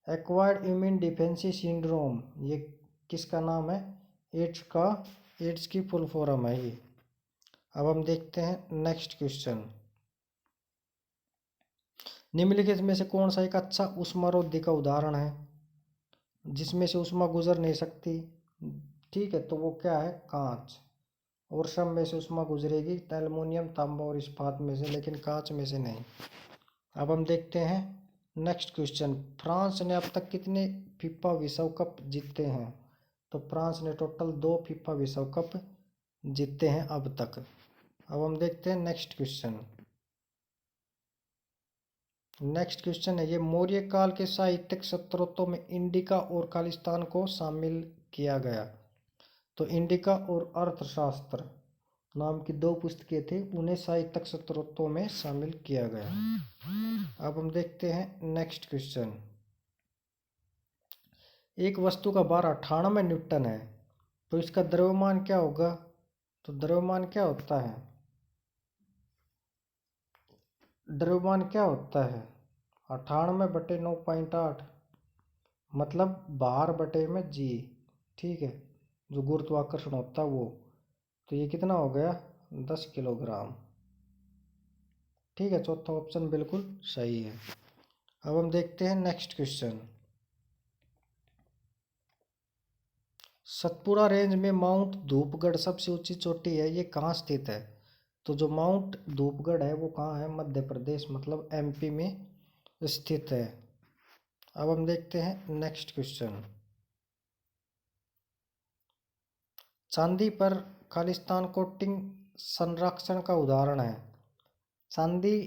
एक्वायर्ड इम्यून डिफिशियंसी सिंड्रोम, ये किसका नाम है? एड्स का, एड्स की फुल फॉर्म है ये। अब हम देखते हैं नेक्स्ट क्वेश्चन, निम्नलिखित में से कौन सा एक अच्छा ऊष्मारोधी का उदाहरण है जिसमें से ऊष्मा गुजर नहीं सकती? ठीक है, तो वो क्या है? कांच। और सब में से ऊष्मा गुजरेगी, एल्युमिनियम, तांबा और इस्पात में से, लेकिन कांच में से नहीं। अब हम देखते हैं नेक्स्ट क्वेश्चन, फ्रांस ने अब तक कितने फीफा विश्व कप जीते हैं? तो फ्रांस ने टोटल 2 फीफा विश्व कप जीते हैं अब तक। अब हम देखते हैं नेक्स्ट क्वेश्चन, नेक्स्ट क्वेश्चन है ये, मौर्य काल के साहित्यिक स्रोतों में इंडिका और खालिस्तान को शामिल किया गया। तो इंडिका और अर्थशास्त्र नाम की 2 पुस्तकें थी, उन्हें साहित्यिक स्रोतों में शामिल किया गया। अब हम देखते हैं नेक्स्ट क्वेश्चन, एक वस्तु का भार 98 न्यूटन है, तो इसका द्रव्यमान क्या होगा? तो द्रव्यमान क्या होता है? द्रव्यमान क्या होता है? 98/9.8, मतलब भार बटे में जी, ठीक है, जो गुरुत्वाकर्षण होता है वो। तो ये कितना हो गया? 10 किलोग्राम। ठीक है, चौथा ऑप्शन बिल्कुल सही है। अब हम देखते हैं नेक्स्ट क्वेश्चन। सतपुड़ा रेंज में माउंट धूपगढ़ सबसे ऊंची चोटी है, ये कहाँ स्थित है? तो जो माउंट धूपगढ़ है वो कहाँ है? मध्य प्रदेश, मतलब एमपी में स्थित है। अब हम देखते हैं नेक्स्ट क्वेश्चन। चांदी पर खालिस्तान कोटिंग संरक्षण का उदाहरण है। चांदी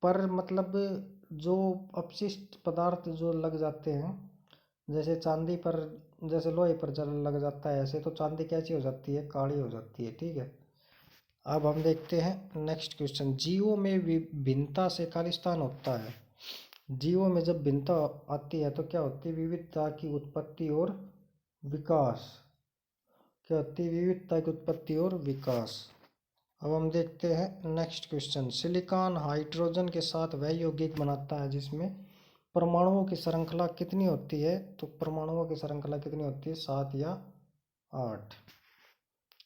पर मतलब जो अपशिष्ट पदार्थ जो लग जाते हैं, जैसे चांदी पर, जैसे लोहे पर जल लग जाता है, ऐसे तो चांदी कैसी हो जाती है? काली हो जाती है। ठीक है, अब हम देखते हैं नेक्स्ट क्वेश्चन। जीवों में भिन्नता से खालिस्तान होता है। जीवों में जब भिन्नता आती है तो क्या होती है? विविधता की उत्पत्ति और विकास। क्या होती है? विविधता की उत्पत्ति और विकास। अब हम देखते हैं नेक्स्ट क्वेश्चन। सिलिकॉन हाइड्रोजन के साथ वह यौगिक बनाता है जिसमें परमाणुओं की श्रृंखला कितनी होती है? तो परमाणुओं की श्रृंखला कितनी होती है? 7 या 8।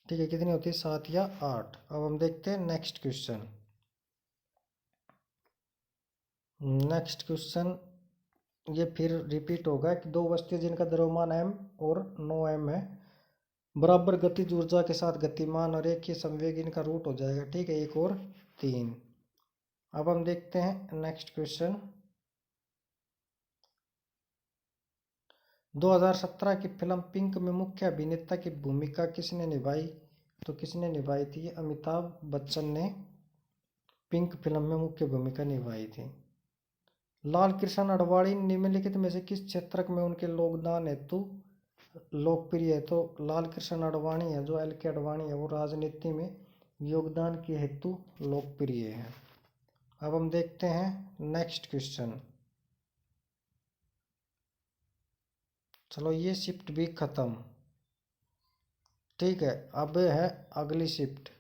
ठीक है, कितनी होती है? 7 या 8। अब हम देखते हैं नेक्स्ट क्वेश्चन। नेक्स्ट क्वेश्चन ये फिर रिपीट होगा कि दो वस्तुएं जिनका द्रव्यमान m और 9m है, बराबर गतिज ऊर्जा के साथ गतिमान और एक ही संवेग, इनका रूट हो जाएगा। ठीक है, 1 और 3। अब हम देखते हैं नेक्स्ट क्वेश्चन। 2017 की फिल्म पिंक में मुख्य अभिनेता की भूमिका किसने निभाई? तो किसने निभाई थी? अमिताभ बच्चन ने पिंक फिल्म में मुख्य भूमिका निभाई थी। लाल कृष्ण आडवाणी निम्नलिखित में से किस क्षेत्र में उनके योगदान हेतु लोकप्रिय है? तो लाल कृष्ण आडवाणी है, जो LK आडवाणी है, वो राजनीति में योगदान के हेतु लोकप्रिय है। अब हम देखते हैं नेक्स्ट क्वेश्चन। चलो ये शिफ्ट भी खत्म। ठीक है, अब है अगली शिफ्ट।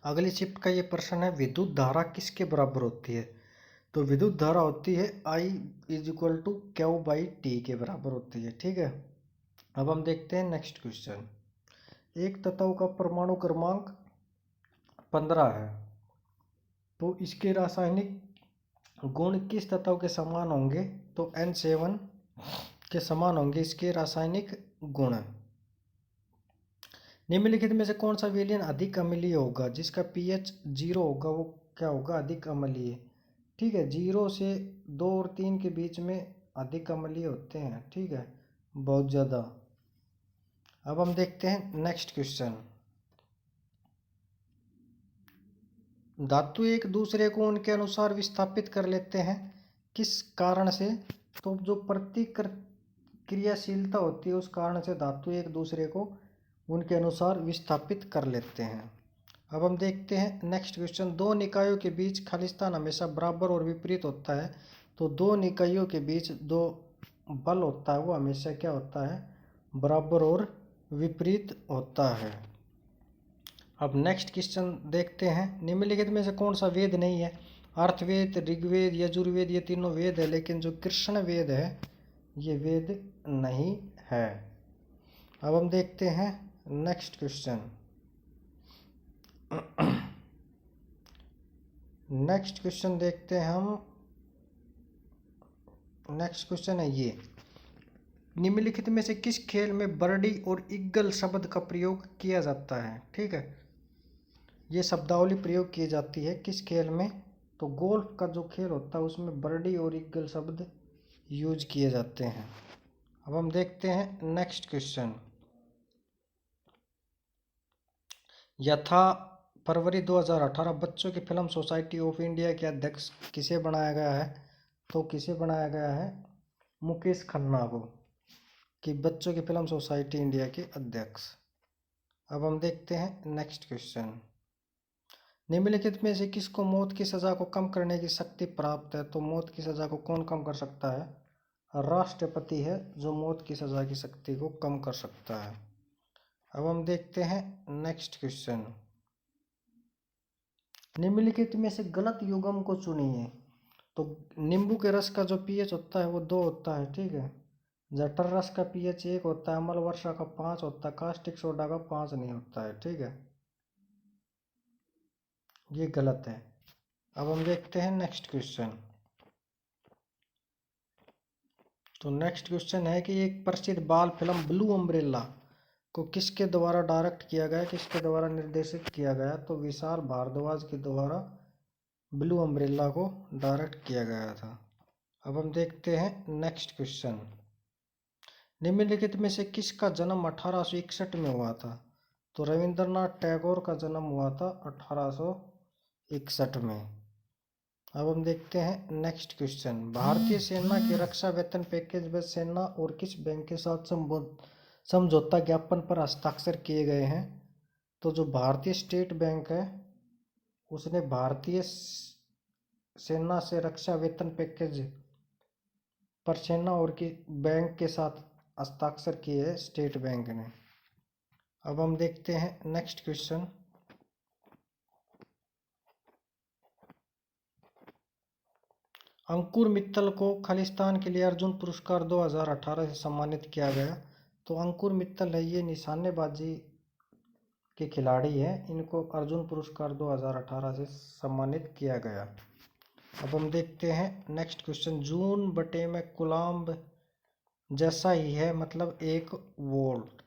अगली शिफ्ट का ये प्रश्न है, विद्युत धारा किसके बराबर होती है? तो विद्युत धारा होती है I = Q/T के बराबर होती है। ठीक है, अब हम देखते हैं नेक्स्ट क्वेश्चन। एक तत्व का परमाणु क्रमांक 15 है, तो इसके रासायनिक गुण किस तत्व के समान होंगे? तो N7 के समान होंगे इसके रासायनिक गुण। निम्नलिखित में से कौन सा विलयन अधिक अम्लीय होगा? जिसका pH 0 होगा वो क्या होगा? अधिक अम्लीय। ठीक है, 0 से 2 और 3 के बीच में अधिक अम्लीय होते हैं। ठीक है, बहुत ज़्यादा। अब हम देखते हैं नेक्स्ट क्वेश्चन। धातु एक दूसरे को उनके अनुसार विस्थापित कर लेते हैं, किस कारण से? तो जो प्रतिक्रियाशीलता होती है उस कारण से धातु एक दूसरे को उनके अनुसार विस्थापित कर लेते हैं। अब हम देखते हैं नेक्स्ट क्वेश्चन। दो निकायों के बीच खालिस्तान हमेशा बराबर और विपरीत होता है। तो दो निकायों के बीच जो बल होता है वो हमेशा क्या होता है? बराबर और विपरीत होता है। अब नेक्स्ट क्वेश्चन देखते हैं। निम्नलिखित में से कौन सा वेद नहीं है? अर्थवेद, ऋग्वेद, यजुर्वेद, ये तीनों वेद है, लेकिन जो कृष्ण वेद है ये वेद नहीं है। अब हम देखते हैं नेक्स्ट क्वेश्चन। नेक्स्ट क्वेश्चन देखते हैं हम। नेक्स्ट क्वेश्चन है ये, निम्नलिखित में से किस खेल में बर्डी और ईगल शब्द का प्रयोग किया जाता है? ठीक है, ये शब्दावली प्रयोग की जाती है किस खेल में? तो गोल्फ का जो खेल होता है उसमें बर्डी और ईगल शब्द यूज किए जाते हैं। अब हम देखते हैं नेक्स्ट क्वेश्चन। यथा फरवरी 2018 बच्चों की फिल्म सोसाइटी ऑफ इंडिया के अध्यक्ष किसे बनाया गया है? तो किसे बनाया गया है? मुकेश खन्ना को, कि बच्चों की फिल्म सोसाइटी इंडिया के अध्यक्ष। अब हम देखते हैं नेक्स्ट क्वेश्चन। निम्नलिखित में से किसको मौत की सज़ा को कम करने की शक्ति प्राप्त है? तो मौत की सज़ा को कौन कम कर सकता है? राष्ट्रपति है जो मौत की सजा की शक्ति को कम कर सकता है। अब हम देखते हैं नेक्स्ट क्वेश्चन। निम्नलिखित में से गलत युग्म को चुनिए। तो नींबू के रस का जो पीएच होता है वो 2 होता है, ठीक है। जठर रस का पीएच 1 होता है, अम्ल वर्षा का 5 होता है, कास्टिक सोडा का 5 नहीं होता है, ठीक है। ये गलत है। अब हम देखते हैं नेक्स्ट क्वेश्चन। तो नेक्स्ट क्वेश्चन है कि एक प्रसिद्ध बाल फिल्म ब्लू अम्ब्रेला को किसके द्वारा डायरेक्ट किया गया, किसके द्वारा निर्देशित किया गया? तो विशाल भारद्वाज के द्वारा ब्लू अम्ब्रेला को डायरेक्ट किया गया था। अब हम देखते हैं नेक्स्ट क्वेश्चन। निम्नलिखित में से किसका जन्म 1861 में हुआ था? तो रविंद्रनाथ टैगोर का जन्म हुआ था 1861 में। अब हम देखते हैं नेक्स्ट क्वेश्चन। भारतीय सेना के रक्षा वेतन पैकेज में सेना और किस बैंक के साथ समझौता ज्ञापन पर हस्ताक्षर किए गए हैं? तो जो भारतीय स्टेट बैंक है उसने भारतीय सेना से रक्षा वेतन पैकेज पर सेना और की बैंक के साथ हस्ताक्षर किए हैं स्टेट बैंक ने। अब हम देखते हैं नेक्स्ट क्वेश्चन। अंकुर मित्तल को खालिस्तान के लिए अर्जुन पुरस्कार 2018 से सम्मानित किया गया। तो अंकुर मित्तल है ये निशानेबाजी के खिलाड़ी हैं, इनको अर्जुन पुरस्कार 2018 से सम्मानित किया गया। अब हम देखते हैं नेक्स्ट क्वेश्चन। जून बटे में कूलम्ब जैसा ही है, मतलब 1 वोल्ट।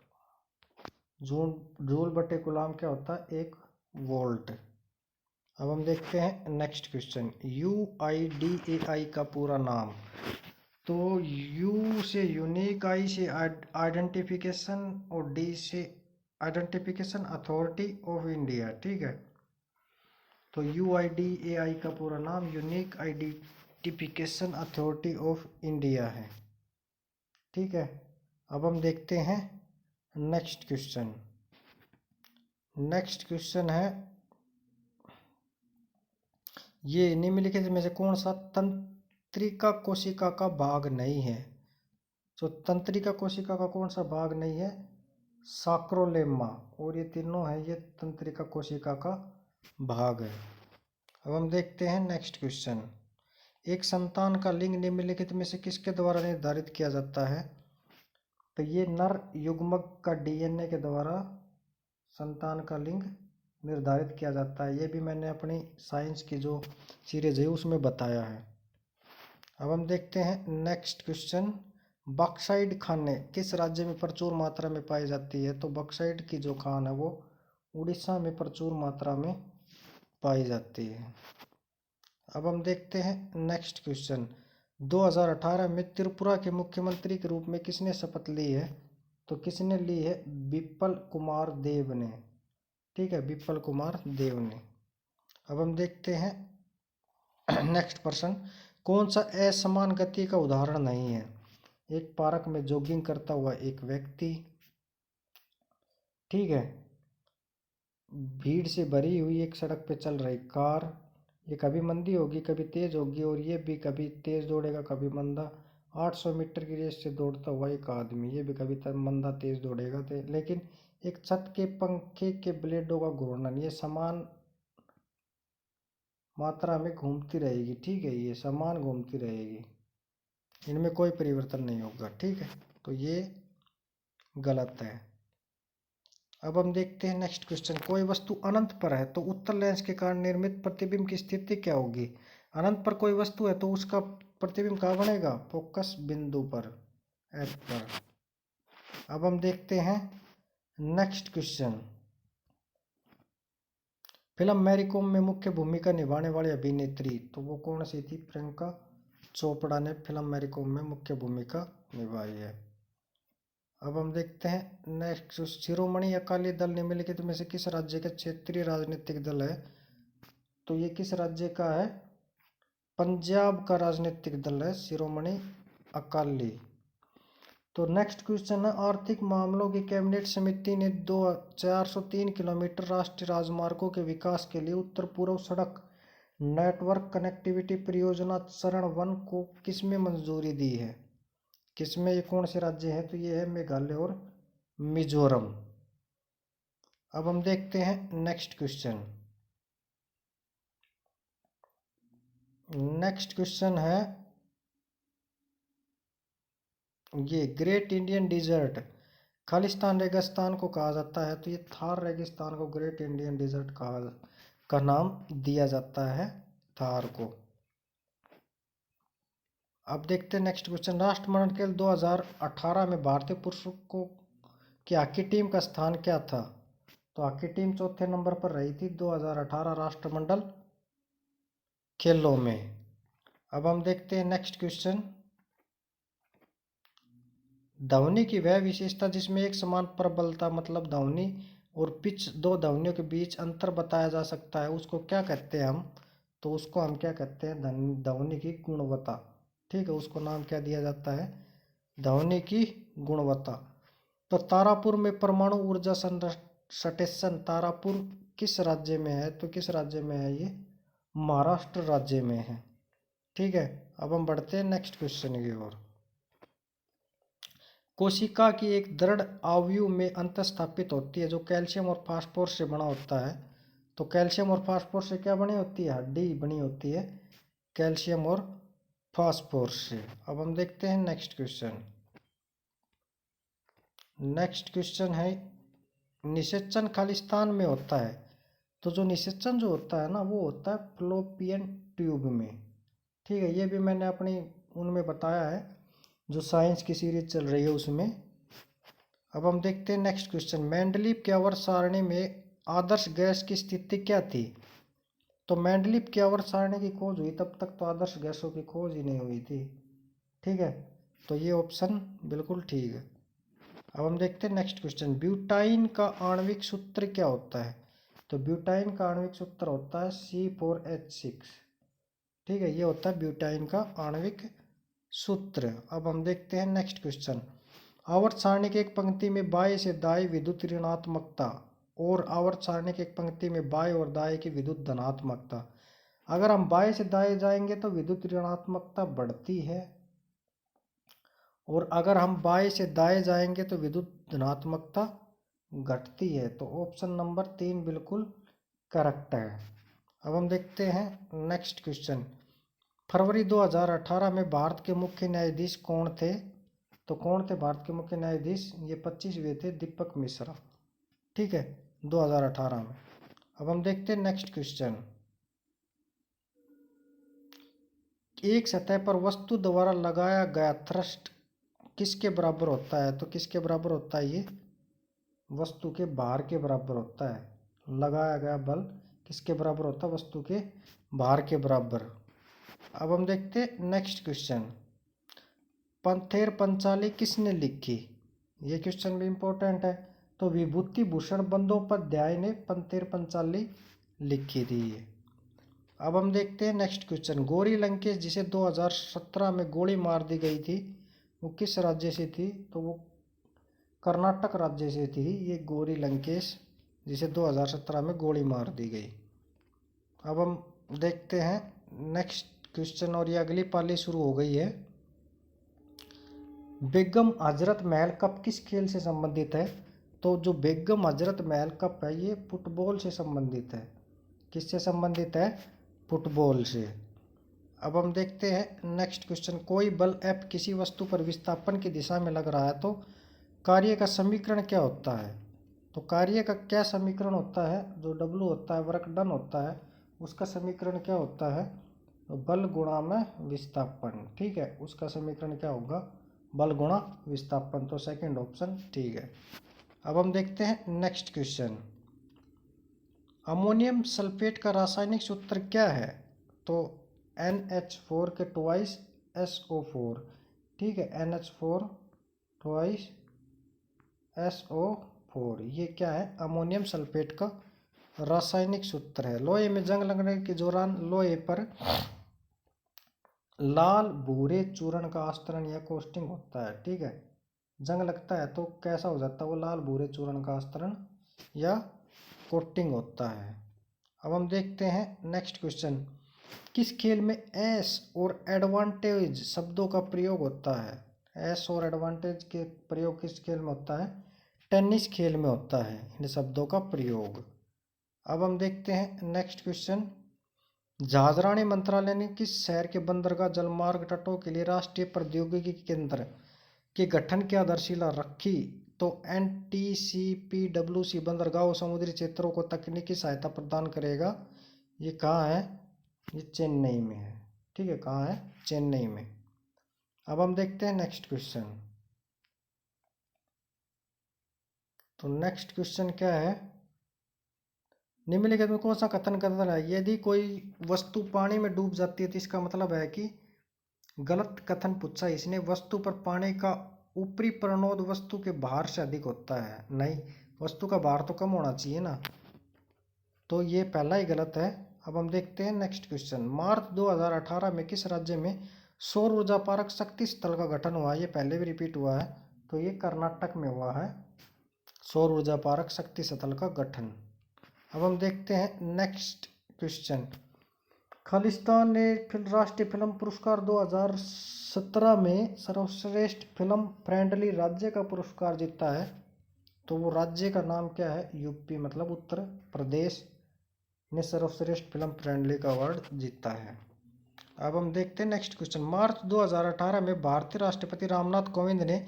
जूल बटे कूलम्ब क्या होता है? 1 वोल्ट। अब हम देखते हैं नेक्स्ट क्वेश्चन। UIDAI का पूरा नाम। तो यू से यूनिक, आई से आइडेंटिफिकेशन और डी से आइडेंटिफिकेशन अथॉरिटी ऑफ इंडिया, ठीक है। तो UIDAI का पूरा नाम unique identification authority of India है, ठीक है। अब हम देखते हैं नेक्स्ट क्वेश्चन। नेक्स्ट क्वेश्चन है ये निम्नलिखित में से कौन सा तंत्रिका कोशिका का भाग नहीं है? तो तंत्रिका कोशिका का कौन सा भाग नहीं है? साक्रोलेमा और ये तीनों है ये तंत्रिका कोशिका का भाग है। अब हम देखते हैं नेक्स्ट क्वेश्चन। एक संतान का लिंग निम्नलिखित में से किसके द्वारा निर्धारित किया जाता है? तो ये नर युग्मक का DNA के द्वारा संतान का लिंग निर्धारित किया जाता है। ये भी मैंने अपनी साइंस की जो सीरीज है उसमें बताया है। अब हम देखते हैं नेक्स्ट क्वेश्चन। बॉक्साइट खानें किस राज्य में प्रचुर मात्रा में पाई जाती है? तो बॉक्साइट की जो खान है वो उड़ीसा में प्रचुर मात्रा में पाई जाती है। अब हम देखते हैं नेक्स्ट क्वेश्चन। 2018 में त्रिपुरा के मुख्यमंत्री के रूप में किसने शपथ ली है? तो किसने ली है? विप्लव कुमार देव ने, ठीक है, विप्लव कुमार देव ने। अब हम देखते हैं नेक्स्ट प्रश्न। कौन सा असमान गति का उदाहरण नहीं है? एक पार्क में जॉगिंग करता हुआ एक व्यक्ति, ठीक है, भीड़ से भरी हुई एक सड़क पे चल रही कार, ये कभी मंदी होगी कभी तेज होगी, और ये भी कभी तेज दौड़ेगा कभी मंदा। 800 मीटर की रेस से दौड़ता हुआ एक आदमी, ये भी कभी मंदा तेज दौड़ेगा लेकिन एक छत के पंखे के ब्लेडों का घूर्णन ये समान मात्रा में घूमती रहेगी, ठीक है, ये समान घूमती रहेगी, इनमें कोई परिवर्तन नहीं होगा, ठीक है। तो ये गलत है। अब हम देखते हैं नेक्स्ट क्वेश्चन। कोई वस्तु अनंत पर है तो उत्तल लेंस के कारण निर्मित प्रतिबिंब की स्थिति क्या होगी? अनंत पर कोई वस्तु है तो उसका प्रतिबिंब कहाँ बनेगा? फोकस बिंदु पर, एफ पर। अब हम देखते हैं next question. Film Mary Kom में मुख्य भूमिका निभाने वाली अभिनेत्री, तो वो कौन सी थी? प्रियंका चोपड़ा ने फिल्म मैरी कॉम में मुख्य भूमिका निभाई है। अब हम देखते हैं नेक्स्ट। शिरोमणि अकाली दल निम्नलिखित में से किस राज्य का क्षेत्रीय राजनीतिक दल है? तो ये किस राज्य का है? पंजाब का राजनीतिक दल है शिरोमणि अकाली। तो नेक्स्ट क्वेश्चन है आर्थिक मामलों की कैबिनेट समिति ने 403 किलोमीटर राष्ट्रीय राजमार्गों के विकास के लिए उत्तर पूर्व सड़क नेटवर्क कनेक्टिविटी परियोजना चरण 1 को किसमें मंजूरी दी है? किसमें ये कौन से राज्य हैं? तो ये है मेघालय और मिजोरम। अब हम देखते हैं नेक्स्ट क्वेश्चन। नेक्स्ट क्वेश्चन है ये ग्रेट इंडियन डिजर्ट खालिस्तान रेगिस्तान को कहा जाता है, तो ये थार रेगिस्तान को ग्रेट इंडियन डिजर्ट का नाम दिया जाता है, थार को। अब देखते हैं नेक्स्ट क्वेश्चन। राष्ट्रमंडल खेल 2018 में भारतीय पुरुषों को की हॉकी टीम का स्थान क्या था? तो हॉकी टीम चौथे नंबर पर रही थी 2018 राष्ट्रमंडल खेलों में। अब हम देखते हैं नेक्स्ट क्वेश्चन। ध्वनि की वह विशेषता जिसमें एक समान प्रबलता मतलब ध्वनि और पिच दो ध्वनियों के बीच अंतर बताया जा सकता है, उसको क्या कहते हैं हम? तो उसको हम क्या कहते हैं? ध्वनि की गुणवत्ता। ठीक है, उसको नाम क्या दिया जाता है? ध्वनि की गुणवत्ता। तो तारापुर में परमाणु ऊर्जा स्टेशन तारापुर किस राज्य में है? तो किस राज्य में है ये? महाराष्ट्र राज्य में है। ठीक है, अब हम बढ़ते हैं नेक्स्ट क्वेश्चन की ओर। कोशिका की एक दृढ़ आयु में अंतःस्थापित होती है जो कैल्शियम और फास्फोरस से बना होता है। तो कैल्शियम और फास्फोरस से क्या बनी होती है? हड्डी बनी होती है कैल्शियम और फास्फोरस से। अब हम देखते हैं नेक्स्ट क्वेश्चन। नेक्स्ट क्वेश्चन है निषेचन खालिस्तान में होता है, तो जो निषेचन जो होता है ना वो होता है फ्लोपियन ट्यूब में। ठीक है, ये भी मैंने अपनी उनमें बताया है जो साइंस की सीरीज चल रही है उसमें। अब हम देखते हैं नेक्स्ट क्वेश्चन। मेंडलीव की आवर्त सारणी में आदर्श गैस की स्थिति क्या थी? तो मेंडलीव की आवर्त सारणी की खोज हुई तब तक तो आदर्श गैसों की खोज ही नहीं हुई थी। ठीक है, तो ये ऑप्शन बिल्कुल ठीक है। अब हम देखते हैं नेक्स्ट क्वेश्चन। ब्यूटाइन का आणविक सूत्र क्या होता है? तो ब्यूटाइन का आणविक सूत्र होता है C4H6। ठीक है, ये होता है ब्यूटाइन का आणविक सूत्र। अब हम देखते हैं नेक्स्ट क्वेश्चन। आवर्त सारणी की एक पंक्ति में बाएं से दाएं विद्युत ऋणात्मकता और आवर्त सारणी की एक पंक्ति में बाएं और दाएं की विद्युत धनात्मकता। अगर हम बाएं से दाएं जाएंगे तो विद्युत ऋणात्मकता बढ़ती है, और अगर हम बाएं से दाएं जाएंगे तो विद्युत धनात्मकता घटती है। तो ऑप्शन नंबर 3 बिल्कुल करेक्ट है। अब हम देखते हैं नेक्स्ट क्वेश्चन। फरवरी 2018 में भारत के मुख्य न्यायाधीश कौन थे? तो कौन थे भारत के मुख्य न्यायाधीश? ये 25वें थे, दीपक मिश्रा। ठीक है, 2018 में। अब हम देखते हैं नेक्स्ट क्वेश्चन। एक सतह पर वस्तु द्वारा लगाया गया थ्रस्ट किसके बराबर होता है? तो किसके बराबर होता है? ये वस्तु के भार के बराबर होता है। लगाया गया बल किसके बराबर होता है? वस्तु के भार के बराबर। अब हम देखते हैं नेक्स्ट क्वेश्चन। पंथेर पंचाली किसने लिखी? ये क्वेश्चन भी इंपॉर्टेंट है। तो विभूति भूषण बंदोपाध्याय ने पंथेर पंचाली लिखी थी ये। अब हम देखते हैं नेक्स्ट क्वेश्चन। गौरी लंकेश जिसे 2017 में गोली मार दी गई थी वो किस राज्य से थी? तो वो कर्नाटक राज्य से थी ये गौरी लंकेश, जिसे 2017 में गोली मार दी गई। अब हम देखते हैं नेक्स्ट क्वेश्चन, और ये अगली पाली शुरू हो गई है। बेगम हजरत महल कप किस खेल से संबंधित है? तो जो बेगम हजरत महल कप है ये फुटबॉल से संबंधित है। किससे संबंधित है? फुटबॉल से। अब हम देखते हैं नेक्स्ट क्वेश्चन। कोई बल F किसी वस्तु पर विस्थापन की दिशा में लग रहा है तो कार्य का समीकरण क्या होता है? तो कार्य का क्या समीकरण होता है? जो W होता है, वर्क डन होता है, उसका समीकरण क्या होता है? तो बल गुणा में विस्थापन। ठीक है, उसका समीकरण क्या होगा? बल गुणा विस्थापन। तो सेकंड ऑप्शन ठीक है। अब हम देखते हैं नेक्स्ट क्वेश्चन। अमोनियम सल्फेट का रासायनिक सूत्र क्या है? तो NH4 के ट्वाइस SO4। ठीक है, NH4 ट्वाइस SO4 ये क्या है? अमोनियम सल्फेट का रासायनिक सूत्र है। लोहे में जंग लगने के दौरान लोहे पर लाल भूरे चूर्ण का आस्तरण या कोस्टिंग होता है। ठीक है, जंग लगता है तो कैसा हो जाता है? वो लाल भूरे चूर्ण का आस्तरण या कोटिंग होता है। अब हम देखते हैं नेक्स्ट क्वेश्चन। किस खेल में एस और एडवांटेज शब्दों का प्रयोग होता है? एस और एडवांटेज के प्रयोग किस खेल में होता है? टेनिस खेल में होता है इन शब्दों का प्रयोग। अब हम देखते हैं नेक्स्ट क्वेश्चन। जहाजरानी मंत्रालय ने किस शहर के बंदरगाह जलमार्ग तटों के लिए राष्ट्रीय प्रौद्योगिकी केंद्र के गठन की आधारशिला रखी? तो NTCPWC बंदरगाह समुद्री क्षेत्रों को तकनीकी सहायता प्रदान करेगा। ये कहाँ है? ये चेन्नई में है। ठीक है, कहाँ है? चेन्नई में। अब हम देखते हैं नेक्स्ट क्वेश्चन। तो नेक्स्ट क्वेश्चन क्या है? निम्नलिखित में कौन सा कथन गलत है? यदि कोई वस्तु पानी में डूब जाती है तो इसका मतलब है कि गलत कथन पूछा इसने। वस्तु पर पानी का ऊपरी प्रणोद वस्तु के भार से अधिक होता है। नहीं, वस्तु का भार तो कम होना चाहिए ना, तो ये पहला ही गलत है। अब हम देखते हैं नेक्स्ट क्वेश्चन। मार्च 2018 में किस राज्य में सौर ऊर्जा पार्क शक्ति स्थल का गठन हुआ? ये पहले भी रिपीट हुआ है, तो ये कर्नाटक में हुआ है सौर ऊर्जा पार्क शक्ति स्थल का गठन। अब हम देखते हैं नेक्स्ट क्वेश्चन। खालिस्तान ने राष्ट्रीय फिल्म पुरस्कार 2017 में सर्वश्रेष्ठ फिल्म फ्रेंडली राज्य का पुरस्कार जीता है। तो वो राज्य का नाम क्या है? यूपी मतलब उत्तर प्रदेश ने सर्वश्रेष्ठ फिल्म फ्रेंडली का अवार्ड जीता है। अब हम देखते हैं नेक्स्ट क्वेश्चन। मार्च 2018 में भारतीय राष्ट्रपति रामनाथ कोविंद ने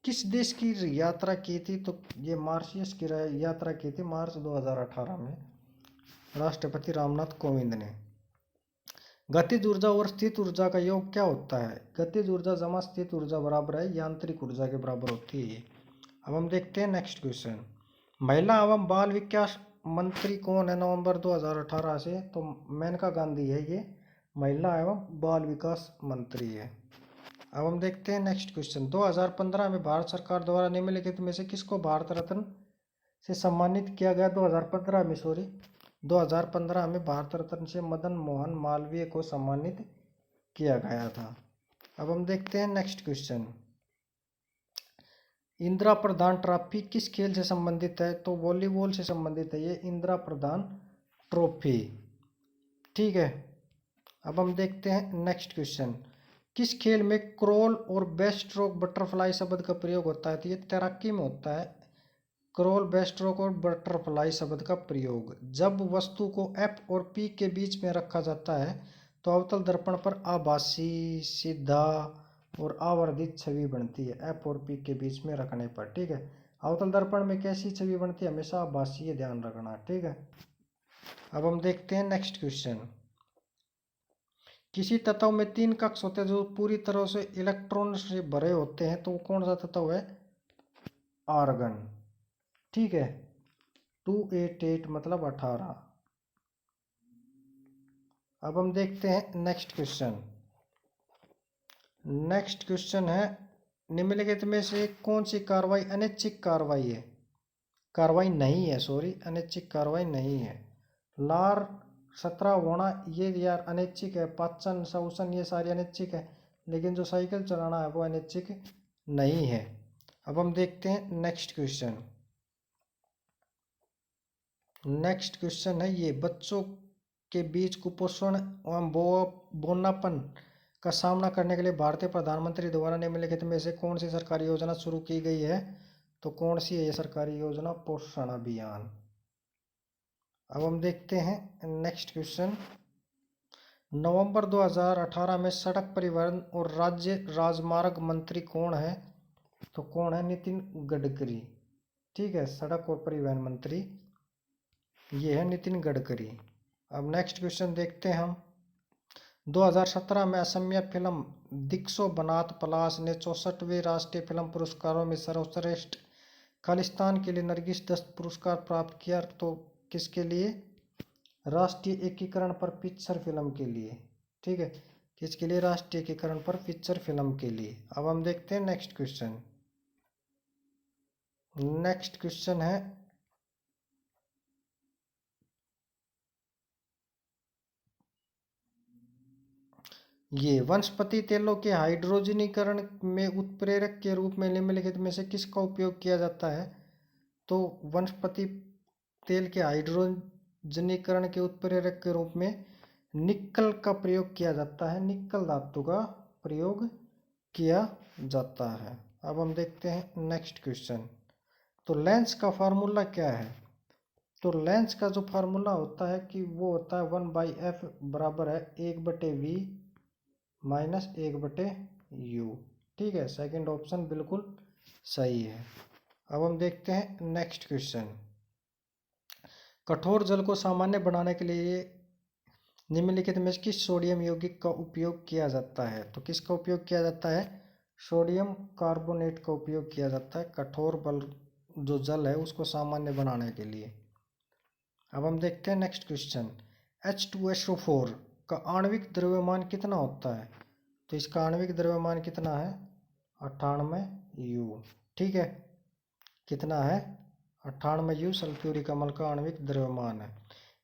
किस देश की यात्रा की थी? तो ये मॉरिशस की यात्रा की थी मार्च 2018 में राष्ट्रपति रामनाथ कोविंद ने। गतिज ऊर्जा और स्थित ऊर्जा का योग क्या होता है? गतिज ऊर्जा जमा स्थित ऊर्जा बराबर है यांत्रिक ऊर्जा के बराबर होती है। अब हम देखते हैं नेक्स्ट क्वेश्चन। महिला एवं बाल विकास मंत्री कौन है नवंबर 2018 से? तो मेनका गांधी है, ये महिला एवं बाल विकास मंत्री है। अब हम देखते हैं नेक्स्ट क्वेश्चन। 2015 में भारत सरकार द्वारा निम्नलिखित में से किसको भारत रत्न से सम्मानित किया गया? 2015 में भारत रत्न से मदन मोहन मालवीय को सम्मानित किया गया था। अब हम देखते हैं नेक्स्ट क्वेश्चन। इंदिरा प्रधान ट्रॉफी किस खेल से संबंधित है? तो वॉलीबॉल से संबंधित है ये इंदिरा प्रधान ट्रॉफी। ठीक है, अब हम देखते हैं नेक्स्ट क्वेश्चन। किस खेल में क्रॉल और बेस्ट स्ट्रोक बटरफ्लाई शब्द का प्रयोग होता है? तो ये तैराकी में होता है क्रॉल, बेस्ट स्ट्रोक और बटरफ्लाई शब्द का प्रयोग। जब वस्तु को F और P के बीच में रखा जाता है तो अवतल दर्पण पर आभासी, सीधा और आवर्धित छवि बनती है। F और P के बीच में रखने पर। ठीक है, अवतल दर्पण में कैसी छवि बनती है? हमेशा आभासी, ये ध्यान रखना। ठीक है, अब हम देखते हैं नेक्स्ट क्वेश्चन। किसी तत्व में 3 कक्ष होते हैं जो पूरी तरह से इलेक्ट्रॉन से भरे होते हैं, तो वो कौन सा तत्व है? आर्गन। ठीक है, 288 मतलब 18। अब हम देखते हैं नेक्स्ट क्वेश्चन। नेक्स्ट क्वेश्चन है निम्नलिखित में से कौन सी कार्रवाई अनैच्छिक कार्रवाई है? कार्रवाई नहीं है, सॉरी, अनैच्छिक कार्रवाई नहीं है। लार 17 होना ये यार अनैच्छिक है। पाचन, शोषण ये सारी अनैच्छिक है, लेकिन जो साइकिल चलाना है वो अनैच्छिक नहीं है। अब हम देखते हैं नेक्स्ट क्वेश्चन। नेक्स्ट क्वेश्चन है ये, बच्चों के बीच कुपोषण एवं बोनापन का सामना करने के लिए भारतीय प्रधानमंत्री द्वारा निम्नलिखित में से कौन सी सरकारी योजना शुरू की गई है? तो कौन सी है ये सरकारी योजना? पोषण अभियान। अब हम देखते हैं नेक्स्ट क्वेश्चन। नवंबर 2018 में सड़क परिवहन और राज्य राजमार्ग मंत्री कौन है? तो कौन है? नितिन गडकरी। ठीक है, सड़क और परिवहन मंत्री ये है नितिन गडकरी। अब नेक्स्ट क्वेश्चन देखते हैं हम। 2017 में असमिया फिल्म दिक्सो बनात पलाश ने 64वें राष्ट्रीय फिल्म पुरस्कारों में सर्वश्रेष्ठ खालिस्तान के लिए नरगिस दस्त पुरस्कार प्राप्त किया। तो किसके लिए? राष्ट्रीय एकीकरण पर पिक्चर फिल्म के लिए। ठीक है, किसके लिए? राष्ट्रीय एकीकरण पर पिक्चर फिल्म के लिए। अब हम देखते हैं नेक्स्ट क्वेश्चन। नेक्स्ट क्वेश्चन है ये, वनस्पति तेलों के हाइड्रोजनीकरण में उत्प्रेरक के रूप में निम्नलिखित में से किसका उपयोग किया जाता है? तो वनस्पति तेल के हाइड्रोजनीकरण के उत्प्रेरक के रूप में निकल का प्रयोग किया जाता है। निकल धातु का प्रयोग किया जाता है। अब हम देखते हैं नेक्स्ट क्वेश्चन। तो लेंस का फार्मूला क्या है? तो लेंस का जो फार्मूला होता है कि वो होता है 1/f बराबर है 1/v माइनस 1/u। ठीक है, सेकंड ऑप्शन बिल्कुल सही है। अब हम देखते हैं नेक्स्ट क्वेश्चन। कठोर जल को सामान्य बनाने के लिए निम्नलिखित में किस सोडियम यौगिक का उपयोग किया जाता है? तो किसका उपयोग किया जाता है? सोडियम कार्बोनेट का उपयोग किया जाता है कठोर बल जो जल है उसको सामान्य बनाने के लिए। अब हम देखते हैं नेक्स्ट क्वेश्चन। H2SO4 का आणविक द्रव्यमान कितना होता है? तो इसका आणविक द्रव्यमान कितना है? 98U। ठीक है, कितना है? 98U सल्फ्यूरिक अम्ल का आणविक द्रव्यमान है।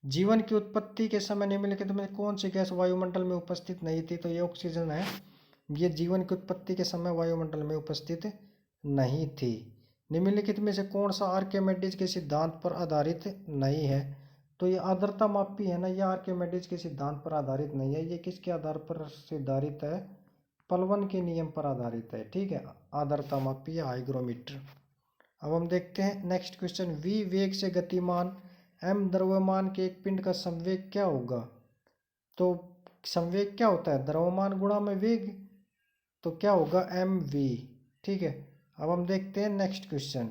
जीवन की उत्पत्ति के समय निम्नलिखित में कौन सी गैस वायुमंडल में उपस्थित नहीं थी? तो ये ऑक्सीजन है। ये जीवन की उत्पत्ति के समय वायुमंडल में उपस्थित नहीं थी। निम्नलिखित में से कौन सा आर्किमिडीज के सिद्धांत पर आधारित नहीं है? तो ये आर्द्रता मापी है ना, ये आर्किमिडीज के सिद्धांत पर आधारित नहीं है। ये किसके आधार पर आधारित है? पलवन के नियम पर आधारित है। ठीक है, आर्द्रता मापी या हाइग्रोमीटर। अब हम देखते हैं नेक्स्ट क्वेश्चन। v वेग से गतिमान m द्रव्यमान के एक पिंड का संवेग क्या होगा? तो संवेग क्या होता है? द्रव्यमान गुणा में वेग, तो क्या होगा? mv। ठीक है, अब हम देखते हैं नेक्स्ट क्वेश्चन।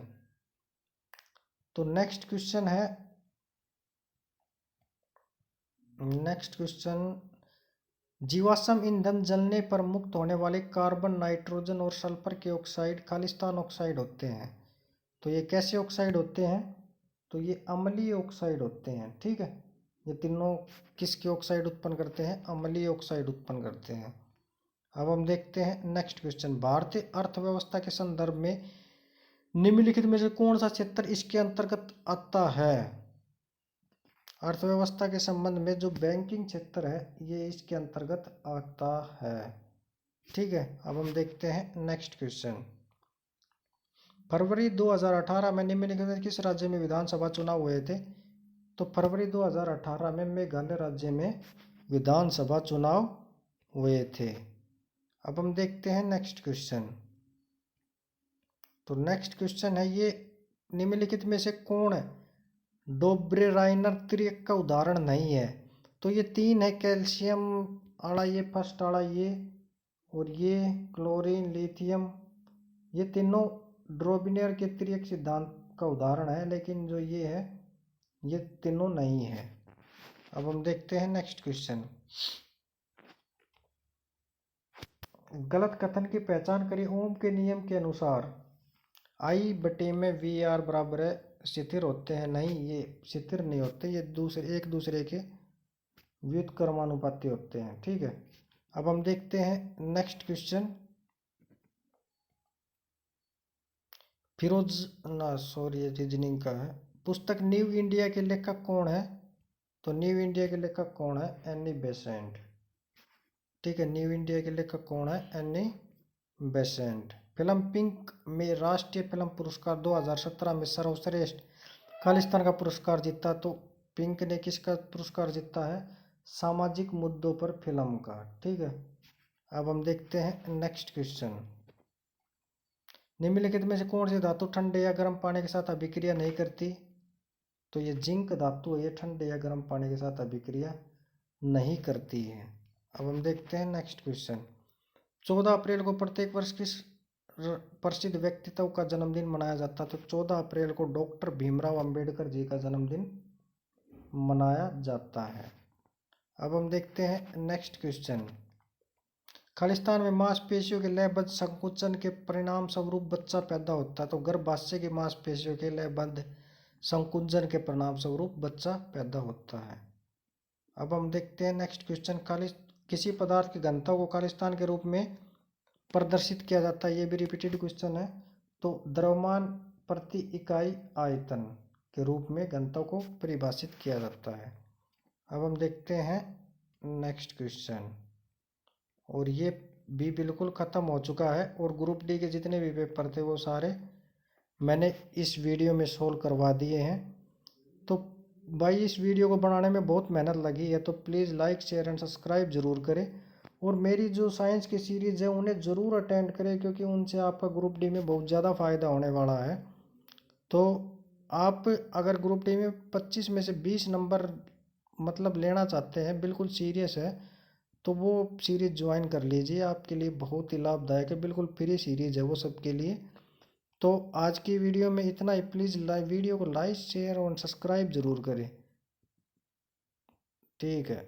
तो नेक्स्ट क्वेश्चन है जीवाश्म ईंधन जलने पर मुक्त होने वाले कार्बन, नाइट्रोजन और सल्फर के ऑक्साइड खालिस्तान ऑक्साइड होते हैं। तो ये कैसे ऑक्साइड होते हैं? तो ये अम्लीय ऑक्साइड होते हैं। ठीक है, ये तीनों किसके ऑक्साइड उत्पन्न करते हैं? अम्लीय ऑक्साइड उत्पन्न करते हैं। अब हम देखते हैं नेक्स्ट क्वेश्चन। भारतीय अर्थव्यवस्था के संदर्भ में निम्नलिखित में से कौन सा क्षेत्र इसके अंतर्गत आता है? अर्थव्यवस्था के संबंध में जो बैंकिंग क्षेत्र है ये इसके अंतर्गत आता है। ठीक है, अब हम देखते हैं नेक्स्ट क्वेश्चन। फरवरी 2018 में निम्नलिखित किस राज्य में विधानसभा चुनाव हुए थे? तो फरवरी 2018 में मेघालय राज्य में विधानसभा चुनाव हुए थे। अब हम देखते हैं नेक्स्ट क्वेश्चन। तो नेक्स्ट क्वेश्चन है ये निम्नलिखित में से कौन है डोब्रेराइनर त्रिक का उदाहरण नहीं है? तो ये तीन है, कैल्शियम आड़ा ये फर्स्ट आड़ा ये, और ये क्लोरीन लिथियम, ये तीनों ड्रोबिनियर के त्रिक सिद्धांत का उदाहरण है, लेकिन जो ये है ये तीनों नहीं है। अब हम देखते हैं नेक्स्ट क्वेश्चन। गलत कथन की पहचान करिए। ओम के नियम के अनुसार आई बटे में वी आर बराबर है स्थिर होते हैं। नहीं, ये स्थिर नहीं होते, ये एक दूसरे के व्युत्क्रमानुपाती होते हैं। ठीक है, अब हम देखते हैं नेक्स्ट क्वेश्चन। ये रीजनिंग का है। पुस्तक न्यू इंडिया के लेखक कौन है? तो न्यू इंडिया के लेखक कौन है? Annie Besant. ठीक है, न्यू इंडिया के लेखक कौन है? Annie Besant. फिल्म पिंक में राष्ट्रीय फिल्म पुरस्कार 2017 में सर्वश्रेष्ठ खालिस्तान का पुरस्कार जीता। तो पिंक ने किसका पुरस्कार जीता है? सामाजिक मुद्दों पर फिल्म का। ठीक है, अब हम देखते हैं नेक्स्ट क्वेश्चन। निम्नलिखित में से कौन सी धातु ठंडे या गर्म पानी के साथ अभिक्रिया नहीं करती? तो ये जिंक धातु है, ये ठंडे या गर्म पानी के साथ अभिक्रिया नहीं करती है। अब हम देखते हैं नेक्स्ट क्वेश्चन। 14 अप्रैल को प्रत्येक वर्ष किस प्रसिद्ध व्यक्तित्व का जन्मदिन मनाया जाता है? तो 14 अप्रैल को डॉक्टर भीमराव अंबेडकर जी का जन्मदिन मनाया जाता है। अब हम देखते हैं नेक्स्ट क्वेश्चन। खालिस्तान में मांसपेशियों के लयबद्ध संकुचन के परिणाम स्वरूप बच्चा पैदा होता है। तो गर्भाशय की मांसपेशियों के लयबद्ध संकुचन के परिणाम स्वरूप बच्चा पैदा होता है। अब हम देखते हैं नेक्स्ट क्वेश्चन। किसी पदार्थ की घनता को खालिस्तान के रूप में प्रदर्शित किया जाता है। ये भी रिपीटेड क्वेश्चन है। तो द्रव्यमान प्रति इकाई आयतन के रूप में घनता को परिभाषित किया जाता है। अब हम देखते हैं नेक्स्ट क्वेश्चन, और ये भी बिल्कुल ख़त्म हो चुका है, और ग्रुप डी के जितने भी पेपर थे वो सारे मैंने इस वीडियो में सोल्व करवा दिए हैं। तो भाई इस वीडियो को बनाने में बहुत मेहनत लगी है, तो please like share and subscribe ज़रूर करें, और मेरी जो साइंस की सीरीज़ है उन्हें ज़रूर अटेंड करें, क्योंकि उनसे आपका ग्रुप डी में बहुत ज़्यादा फ़ायदा होने वाला है। तो आप अगर ग्रुप डी में 25 में से 20 नंबर मतलब लेना चाहते हैं, बिल्कुल सीरियस है, तो वो सीरीज़ ज्वाइन कर लीजिए, आपके लिए बहुत ही लाभदायक है, बिल्कुल फ्री सीरीज़ है वो सबके लिए। तो आज की वीडियो में इतना ही। प्लीज़ वीडियो को लाइक शेयर और सब्सक्राइब ज़रूर करें। ठीक है।